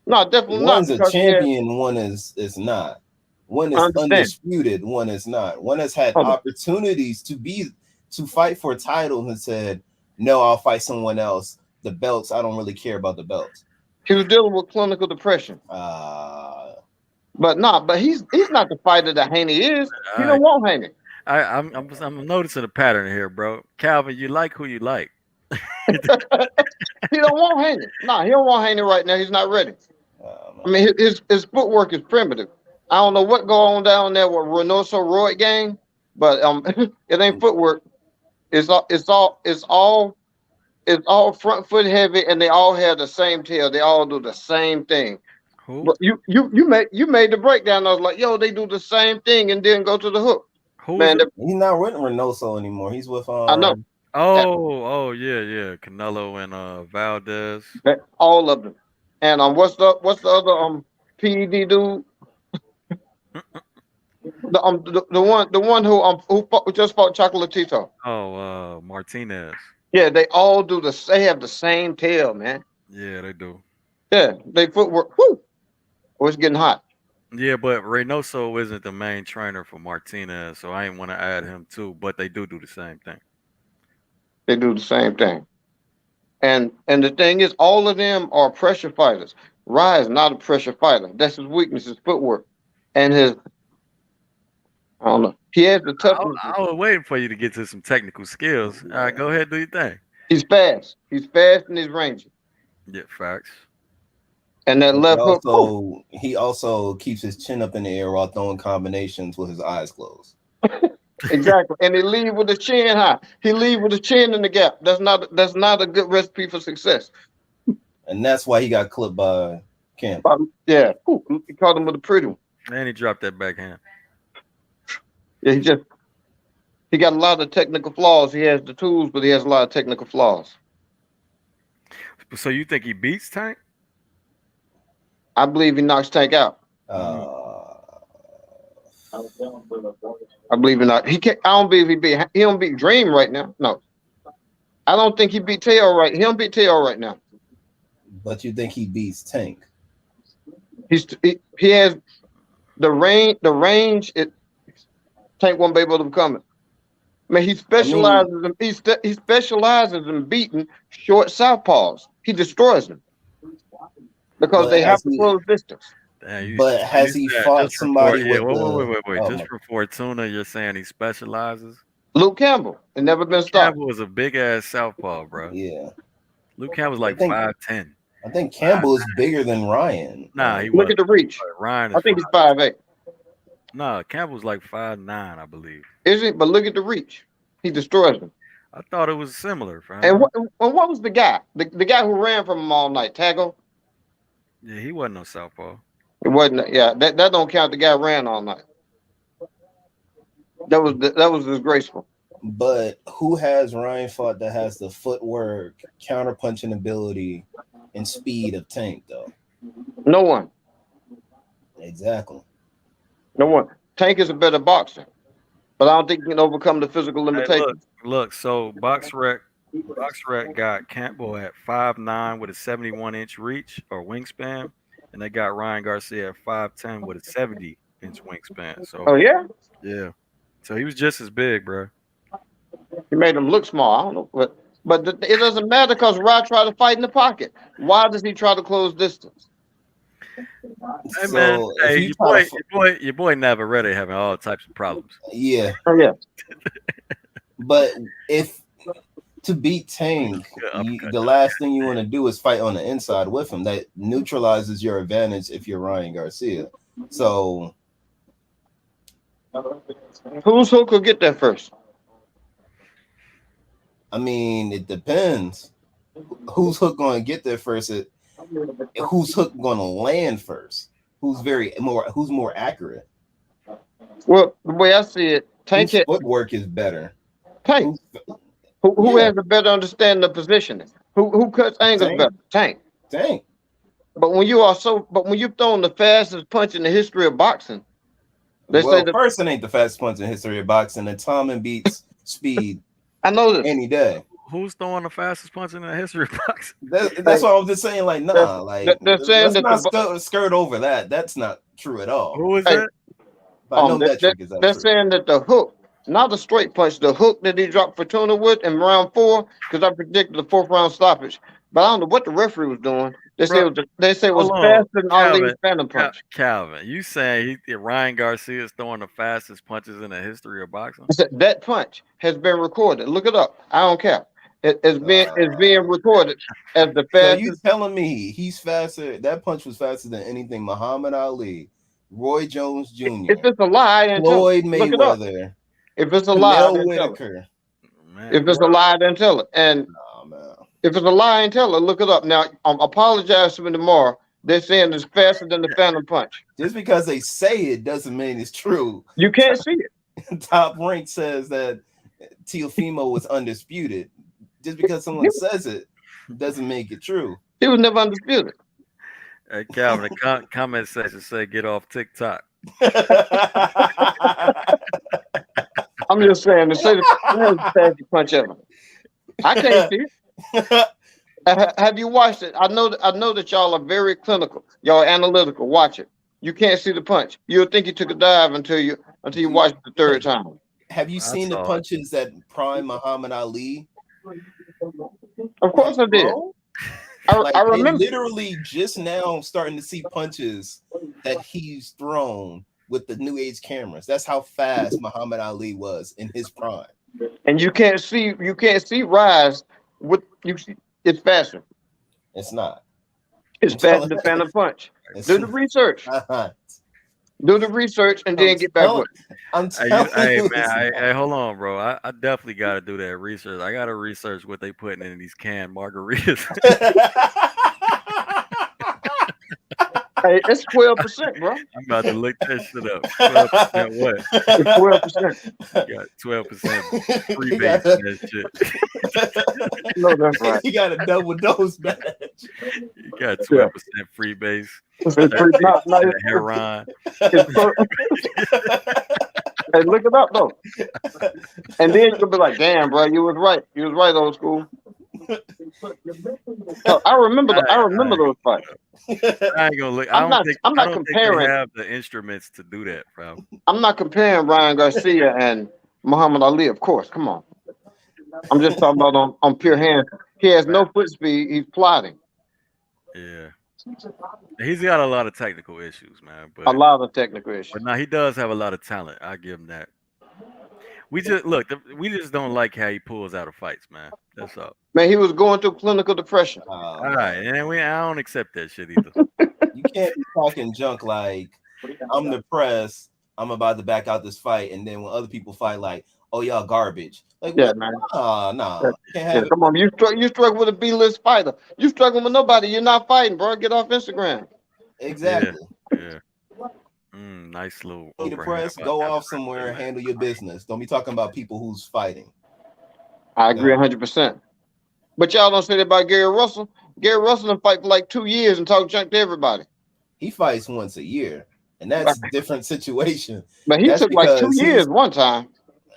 No, definitely not, one's a because champion, one is not. One I is understand. undisputed, one is not. One has had Hold on. opportunities to fight for titles and said, "No, I'll fight someone else. The belts, I don't really care about the belts." He was dealing with clinical depression. But he's not the fighter that Haney is. He don't want Haney. I'm noticing a pattern here, bro. Calvin, you like who you like. He don't want Haney. No, he don't want Haney right now. He's not ready. I mean, his footwork is primitive. I don't know what go on down there with Reynoso Roy gang, but it ain't footwork. It's all front foot heavy, and they all have the same tail. They all do the same thing. Who? But you made the breakdown. I was like, yo, they do the same thing and then go to the hook. Who Man, is it? He's not with Reynoso anymore. He's with I know. Oh yeah. Canelo and Valdez. All of them. And what's the other PED dude? the one who just fought Chocolatito. Oh, Martinez. Yeah, they all do they have the same tail, man. Yeah, they do. Yeah, they footwork. Whoo! Oh, it's getting hot. Yeah, but Reynoso isn't the main trainer for Martinez, so I ain't want to add him too. But they do the same thing. They do the same thing. And the thing is, all of them are pressure fighters. Rye is not a pressure fighter. That's his weakness, his footwork. And I don't know. He has the toughness. I was waiting for you to get to some technical skills. All right, go ahead, do your thing. He's fast. He's fast and he's rangy. Yeah, facts. And that left hook. He also keeps his chin up in the air while throwing combinations with his eyes closed. Exactly. And he leave with his chin high. He leave with his chin in the gap. That's not a good recipe for success. And that's why he got clipped by Camp. Yeah. Ooh, he caught him with a pretty one. And he dropped that backhand. Yeah, he got a lot of technical flaws. He has the tools, but he has a lot of technical flaws. So you think he beats Tank? I believe he knocks Tank out. I believe in that. He can't. I don't believe he don't beat Dream right now. No, I don't think he beat Teo right. He don't beat Teo right now. But you think he beats Tank? He has the range. The range. Tank won't be able to become it. I mean, he specializes he specializes in beating short southpaws. He destroys them because they have to close distance. But has he fought somebody with wait. Just for Fortuna, you're saying he specializes? Luke Campbell, and never been stopped. Campbell was a big ass southpaw, bro. Yeah. Luke Campbell's like 5'10". I think Campbell is bigger than Ryan. Nah, he look at the reach. Ryan. I think he's 5'8". Nah, Campbell's like 5'9", I believe. Is he? But look at the reach. He destroys them. I thought it was similar, fam. And what was the guy? The guy who ran from him all night, Tago? Yeah, he wasn't no southpaw. It wasn't. Yeah, that don't count. The guy ran all night. That was disgraceful. But who has Ryan fought that has the footwork, counterpunching ability, and speed of Tank though? No one. Exactly. No one. Tank is a better boxer, but I don't think he can overcome the physical limitations. Hey, look. So BoxRec got Campbell at 5'9" with a 71-inch reach or wingspan, and they got Ryan Garcia at 5'10" with a 70-inch wingspan. So. Oh yeah. Yeah. So he was just as big, bro. He made him look small. I don't know, but it doesn't matter because Rod tried to fight in the pocket. Why does he try to close distance? Hey man, your boy Navarrete having all types of problems. Yeah. Oh yeah. But if to beat Tank, the last thing you want to do is fight on the inside with him. That neutralizes your advantage if you're Ryan Garcia. So whose hook will get there first? I mean, it depends. Whose hook going to get there first? Whose hook going to land first? Who's more accurate? Well, the way I see it, Tank footwork is better. Tank. Who has a better understanding of positioning? Who cuts angles better? Tank. Tank. But when you've thrown the fastest punch in the history of boxing, they say the person ain't the fastest punch in the history of boxing, and Tommen beats Speed. I know this any day. Who's throwing the fastest punch in the history of boxing? That's what I was just saying. Like, nah, like they're saying let's that not skirt over that. That's not true at all. Who is hey, that? By no metric is that they're true. saying that the hook, not the straight punch, the hook that he dropped Fortuna with in round 4, because I predicted the 4th round stoppage. But I don't know what the referee was doing. They say it was Hold on, faster than Ali's Calvin. phantom punch. Calvin, you saying Ryan Garcia is throwing the fastest punches in the history of boxing? I said that punch has been recorded. Look it up. I don't care. It's being recorded as the So you fastest. telling me he's faster? That punch was faster than anything Muhammad Ali, Roy Jones Jr., If it's a lie, then tell Floyd it. Look it up. Mayweather, If it's a lie, Pernell then tell it. Whitaker. Man, If it's a lie, then tell it. And Nah, man. if it's a lie, then tell it. Look it up. Now, apologize to me tomorrow. They're saying it's faster than the phantom punch. Just because they say it doesn't mean it's true. You can't see it. Top Rank says that Teofimo was undisputed. Just because someone says it doesn't make it true. He was never undisputed. Hey, Calvin, the comment section say get off TikTok. I'm just saying, to say the fastest punch ever. I can't see it. Have you watched it? I know that y'all are very clinical. Y'all are analytical. Watch it. You can't see the punch. You'll think he took a dive until you watch it the 3rd time. Have you seen the punches that prime Muhammad Ali? Of course I did. I remember literally just now starting to see punches that he's thrown with the new age cameras. That's how fast Muhammad Ali was in his prime. And you can't see Rise with you. It's faster. It's not. It's faster than phantom punch. Do the research. Do the research and then get back with it. I'm telling you, man, hey, hold on, bro. I definitely got to do that research. I got to research what they putting in these canned margaritas. Hey, it's 12%, bro. I'm about to look that shit up. 12% what? It's 12%. You got 12% freebase in that shit. No, that's right. You got a double dose badge. You got 12% freebase. Heron. Hey, look it up though. And then you'll be like, damn, bro, you was right. You was right, old school. So I remember those fights. I ain't gonna look. I'm not comparing. Think they have the instruments to do that, bro. I'm not comparing Ryan Garcia and Muhammad Ali, of course. Come on. I'm just talking about on pure hands. He has no foot speed. He's plotting. Yeah. He's got a lot of technical issues, man. But a lot of technical issues. But now he does have a lot of talent. I give him that. We just don't like how he pulls out of fights, man. That's all. Man, he was going through clinical depression. All right, and I don't accept that shit either. You can't be talking junk like I'm depressed. I'm about to back out this fight, and then when other people fight, like, oh y'all garbage. Like, yeah, what? man. Nah. Yeah, come on, you struggle with a B-list fighter. You struggling with nobody. You're not fighting, bro. Get off Instagram. Exactly. Yeah. Nice little. Be depressed. Go off somewhere and handle your business. Don't be talking about people who's fighting. I agree 100%. But y'all don't say that about Gary Russell. Gary Russell done fight for like 2 years and talk junk to everybody. He fights once a year, and that's a different situation. But he took like 2 years one time.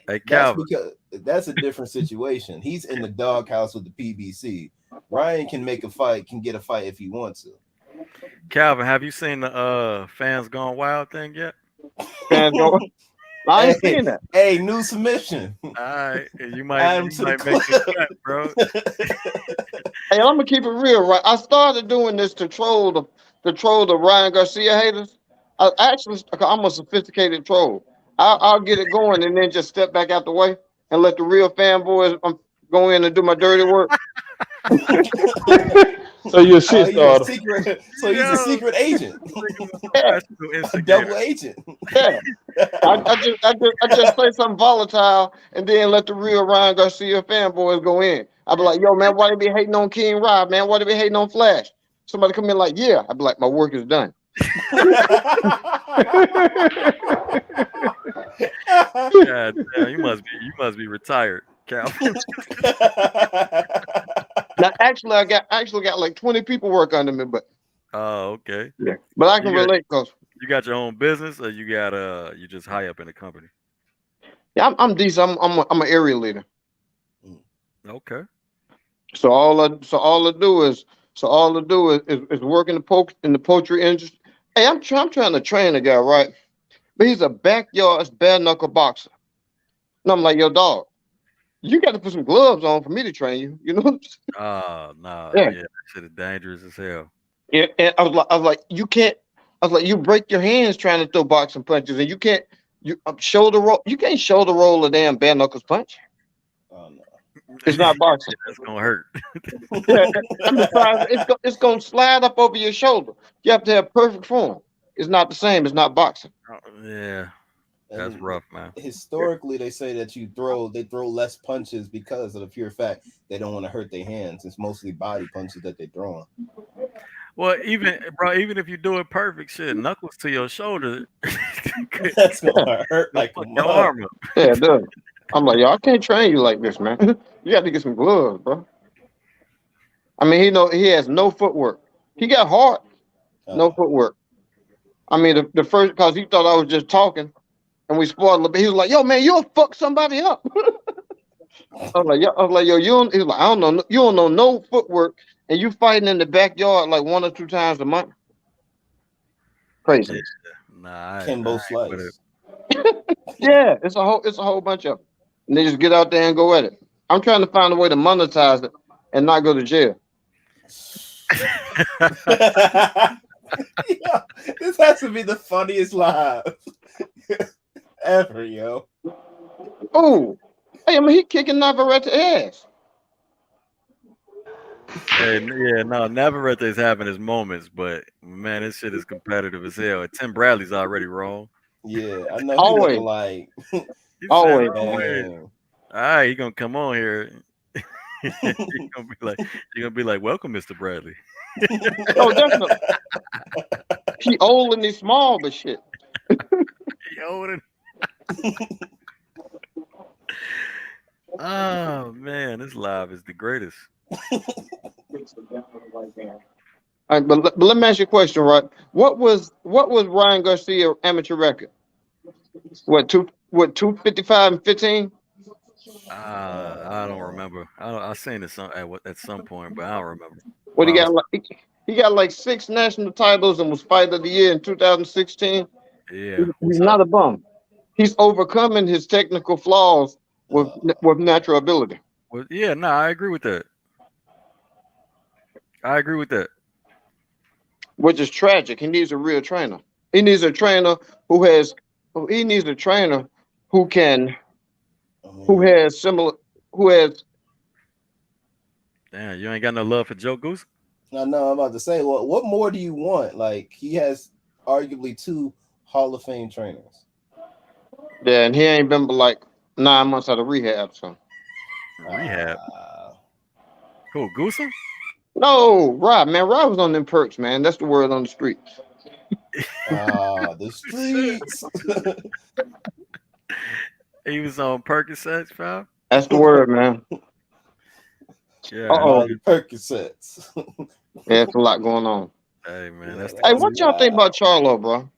Hey, Calvin. That's a different situation. He's in the doghouse with the PBC. Ryan can get a fight if he wants to. Calvin, have you seen the Fans Gone Wild thing yet? Fans Gone. I ain't seen that. Hey, new submission. All right, you might make the cut, bro. Hey, I'm gonna keep it real, right? I started doing this to troll the Ryan Garcia haters. I'm a sophisticated troll. I'll get it going and then just step back out the way and let the real fanboys go in and do my dirty work. So you're a shit starter. So he's a secret agent. Yeah. A double agent. Yeah. I just say something volatile and then let the real Ryan Garcia fanboys go in. I'll be like, yo, man, why they be hating on King Rob, man? Why they be hating on Flash? Somebody come in like, yeah. I'll be like, my work is done. God damn, you must be retired, Calvin. Now, actually, I got like 20 people work under me, but okay. Yeah. But I can relate because you got your own business, or you got you just high up in the company. Yeah, I'm decent. I'm an area leader. Okay. So all I do is work in the poultry industry. Hey, I'm trying to train a guy, right? But he's a backyard bare knuckle boxer. And I'm like, yo, dog, you got to put some gloves on for me to train you. You know what I'm saying? Oh no, Yeah. yeah, that shit is dangerous as hell. Yeah. And I was like, you can't. I was like, you break your hands trying to throw boxing punches, and you can't. You shoulder roll. You can't shoulder roll a damn bare knuckles punch. Oh no. It's not boxing. That's gonna hurt. Yeah, I'm surprised. It's gonna slide up over your shoulder. You have to have perfect form. It's not the same. It's not boxing. Yeah, that's And rough, man. historically, they say that they throw less punches because of the pure fact they don't want to hurt their hands. It's mostly body punches that they're throwing. Well, even if you do it perfect, shit, knuckles to your shoulder, That's gonna hurt like a fuck your mug. arm up. Yeah, it does. I'm like, yo, I can't train you like this, man. You got to get some gloves, bro. I mean, he has no footwork. He got heart, no footwork. I mean, the first because he thought I was just talking, and we spoiled a little bit. He was like, "Yo, man, you'll fuck somebody up." I was like, "Yo, you don't." He was like, "I don't know. You don't know no footwork, and you fighting in the backyard like 1 or 2 times a month. Crazy." Nah, Kimbo Slice. Yeah, it's a whole bunch of them. And they just get out there and go at it. I'm trying to find a way to monetize it and not go to jail. Yo, this has to be the funniest live ever, yo. Oh, hey, I mean, he kicking Navarrete ass. Hey, yeah, no, Navarrete's having his moments, but man, this shit is competitive as hell. Tim Bradley's already wrong. Yeah, I know. He Always. looking like He's Always. All right, he gonna come on here. You're gonna be like, welcome, Mr. Bradley. Oh, definitely. He old and he's small, but shit. He old and oh man, this live is the greatest. All right, but let me ask you a question, right? What was Ryan Garcia amateur record? What 255 and 15? I don't remember. I seen it at some point, but I don't remember. What he got like 6 national titles and was fighter of the year in 2016. Yeah, He's not a bum. He's overcoming his technical flaws with natural ability. Well, yeah, no, I agree with that. Which is tragic. He needs a real trainer. He needs a trainer who has similar who has. Damn, you ain't got no love for Joe Goose? I know. I'm about to say, what more do you want? Like, he has arguably 2 Hall of Fame trainers. Yeah, and he ain't been but like 9 months out of rehab. So rehab. Who, Goosey? No, Rob, man. Rob was on them perks, man. That's the word on the streets. The streets. He was on Percocets, fam. That's the word, man. Yeah. Percocets. Yeah, it's a lot going on. Hey, man. That's Hey, what y'all think about Charlo, bro?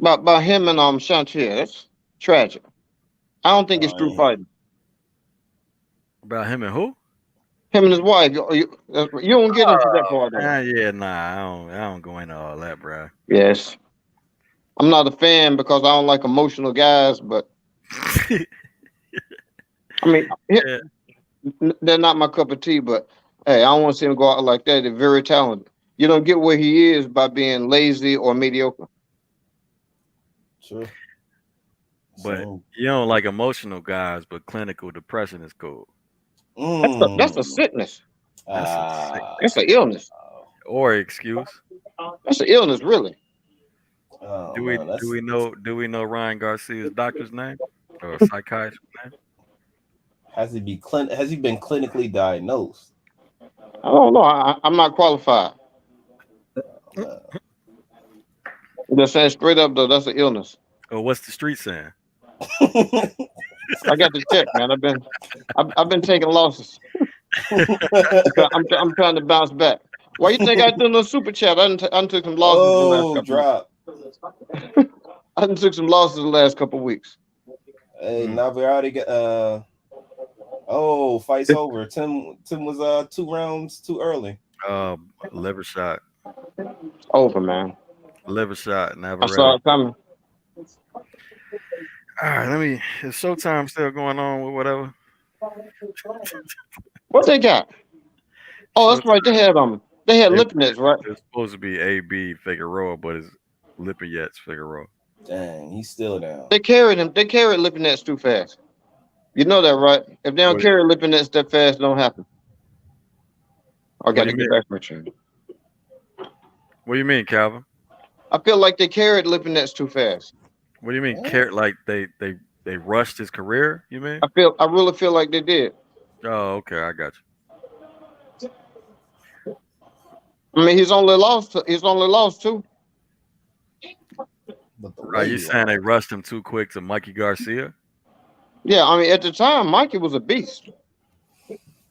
About him and Chantier. That's tragic. I don't think it's true fighting. About him and who? Him and his wife. You don't get into that part. Yeah, nah, I don't go into all that, bro. Yes. I'm not a fan because I don't like emotional guys, but I mean, they're not my cup of tea, but hey, I don't want to see him go out like that. They're very talented. You don't get where he is by being lazy or mediocre. Sure. But you don't like emotional guys, but clinical depression is cool. That's a sickness. That's an illness. Or excuse. That's an illness, really. Do we know Ryan Garcia's doctor's name or psychiatrist's name? Has he been clinically diagnosed? I don't know. I'm not qualified. Just saying straight up though, that's an illness. Oh, what's the street saying? I got to check, man. I've been taking losses. I'm trying to bounce back. Why you think I did no super chat? I took some losses. I took some losses the last couple of weeks. Hey, Navarrete Oh, fight's over. Tim was 2 rounds too early. Liver shot. Over, man. Liver shot. I saw Navarrete. it coming. All right, is Showtime still going on with whatever? What they got? Oh, that's right. They had Lipinets, right? It's supposed to be AB Figueroa, but it's Lipinets Figueroa. Dang, he's still down. They carried him. They carried Lipinets too fast. You know that, right? If they don't carry Lipinets that fast, it don't happen. I got to get back with you. What do you mean, Calvin? I feel like they carried Lipinets too fast. What do you mean? Like they rushed his career? You mean? I really feel like they did. Oh, okay, I got you. I mean, he's only lost 2. Right, you saying they rushed him too quick to Mikey Garcia? Yeah, I mean, at the time, Mikey was a beast.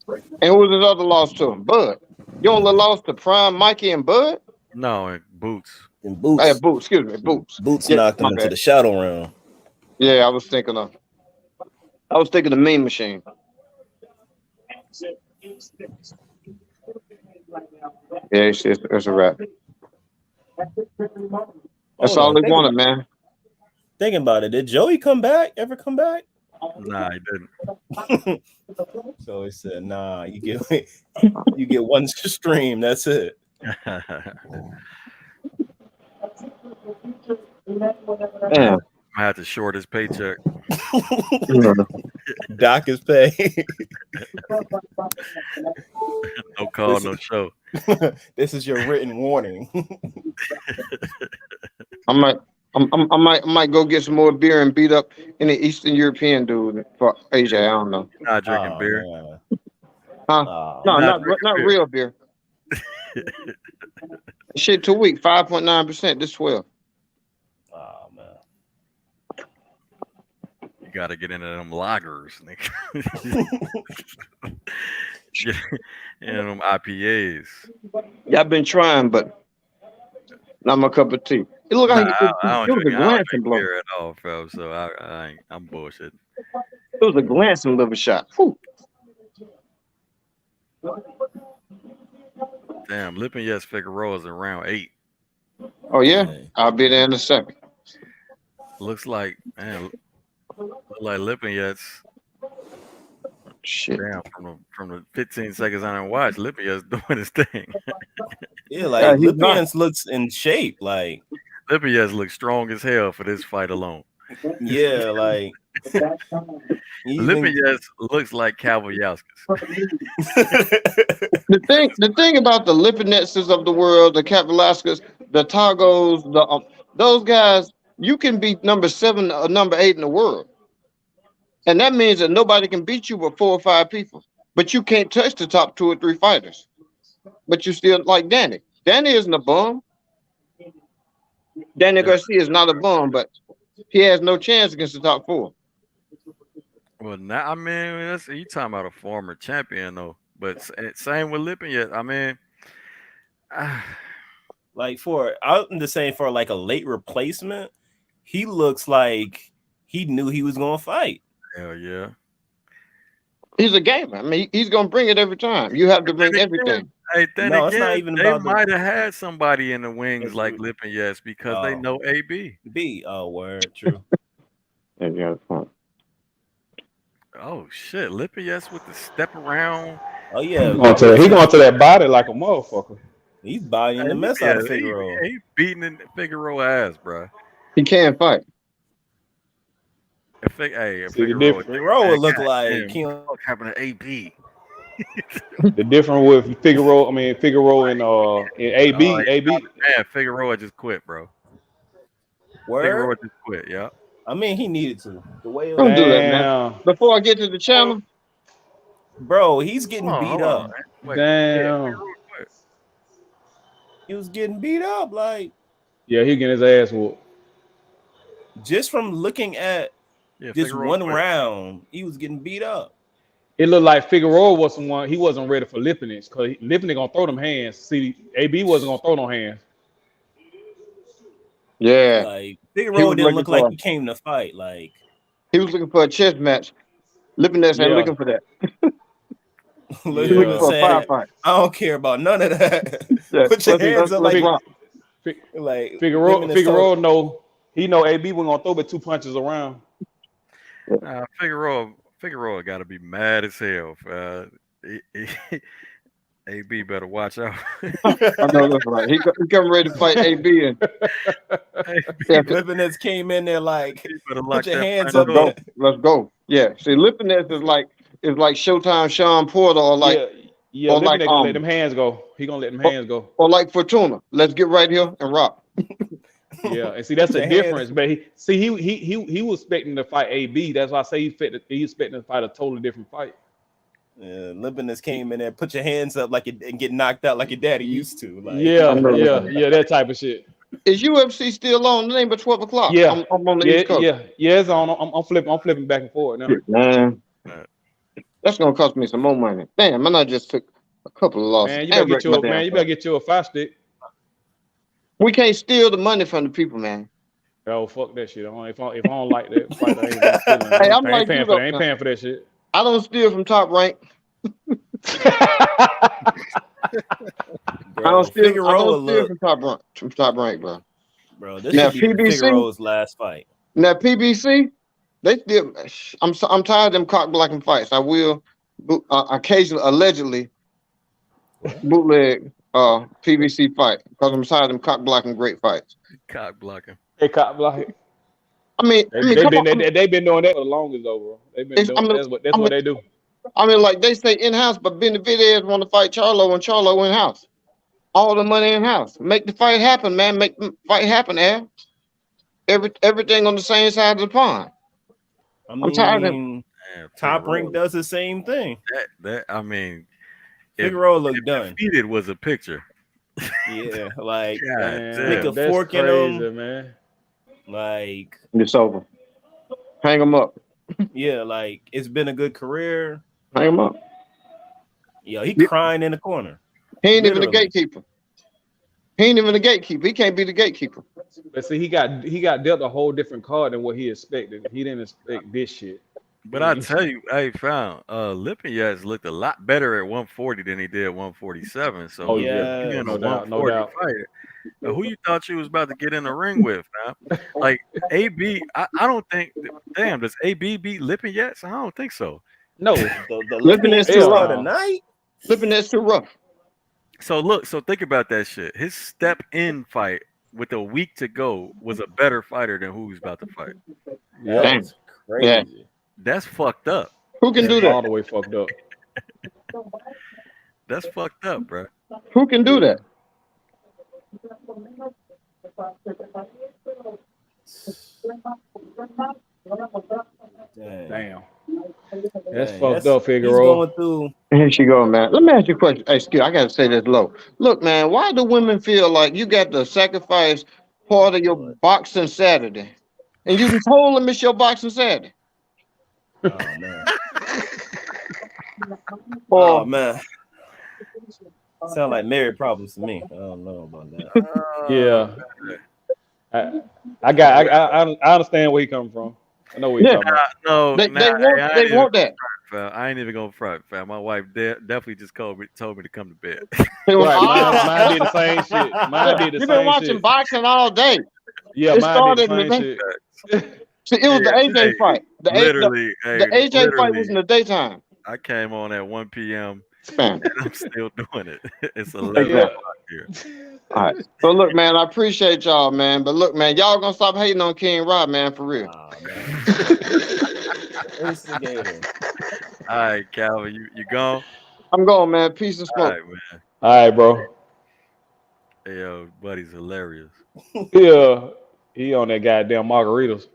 And who was his other loss to him? Bud. You only lost to Prime Mikey and Bud? No, and Boots. And Boots. Hey, Boots, excuse me, Boots. Boots knocked him into the shadow round. Yeah, I was thinking of the Mean Machine. Yeah, it's a wrap. That's all they wanted, man. Thinking about it, did Joey ever come back? Nah, he didn't. So he said, "Nah, you get one stream. That's it." Damn. I had to short his paycheck. Doc is paid. No call, no show. This is your written warning. I might go get some more beer and beat up any Eastern European dude for AJ. I don't know. Not drinking beer. Man. Huh? No, not real beer. Shit, 2 weeks, 5.9%. This 12. Oh man. You gotta get into them lagers, nigga. Get into them IPAs. Yeah, I've been trying, but not my cup of tea. It looked like I don't it was a glancing blow. beer at all, fam. So I'm bullshit. It was a glancing liver shot. Whew. Damn, Lipinets Figueroa's in round 8. Oh yeah, I'll be there in a second. Looks like Lipinets. Shit. Damn, from the 15 seconds I didn't watch, Lipinets doing his thing. Yeah, like Lipinets looks in shape. Like Lipinets looks strong as hell for this fight alone. Yeah, like Lipinets looks like Cavalyauskas. The thing about the Lipinetses of the world, the Kavelaskas, the Tagos, those guys, you can be number 7 or number 8 in the world, and that means that nobody can beat you but 4 or 5 people. But you can't touch the top 2 or 3 fighters. But you still like Danny. Danny isn't a bum. Danny Garcia is not a bum, but he has no chance against the top 4. Well, now I mean, you talking about a former champion though. But same with Lipinets. I mean, like I'm just saying for like a late replacement, he looks like he knew he was gonna fight. Hell yeah. He's a gamer. I mean, he's gonna bring it every time. You have to bring everything. Hey, then No, again, it's not even they about might have had somebody in the wings like Lipinets because they know AB. Oh, word, true. Yeah, you got a point. Oh shit, Lipinets with the step around. Oh yeah, He going to that body like a motherfucker. He's bodying the mess out of Figueroa. He beating in Figueroa ass, bro. He can't fight. If Figueroa look like what happened to AB. The difference with Figueroa and AB. Man, Figueroa just quit, bro. Word? Figueroa just quit. Yeah. I mean, he needed to. The way it Don't was, do that, man. Before I get to the channel, bro, he's getting beat up. Damn. He was getting beat up, like. Yeah, he getting his ass whooped. Just from looking at this one round, he was getting beat up. It looked like Figueroa was someone he wasn't ready for Lipinets because Lipinets gonna throw them hands. See, AB wasn't gonna throw no hands. Yeah, like Figueroa didn't look like he came to fight. Like he was looking for a chess match. Lipinets ain't Yeah. looking for that. Look, He's looking Yeah. for a saying, firefight. I don't care about none of that. Yeah, Put your hands up like rock. Lipinets told- Figueroa know AB was gonna throw but 2 punches around. Figueroa got to be mad as hell. AB better watch out. I know that's right. He come ready to fight AB and yeah, Lipinets came in there like, He better put lock your that hands punch up. let's go. up. Let's go. Yeah. See, Lipinets is like Showtime Sean Porter or like Yeah. or like Lipinets gonna let them hands go. He gonna let them hands go. or like Fortuna. Let's get right here and rock. Yeah, and see that's Put the your hands- difference. But he was expecting to fight AB. That's why I say he expecting to fight a totally different fight. Lipinets came in there, put your hands up like and get knocked out like your daddy used to. Like, Yeah, that type of shit. Is UFC still on? It ain't but 12 o'clock. Yeah, I'm on the East Coast. Yeah. It's on. I'm flipping back and forth now. Man, that's gonna cost me some more money. Damn, I just took a couple of losses. Man, you better get you a fast stick. We can't steal the money from the people, man. Oh, fuck that shit. If I don't like that fight, I ain't paying for that. I ain't paying for that shit. I don't steal from Top Rank. bro, I don't steal Figueroa from Top Rank, bro. Bro, this Now, should be PBC? Figueroa's last fight. Now PBC, they still. I'm tired of them cock blocking fights. I will occasionally, allegedly, bootleg PBC fight because I'm tired of them cock blocking great fights. Cock blocking. They cock blocking. They've been doing that for the longest, though, bro. They've been doing that's what they do. I mean, like they say in house, but Benavidez want to fight Charlo and Charlo in house. All the money in house. Make the fight happen, man. Make the fight happen, Al. Everything on the same side of the pond. I'm tired of it. Top Rank does the same thing. I mean, Figueroa looked done. Defeated was a picture. Yeah, like Stick a fork in him, man. Like it's over. Hang him up. Yeah, like it's been a good career. Hang him up. Yo, he crying in the corner. He ain't even the gatekeeper. He ain't even the gatekeeper. He can't be the gatekeeper. But see, he got dealt a whole different card than what he expected. He didn't expect this shit. But I tell you, Lipinets looked a lot better at 140 than he did at 147. So yeah, being no a doubt, 140 fighter, who you thought you was about to get in the ring with, man? Like AB, I don't think. Damn, does AB beat Lipinets? I don't think so. No, the Lipinets too rough tonight. Lipinets too rough. So think about that shit. His step in fight with a week to go was a better fighter than who he's about to fight. That's crazy. Yeah. That's fucked up. Who can do that? All the way fucked up. That's fucked up, bro. Who can do that? Damn. That's fucked up, Figueroa. Here she go, man. Let me ask you a question. Hey, excuse, I gotta say this low. Look, man, why do women feel like you got to sacrifice part of your boxing Saturday, and you can totally miss your boxing Saturday? Oh man. Oh man. Sound like married problems to me. I don't know about that. Yeah. I understand where he coming from. I know where he's talking about. They want that. I ain't even gonna front, fam. My wife definitely just told me to come to bed. Mine did the same shit. Mine did the same shit. You've been watching boxing all day. Yeah, it mine did the started same in shit. See, it was the AJ fight. The AJ fight literally, was in the daytime. I came on at 1 p.m. Man. and I'm still doing it. It's 11 o'clock here. All right. So look, man, I appreciate y'all, man. But look, man, y'all gonna stop hating on King Rob, man, for real. Instigator. All right, Calvin, you gone? I'm going, man. Peace and smoke. All right, man. All right, bro. Hey, yo, buddy's hilarious. Yeah, he on that goddamn margaritas.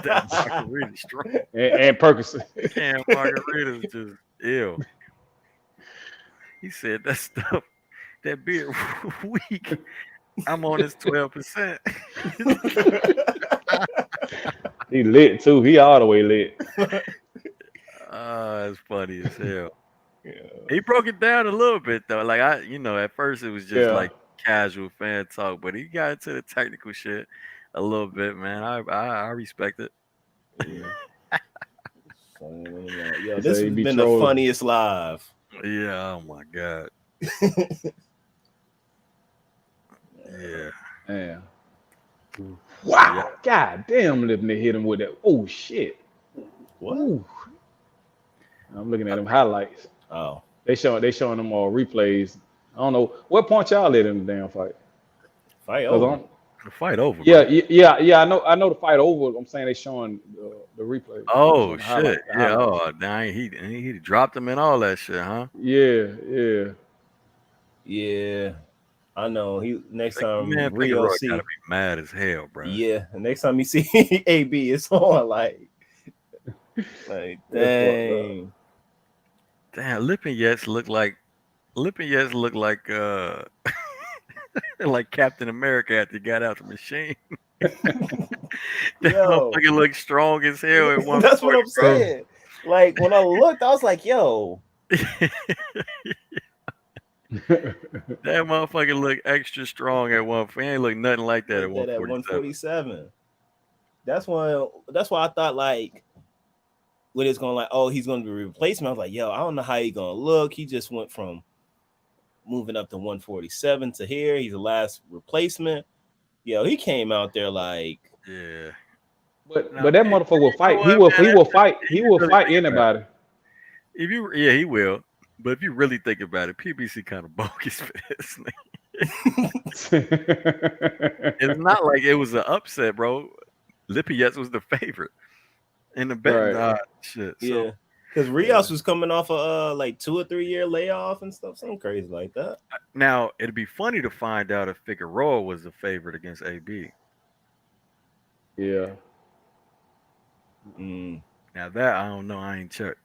That margarita strong. And Percocet. Damn, margaritas just ill. He said that stuff, that beer weak. I'm on this 12%. He lit too. He all the way lit. That's funny as hell. Yeah. He broke it down a little bit though. Like at first it was just like casual fan talk, but he got into the technical shit a little bit, man. I respect it. Yo, He this say he has be been trolling. the funniest live. Yeah. Oh my god. Yeah. Yeah. Yeah. Wow. God damn, Lipney hit him with that. Oh shit. What? Ooh. I'm looking at them highlights. Oh, They showing them all replays. I don't know what point y'all at in the damn fight. fight Cause over. I'm The fight over, yeah, bro. I know the fight over. I'm saying they showing the replay. They Oh showing the shit. the Yeah. highlights. Oh, dang. He dropped him and all that shit, huh? Yeah. Yeah, I know. He next Like, time man, Rio Figueroa gotta see. be mad as hell, bro. Yeah, next time you see AB, it's on like That's fucked up. dang. Damn, Lipinets look like Captain America after he got out the machine. That Yo, motherfucker look strong as hell at that's what 140, I'm saying. Like when I looked, I was like, yo, bro. That motherfucker look extra strong at 140. He ain't look nothing like that at like that at 147. 147. That's why I thought like when it's going like, oh, he's gonna be a replacement. I was like, yo, I don't know how he gonna look. He just went from moving up to 147 to here. He's the last replacement. Yo, he came out there like Yeah. But Now, that you motherfucker will know fight. what, man? He If you will really fight think about anybody. yeah, he will. But if you really think about it, PBC kind of bogus for this. It's not like it was an upset, bro. Lipinets was the favorite in the betting Right. odds. Shit. So yeah. Because Yeah. Rios was coming off a like 2 or 3 year layoff and stuff, something crazy like that. now it'd be funny to find out if Figueroa was the favorite against AB. Yeah. Mm, Now that I don't know. I ain't checked.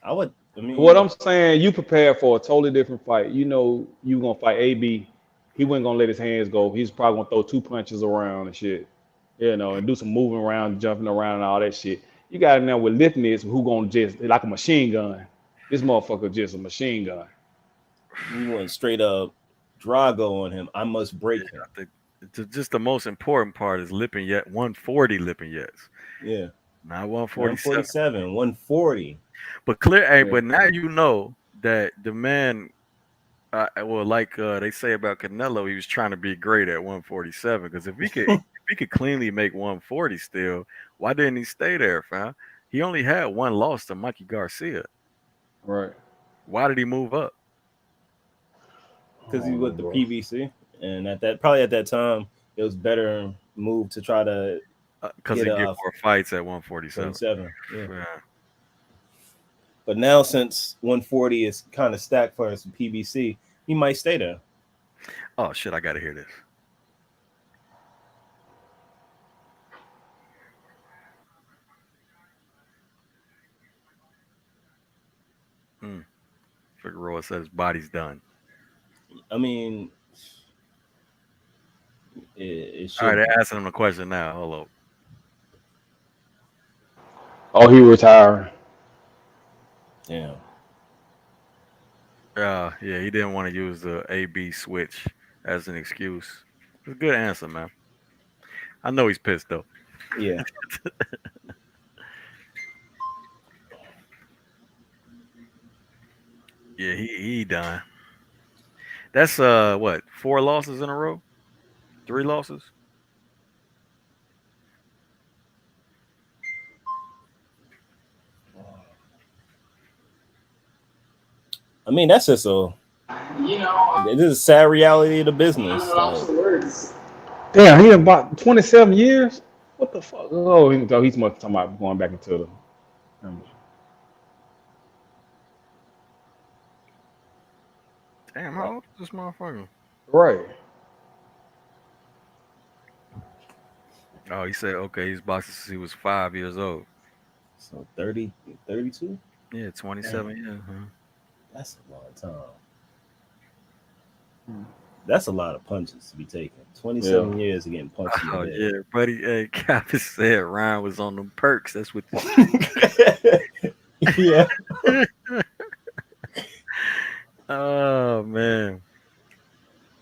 I would. I What mean, I'm saying, you prepare for a totally different fight. You know you gonna fight AB. He wasn't gonna let his hands go. He's probably gonna throw two punches around and shit. And do some moving around, jumping around and all that shit. You got him now with Lipness who gonna just like a machine gun. This motherfucker just a machine gun. we went straight up Drago on him. I must Yeah, break him. I think just the most important part is Lipinets 140 Lipinets, Yeah. not 147. 147, 140. But clear, hey, Yeah. but now you know that the man. Well, like they say about Canelo, he was trying to be great at 147. Because if he could cleanly make 140 still, why didn't he stay there, fam? He only had one loss to Mikey Garcia. Right. Why did he move up? Because I he don't know, with the bro. PBC. And at that time, it was better move to try to Because get they get more fights at 147. 47. Yeah. Yeah. But now since 140 is kind of stacked for us PBC, he might stay there. Oh shit! I gotta hear this. Hmm. Figueroa said his body's done. I mean, it All right, should be. they're asking him a question now. Hold up. Oh, he retiring. Yeah. Yeah, he didn't want to use the AB switch as an excuse. It's a good answer, man. I know he's pissed though. Yeah. Yeah, he done. That's what, 4 losses in a row? 3 losses? I mean, that's just this is a sad reality of the business. Damn, he about 27 years. What the fuck? Oh, he's talking about going back into the. Damn, how old is this motherfucker? Right. Oh, he said okay, he's boxing since he was 5 years old. So 30, 32? Yeah, 27 years. Huh? That's a long time. That's a lot of punches to be taken. 27 years of getting punched in Oh the yeah, buddy. Hey, Kappa said Ryan was on them perks. That's what the head. Yeah. Oh man.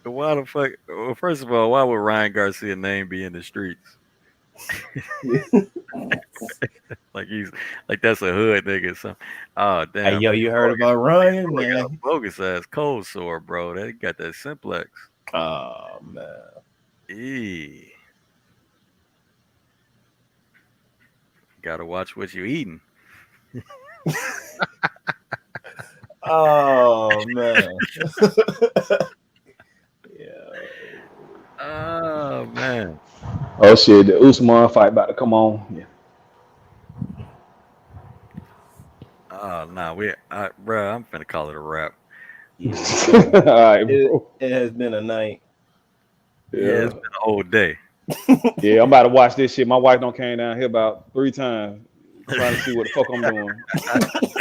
Why the fuck? Well, first of all, why would Ryan Garcia name be in the streets? Like he's like that's a hood nigga. So, oh Hey, damn, yo, you heard about Ryan, Boy got a man? bogus ass cold sore, bro. They got that simplex. Oh man. Eee. Gotta watch what you eating. Oh man. Yeah. Oh man. Oh shit, the Usman fight about to come on. Yeah. Oh nah, bro, I'm finna call it a wrap. Yeah. All right, It, bro. it has been a night. Yeah, Yeah. it's been a whole day. Yeah, I'm about to watch this shit. My wife don't came down here about 3 times trying to see what the fuck I'm doing.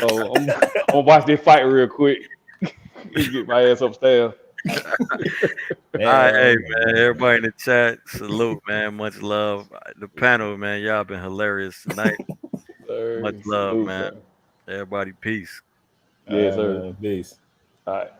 So I'm gonna watch this fight real quick and get my ass upstairs. All right, hey man, everybody in the chat, salute, man. Much love. The panel, man, y'all been hilarious tonight. Sir, Much love, salute, man. sir. Everybody, peace. Yes, All right, sir. man. Peace. All right.